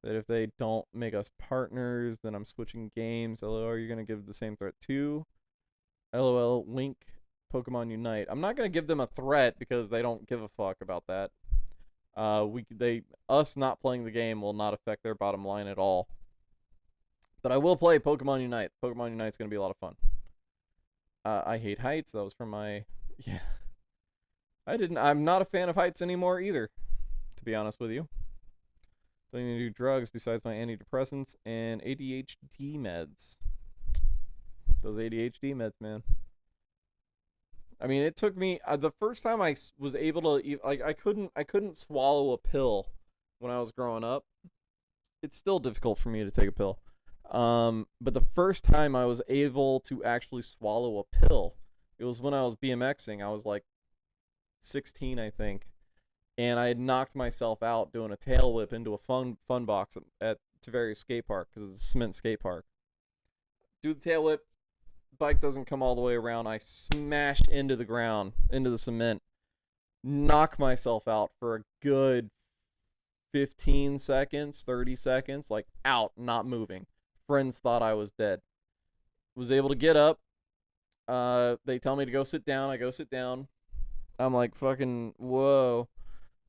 that if they don't make us partners, then I'm switching games. LOL, are you gonna give the same threat too? LOL, Link, Pokemon Unite. I'm not gonna give them a threat because they don't give a fuck about that. Us not playing the game will not affect their bottom line at all. But I will play Pokemon Unite. Pokemon Unite's gonna be a lot of fun. I hate heights. That was from my yeah. I'm not a fan of heights anymore either, to be honest with you. Don't need to do drugs besides my antidepressants and ADHD meds. Those ADHD meds, man. I mean, it took me the first time I was able to I couldn't swallow a pill when I was growing up. It's still difficult for me to take a pill. But the first time I was able to actually swallow a pill, it was when I was BMXing. I was like 16, I think, and I had knocked myself out doing a tail whip into a fun box at Tavares skate park because it's a cement skate park. Do the tail whip, bike doesn't come all the way around. I smash into the ground, into the cement, knock myself out for a good 15 seconds, 30 seconds, like out, not moving. Friends thought I was dead. Was able to get up. They tell me to go sit down. I go sit down. I'm like, fucking, whoa.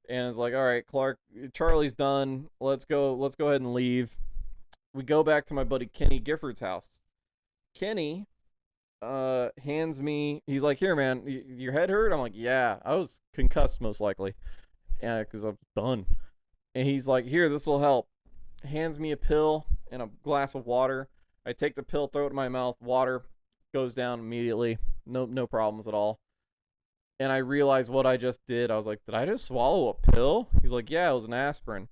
And it's like, all right, Clark, Charlie's done. Let's go ahead and leave. We go back to my buddy Kenny Gifford's house. Kenny hands me, he's like, here, man, your head hurt? I'm like, yeah, I was concussed most likely. Yeah, because I'm done. And he's like, here, this will help. Hands me a pill and a glass of water. I take the pill, throw it in my mouth, water goes down immediately. No problems at all. And I realized what I just did. I was like, did I just swallow a pill? He's like, yeah, it was an aspirin.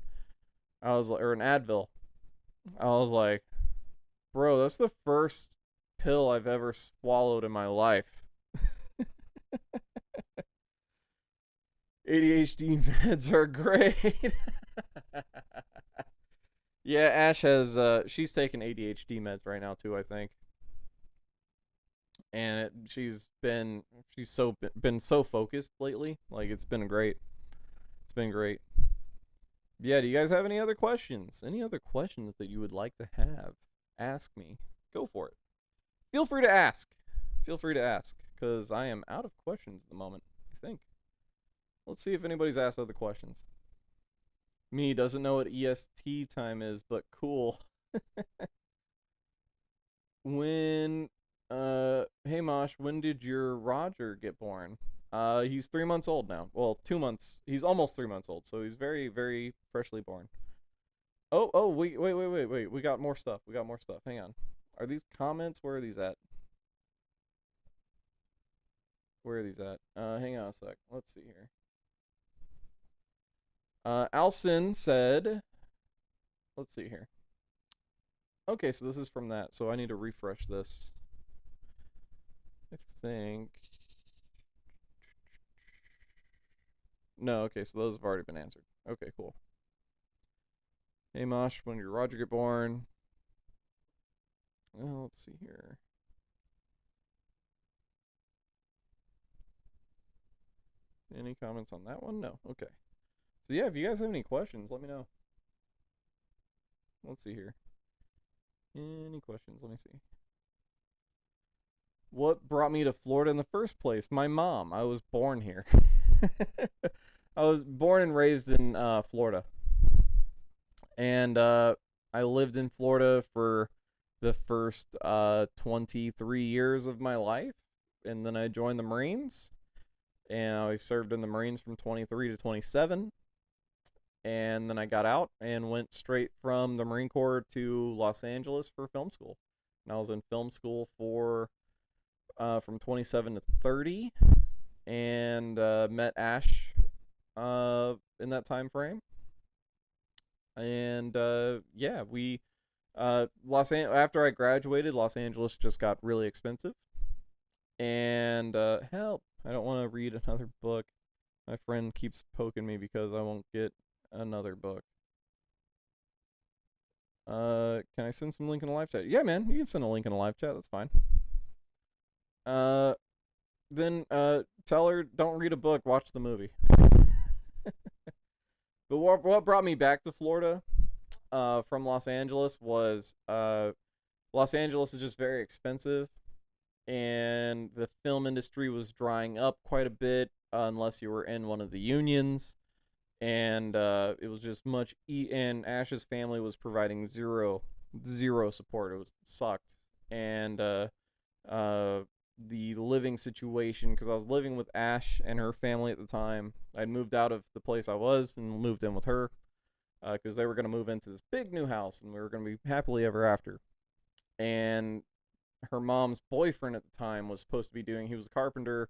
I was like, or an Advil. I was like, bro, that's the first pill I've ever swallowed in my life. ADHD meds are great. Yeah, Ash has she's taking ADHD meds right now too, I think. And she's been so focused lately. Like, it's been great. It's been great. Yeah, do you guys have any other questions? Any other questions that you would like to have? Ask me. Go for it. Feel free to ask. Feel free to ask, because I am out of questions at the moment, I think. Let's see if anybody's asked other questions. Me doesn't know what EST time is, but cool. When hey Mosh, when did your Roger get born? He's 3 months old now. Well, 2 months. He's almost 3 months old, so he's very, very freshly born. Oh, wait. We got more stuff. Hang on. Are these comments? Where are these at? Hang on a sec. Let's see here. Alson said, let's see here. Okay, so this is from that, so I need to refresh this. I think. No, okay, so those have already been answered. Okay, cool. Hey Mosh, when did your Roger get born? Well, let's see here. Any comments on that one? No. Okay. So yeah, if you guys have any questions, let me know. Let's see here. Any questions? Let me see. What brought me to Florida in the first place? My mom. I was born here. I was born and raised in Florida. And I lived in Florida for the first 23 years of my life. And then I joined the Marines. And I served in the Marines from 23 to 27. And then I got out and went straight from the Marine Corps to Los Angeles for film school. And I was in film school for from 27 to 30, and met Ash in that time frame. And yeah, we after I graduated, Los Angeles just got really expensive. And help, I don't want to read another book. My friend keeps poking me because I won't get another book. Can I send some link in the live chat? Yeah, man, you can send a link in the live chat. That's fine. Then tell her don't read a book, watch the movie. But what brought me back to Florida from Los Angeles was Los Angeles is just very expensive, and the film industry was drying up quite a bit unless you were in one of the unions, and it was just and Ash's family was providing zero support. It was sucked, and uh, the living situation, because I was living with Ash and her family at the time. I'd moved out of the place I was and moved in with her because they were going to move into this big new house and we were going to be happily ever after. And her mom's boyfriend at the time was supposed to be he was a carpenter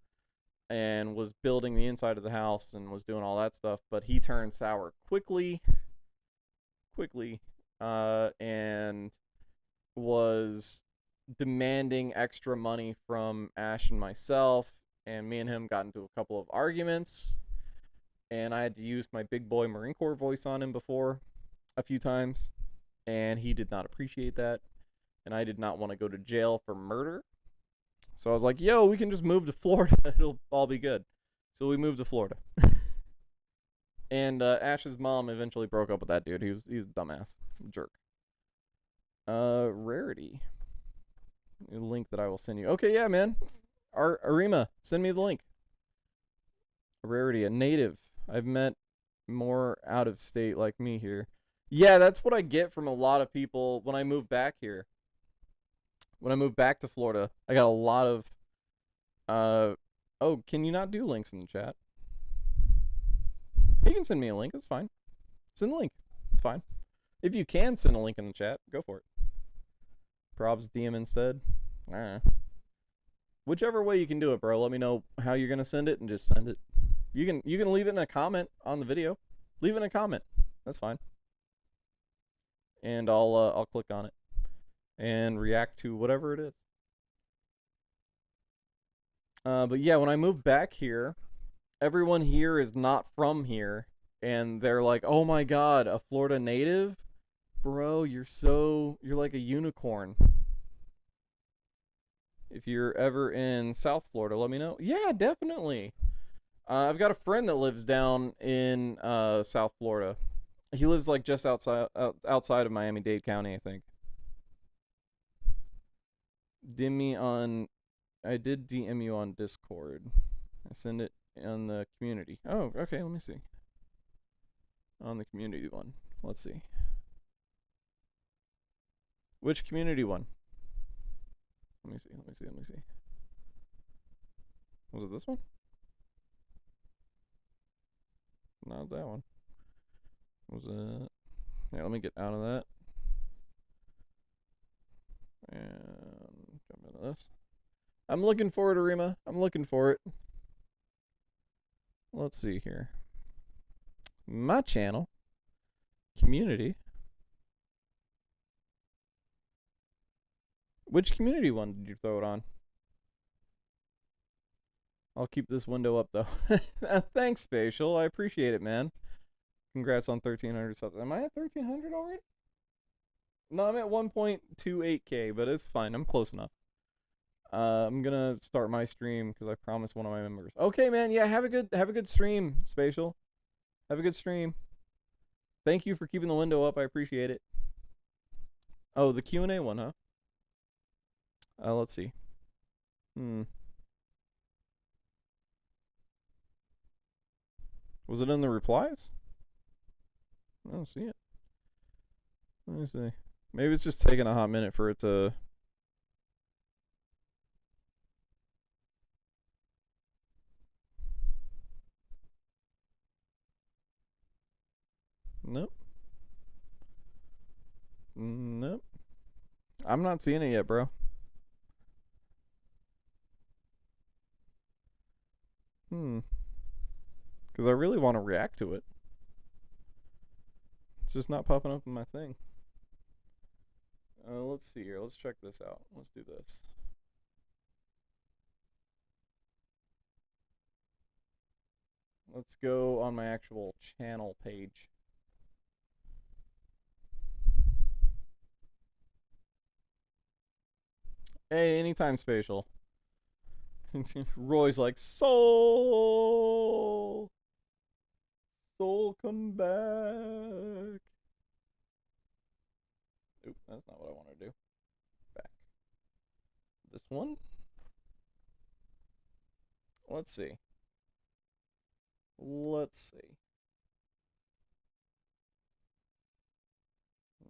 and was building the inside of the house and was doing all that stuff, but he turned sour quickly, and was demanding extra money from Ash and myself, and me and him got into a couple of arguments, and I had to use my big boy Marine Corps voice on him before a few times, and he did not appreciate that, and I did not want to go to jail for murder. So I was like, yo, we can just move to Florida. It'll all be good. So we moved to Florida. And Ash's mom eventually broke up with that dude. He was a dumbass. Jerk. Rarity. A link that I will send you. Okay, yeah, man. Arima, send me the link. Rarity, a native. I've met more out of state like me here. Yeah, that's what I get from a lot of people when I moved back here. When I moved back to Florida, I got a lot of oh, can you not do links in the chat? You can send me a link, it's fine. Send a link. It's fine. If you can send a link in the chat, go for it. Probs DM instead. Whichever way you can do it, bro. Let me know how you're gonna send it and just send it. You can leave it in a comment on the video. Leave it in a comment. That's fine. And I'll click on it and react to whatever it is. But yeah, when I moved back here, everyone here is not from here, and they're like, "Oh my god, a Florida native? Bro, you're like a unicorn." If you're ever in South Florida, let me know. Yeah, definitely. I've got a friend that lives down in South Florida. He lives like just outside of Miami-Dade County, I think. I did DM you on Discord. I send it on the community. Oh, okay, let me see. On the community one. Let's see. Which community one? Let me see. Was it this one? Not that one. Was it? Yeah, let me get out of that. And jump into this. I'm looking for it, Arima. I'm looking for it. Let's see here. My channel. Community. Which community one did you throw it on? I'll keep this window up, though. Thanks, Spatial. I appreciate it, man. Congrats on 1,300 subs. Am I at 1,300 already? No, I'm at 1.28k, but it's fine. I'm close enough. I'm gonna start my stream because I promised one of my members. Okay, man. Yeah, have a good stream, Spatial. Have a good stream. Thank you for keeping the window up. I appreciate it. Oh, the Q&A one, huh? Let's see. Was it in the replies? I don't see it. Let me see. Maybe it's just taking a hot minute for it to... Nope. Nope. I'm not seeing it yet, bro. Because I really want to react to it. It's just not popping up in my thing. Let's see here. Let's check this out. Let's do this. Let's go on my actual channel page. Hey, anytime, Spatial. Roy's like, Soul, Soul, come back. Oop, that's not what I want to do. Back. This one? Let's see. Let's see.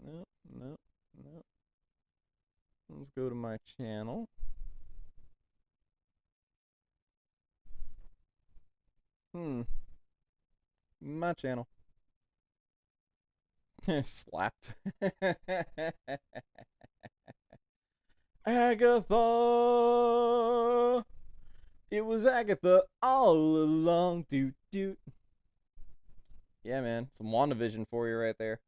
No, no, no. Let's go to my channel. My channel. Slapped. Agatha! It was Agatha all along. Doot doot. Yeah, man. Some WandaVision for you right there.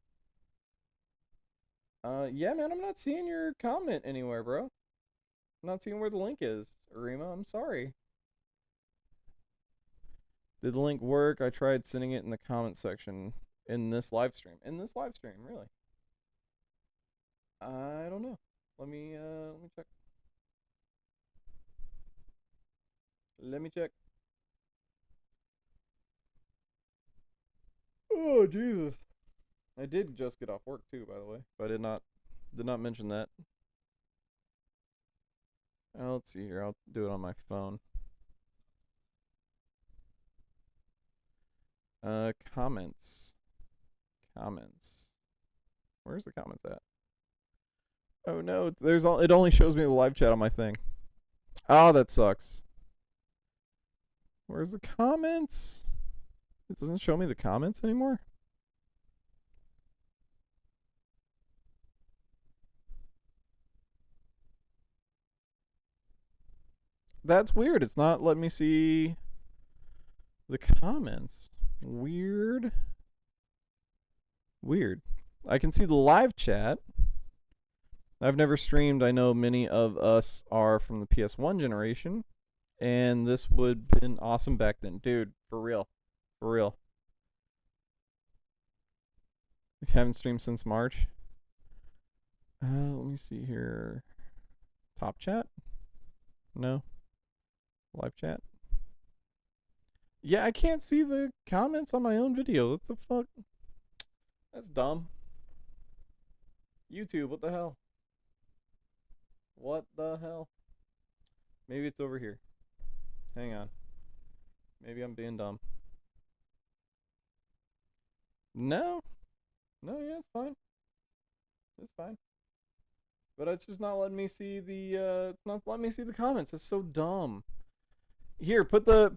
Yeah, man. I'm not seeing your comment anywhere, bro. I'm not seeing where the link is, Arima. I'm sorry. Did the link work? I tried sending it in the comment section in this live stream. In this live stream, really? I don't know. Let me check. Let me check. Oh, Jesus. I did just get off work too, by the way. But I did not mention that. Let's see here. I'll do it on my phone. Comments. Comments. Where's the comments at? Oh no, it only shows me the live chat on my thing. Oh, that sucks. Where's the comments? It doesn't show me the comments anymore. That's weird. It's not letting me see the comments. Weird. Weird. I can see the live chat. I've never streamed. I know many of us are from the PS1 generation. And this would have been awesome back then. Dude, for real. For real. I haven't streamed since March. Let me see here. Top chat? No. Live chat? Yeah, I can't see the comments on my own video. What the fuck? That's dumb. YouTube, what the hell? What the hell? Maybe it's over here. Hang on. Maybe I'm being dumb. No. No, yeah, it's fine. It's fine. But it's just not letting me see the it's not letting me see the comments. It's so dumb. Here, put the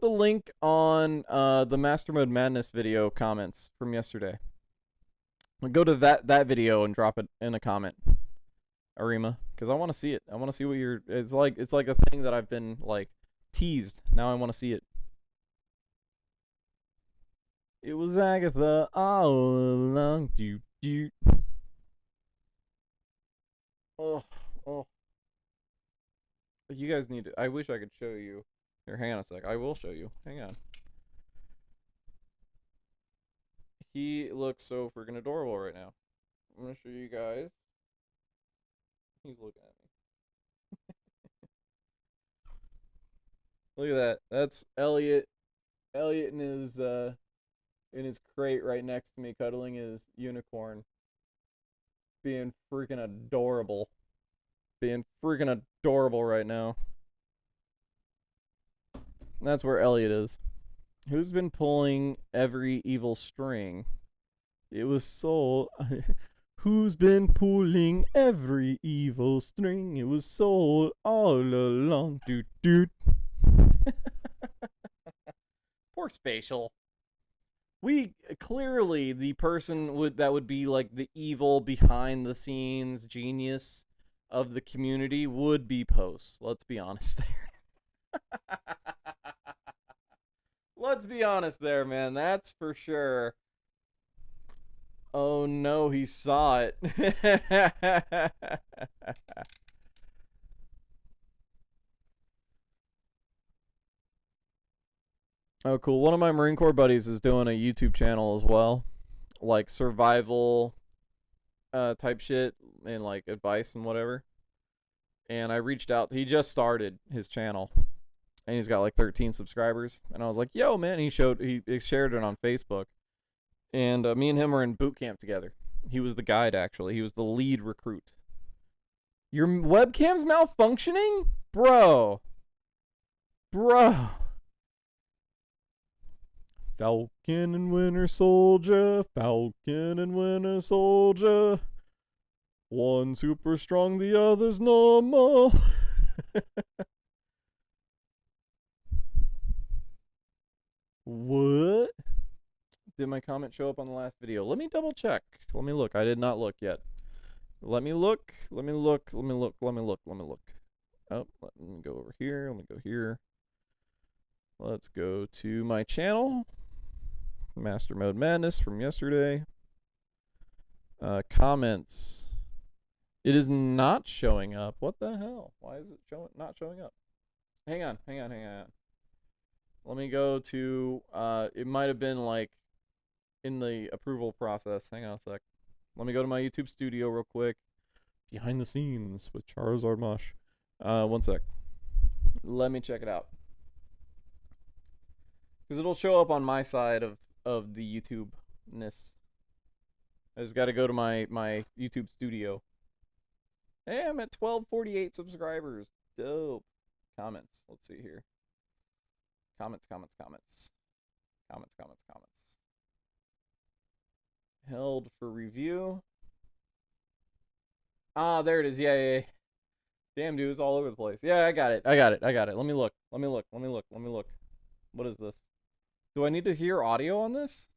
link on the Master Mode Madness video comments from yesterday. Go to that video and drop it in a comment, Arima, because I want to see it. I want to see what you're. It's like a thing that I've been like teased. Now I want to see it. It was Agatha all along. Oh. You guys need to. I wish I could show you. Here, hang on a sec. I will show you. Hang on. He looks so freaking adorable right now. I'm gonna show you guys. He's looking at me. Look at that. That's Elliot. Elliot in his crate right next to me, cuddling his unicorn. Being freaking adorable. Being freaking adorable right now. That's where Elliot is. Who's been pulling every evil string? It was Soul. Who's been pulling every evil string? It was Soul all along. Doot doot. Poor Spatial. We clearly the person that would be like the evil behind the scenes genius of the community would be Post. Let's be honest there. Let's be honest there, man. That's for sure. Oh no, he saw it. Oh, cool. One of my Marine Corps buddies is doing a YouTube channel as well. Like survival type shit and like advice and whatever. and I reached out. He just started his channel, and he's got like 13 subscribers. And I was like, "Yo, man!" He shared it on Facebook, and me and him were in boot camp together. He was the guide, actually. He was the lead recruit. Your webcam's malfunctioning, bro. Falcon and Winter Soldier, Falcon and Winter Soldier. One super strong, the other's normal. What? Did my comment show up on the last video? Let me double check. Let me look. I did not look yet. Let me look. Oh, let me go over here. Let me go here. Let's go to my channel. Master Mode Madness from yesterday. Comments. It is not showing up. What the hell? Why is it not showing up? Hang on. Let me go to, it might have been like in the approval process. Hang on a sec. Let me go to my YouTube studio real quick. Behind the scenes with CharizardMosh. One sec. Let me check it out. Because it'll show up on my side of the YouTube-ness. I just got to go to my YouTube studio. Hey, I'm at 1248 subscribers. Dope. Comments. Let's see here. Comments. Held for review. Ah, there it is. Yeah. Damn, dude, it's all over the place. Yeah, I got it. Let me look. What is this? Do I need to hear audio on this?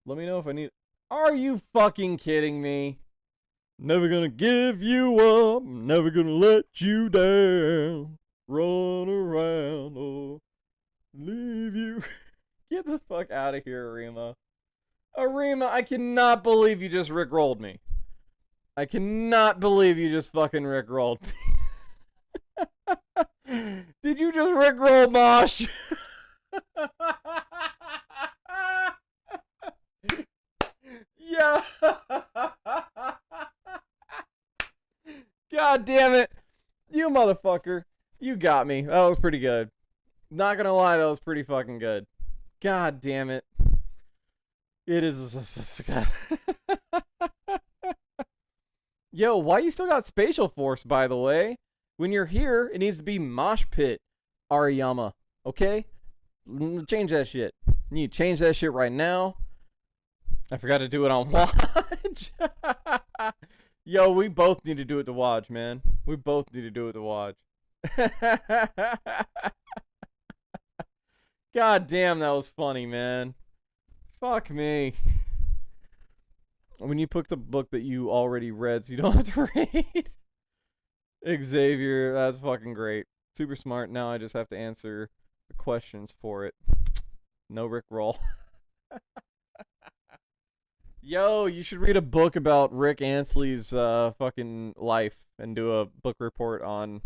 Let me know if I need... Are you fucking kidding me? Never gonna give you up. Never gonna let you down. Run around or leave you. Get the fuck out of here, Arima. Arima, I cannot believe you just rickrolled me. I cannot believe you just fucking rickrolled me. Did you just rickroll Mosh? Yeah. God damn it. You motherfucker. You got me. That was pretty good. Not gonna lie, that was pretty fucking good. God damn it. It is... Yo, why you still got Spatial Force, by the way? When you're here, it needs to be Mosh Pit Ariyama. Okay? Change that shit. You need to change that shit right now. I forgot to do it on Watch. Yo, we both need to do it to Watch, man. We both need to do it to Watch. God damn, that was funny, man. Fuck me. When you picked a book that you already read, so you don't have to read. Xavier, that's fucking great. Super smart. Now I just have to answer the questions for it. No Rickroll. Yo, you should read a book about Rick Ansley's fucking life and do a book report on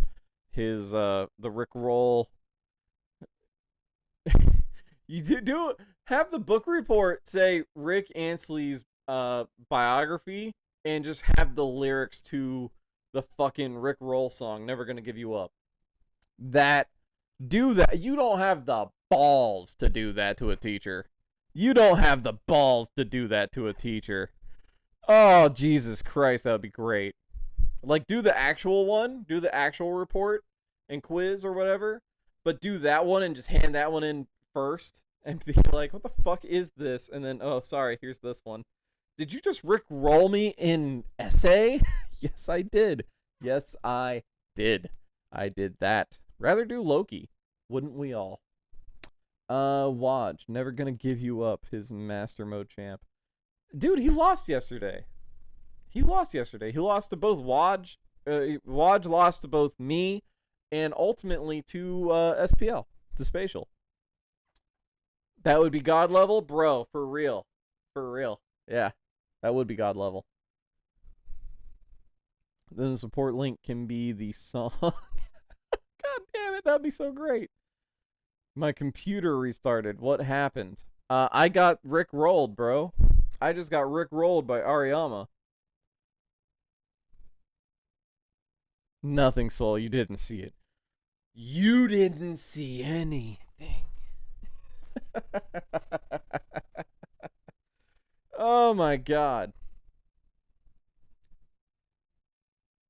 his the Rickroll. You have the book report say Rick Ansley's biography and just have the lyrics to the fucking Rick Roll song, Never Gonna Give You Up. Do that. You don't have the balls to do that to a teacher. You don't have the balls to do that to a teacher. Oh, Jesus Christ, that would be great. Like, do the actual one, do the actual report and quiz or whatever, but do that one and just hand that one in first and be like, what the fuck is this? And then, oh, sorry, here's this one. Did you just Rick roll me in essay? Yes, I did. Yes, I did. I did that. Rather do Loki. Wouldn't we all? Waj, never gonna give you up, his master mode champ. Dude, he lost yesterday. He lost to both Waj. Waj lost to both me and ultimately to SPL, to Spatial. That would be God level? Bro, for real. For real. Yeah, that would be God level. Then the support link can be the song. God damn it, that'd be so great. My computer restarted. What happened? I got Rick rolled, bro. I just got Rick rolled by Ariyama. Nothing, Soul. You didn't see it. You didn't see anything. Oh my god.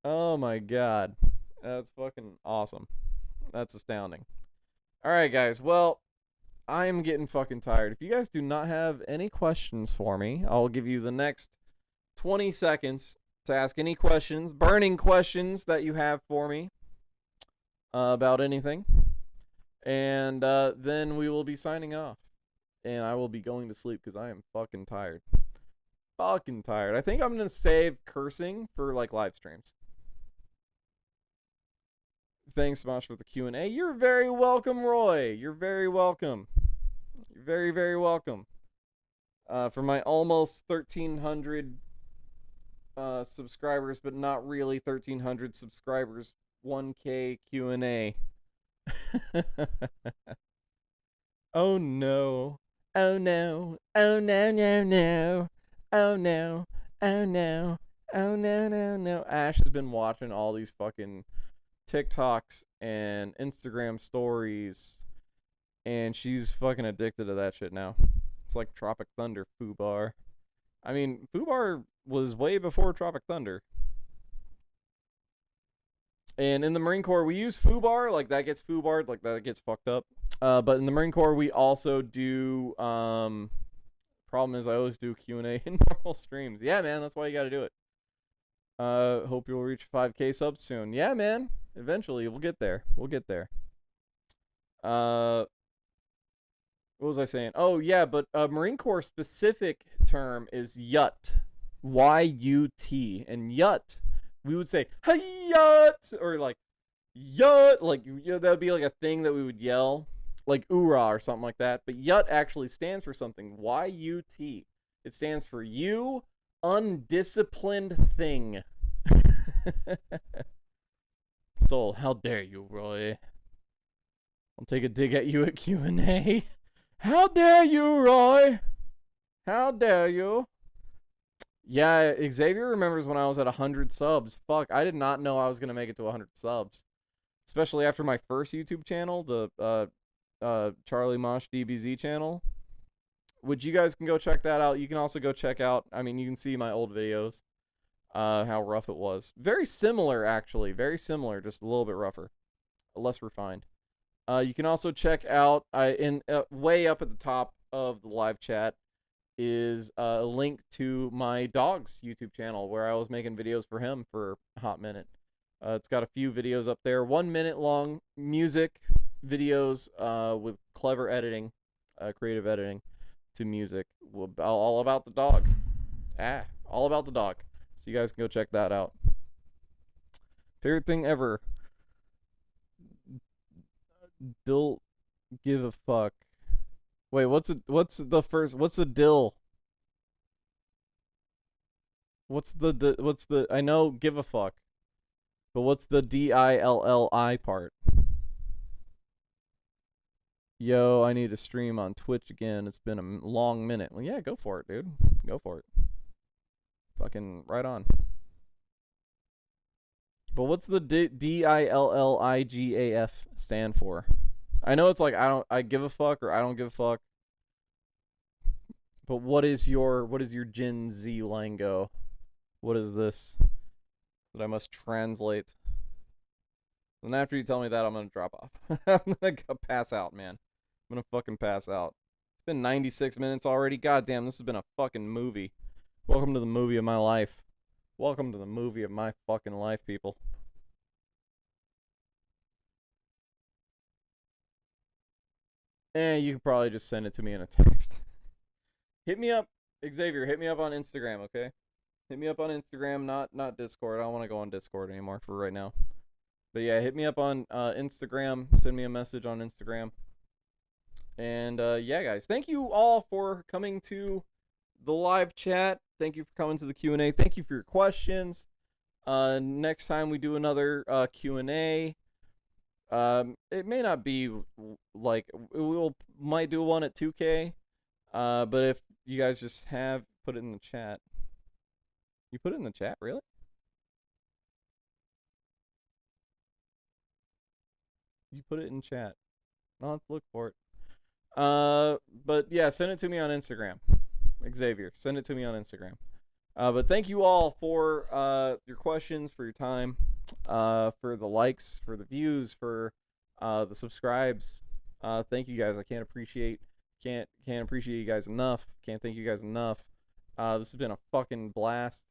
Oh my god. That's fucking awesome. That's astounding. Alright, guys. Well, I am getting fucking tired. If you guys do not have any questions for me, I'll give you the next 20 seconds to ask any questions, burning questions that you have for me about anything. And then we will be signing off. And I will be going to sleep because I am fucking tired. Fucking tired. I think I'm going to save cursing for like live streams. Thanks, Mosh, for the Q&A. You're very welcome, Roy. You're very welcome. You're very, very welcome. For my almost 1,300 subscribers, but not really 1,300 subscribers, 1K Q&A. Oh no. Oh no. Oh no, no, no. Oh no. Oh no. Oh no, no, no. Ash has been watching all these fucking TikToks and Instagram stories, and she's fucking addicted to that shit now. It's like Tropic Thunder Fubar. I mean, Fubar was way before Tropic Thunder. And in the Marine Corps, we use Fubar, like that gets Fubarred, like that gets fucked up. But in the Marine Corps, we also do. Problem is, I always do Q&A in normal streams. Yeah, man, that's why you got to do it. Hope you'll reach 5K subs soon. Yeah, man. Eventually, we'll get there. We'll get there. What was I saying? Oh, yeah, but Marine Corps specific term is YUT. Y-U-T. And YUT, we would say, hey, YUT! Or like, YUT! Like, that would be like a thing that we would yell. Like, oorah or something like that. But YUT actually stands for something. Y-U-T. It stands for you undisciplined thing. Soul, how dare you, Roy? I'll take a dig at you at Q&A. How dare you, Roy? How dare you? Yeah, Xavier remembers when I was at 100 subs. Fuck, I did not know I was going to make it to 100 subs. Especially after my first YouTube channel, the CharizardMosh DBZ channel. Which you guys can go check that out. You can also go check out, I mean, you can see my old videos. How rough it was. Very similar, actually. Very similar, just a little bit rougher. Less refined. You can also check out, way up at the top of the live chat is a link to my dog's YouTube channel where I was making videos for him for a hot minute. It's got a few videos up there. 1 minute long music videos with clever editing, creative editing to music. All about the dog. All about the dog. So you guys can go check that out. Favorite thing ever. Dill give a fuck. Wait, what's the dill? What's the I know give a fuck. But what's the DILLI part? Yo, I need to stream on Twitch again. It's been a long minute. Well, yeah, go for it, dude. Go for it. Fucking right on. But what's the DILLIGAF stand for? I know it's like I give a fuck or I don't give a fuck. But what is your Gen Z lingo? What is this that I must translate? And after you tell me that, I'm gonna drop off. I'm gonna pass out, man. I'm gonna fucking pass out. It's been 96 minutes already. Goddamn, this has been a fucking movie. Welcome to the movie of my life. Welcome to the movie of my fucking life, people. You can probably just send it to me in a text. Hit me up, Xavier. Hit me up on Instagram, okay? Hit me up on Instagram, not Discord. I don't want to go on Discord anymore for right now. But yeah, hit me up on Instagram. Send me a message on Instagram. And yeah, guys, thank you all for coming to the live chat. Thank you for coming to the Q&A. Thank you for your questions. Next time we do another Q&A, it may not be like might do one at 2K. But if you guys just put it in the chat. You put it in the chat, really? You put it in chat. I'll have to look for it. But yeah, send it to me on Instagram. Xavier, send it to me on Instagram. But thank you all for your questions, for your time, for the likes, for the views, for the subscribes. Thank you guys. I can't appreciate you guys enough. Can't thank you guys enough. This has been a fucking blast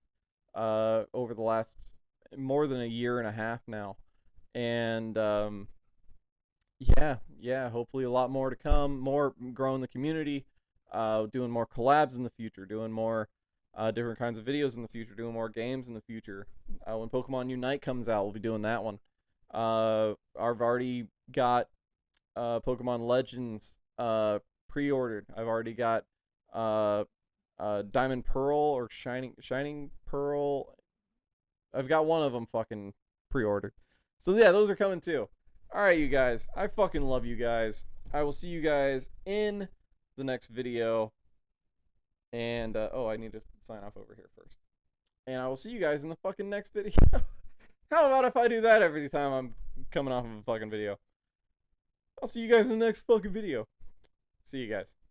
over the last more than a year and a half now, and yeah, hopefully a lot more to come, more growing the community, doing more collabs in the future, doing more different kinds of videos in the future, doing more games in the future. When Pokemon Unite comes out, we'll be doing that one. I've already got Pokemon Legends pre-ordered. I've already got Diamond Pearl or Shining Pearl. I've got one of them fucking pre-ordered. So yeah, those are coming too. Alright, you guys. I fucking love you guys. I will see you guys in the next video. And, oh, I need to sign off over here first. And I will see you guys in the fucking next video. How about if I do that every time I'm coming off of a fucking video? I'll see you guys in the next fucking video. See you guys.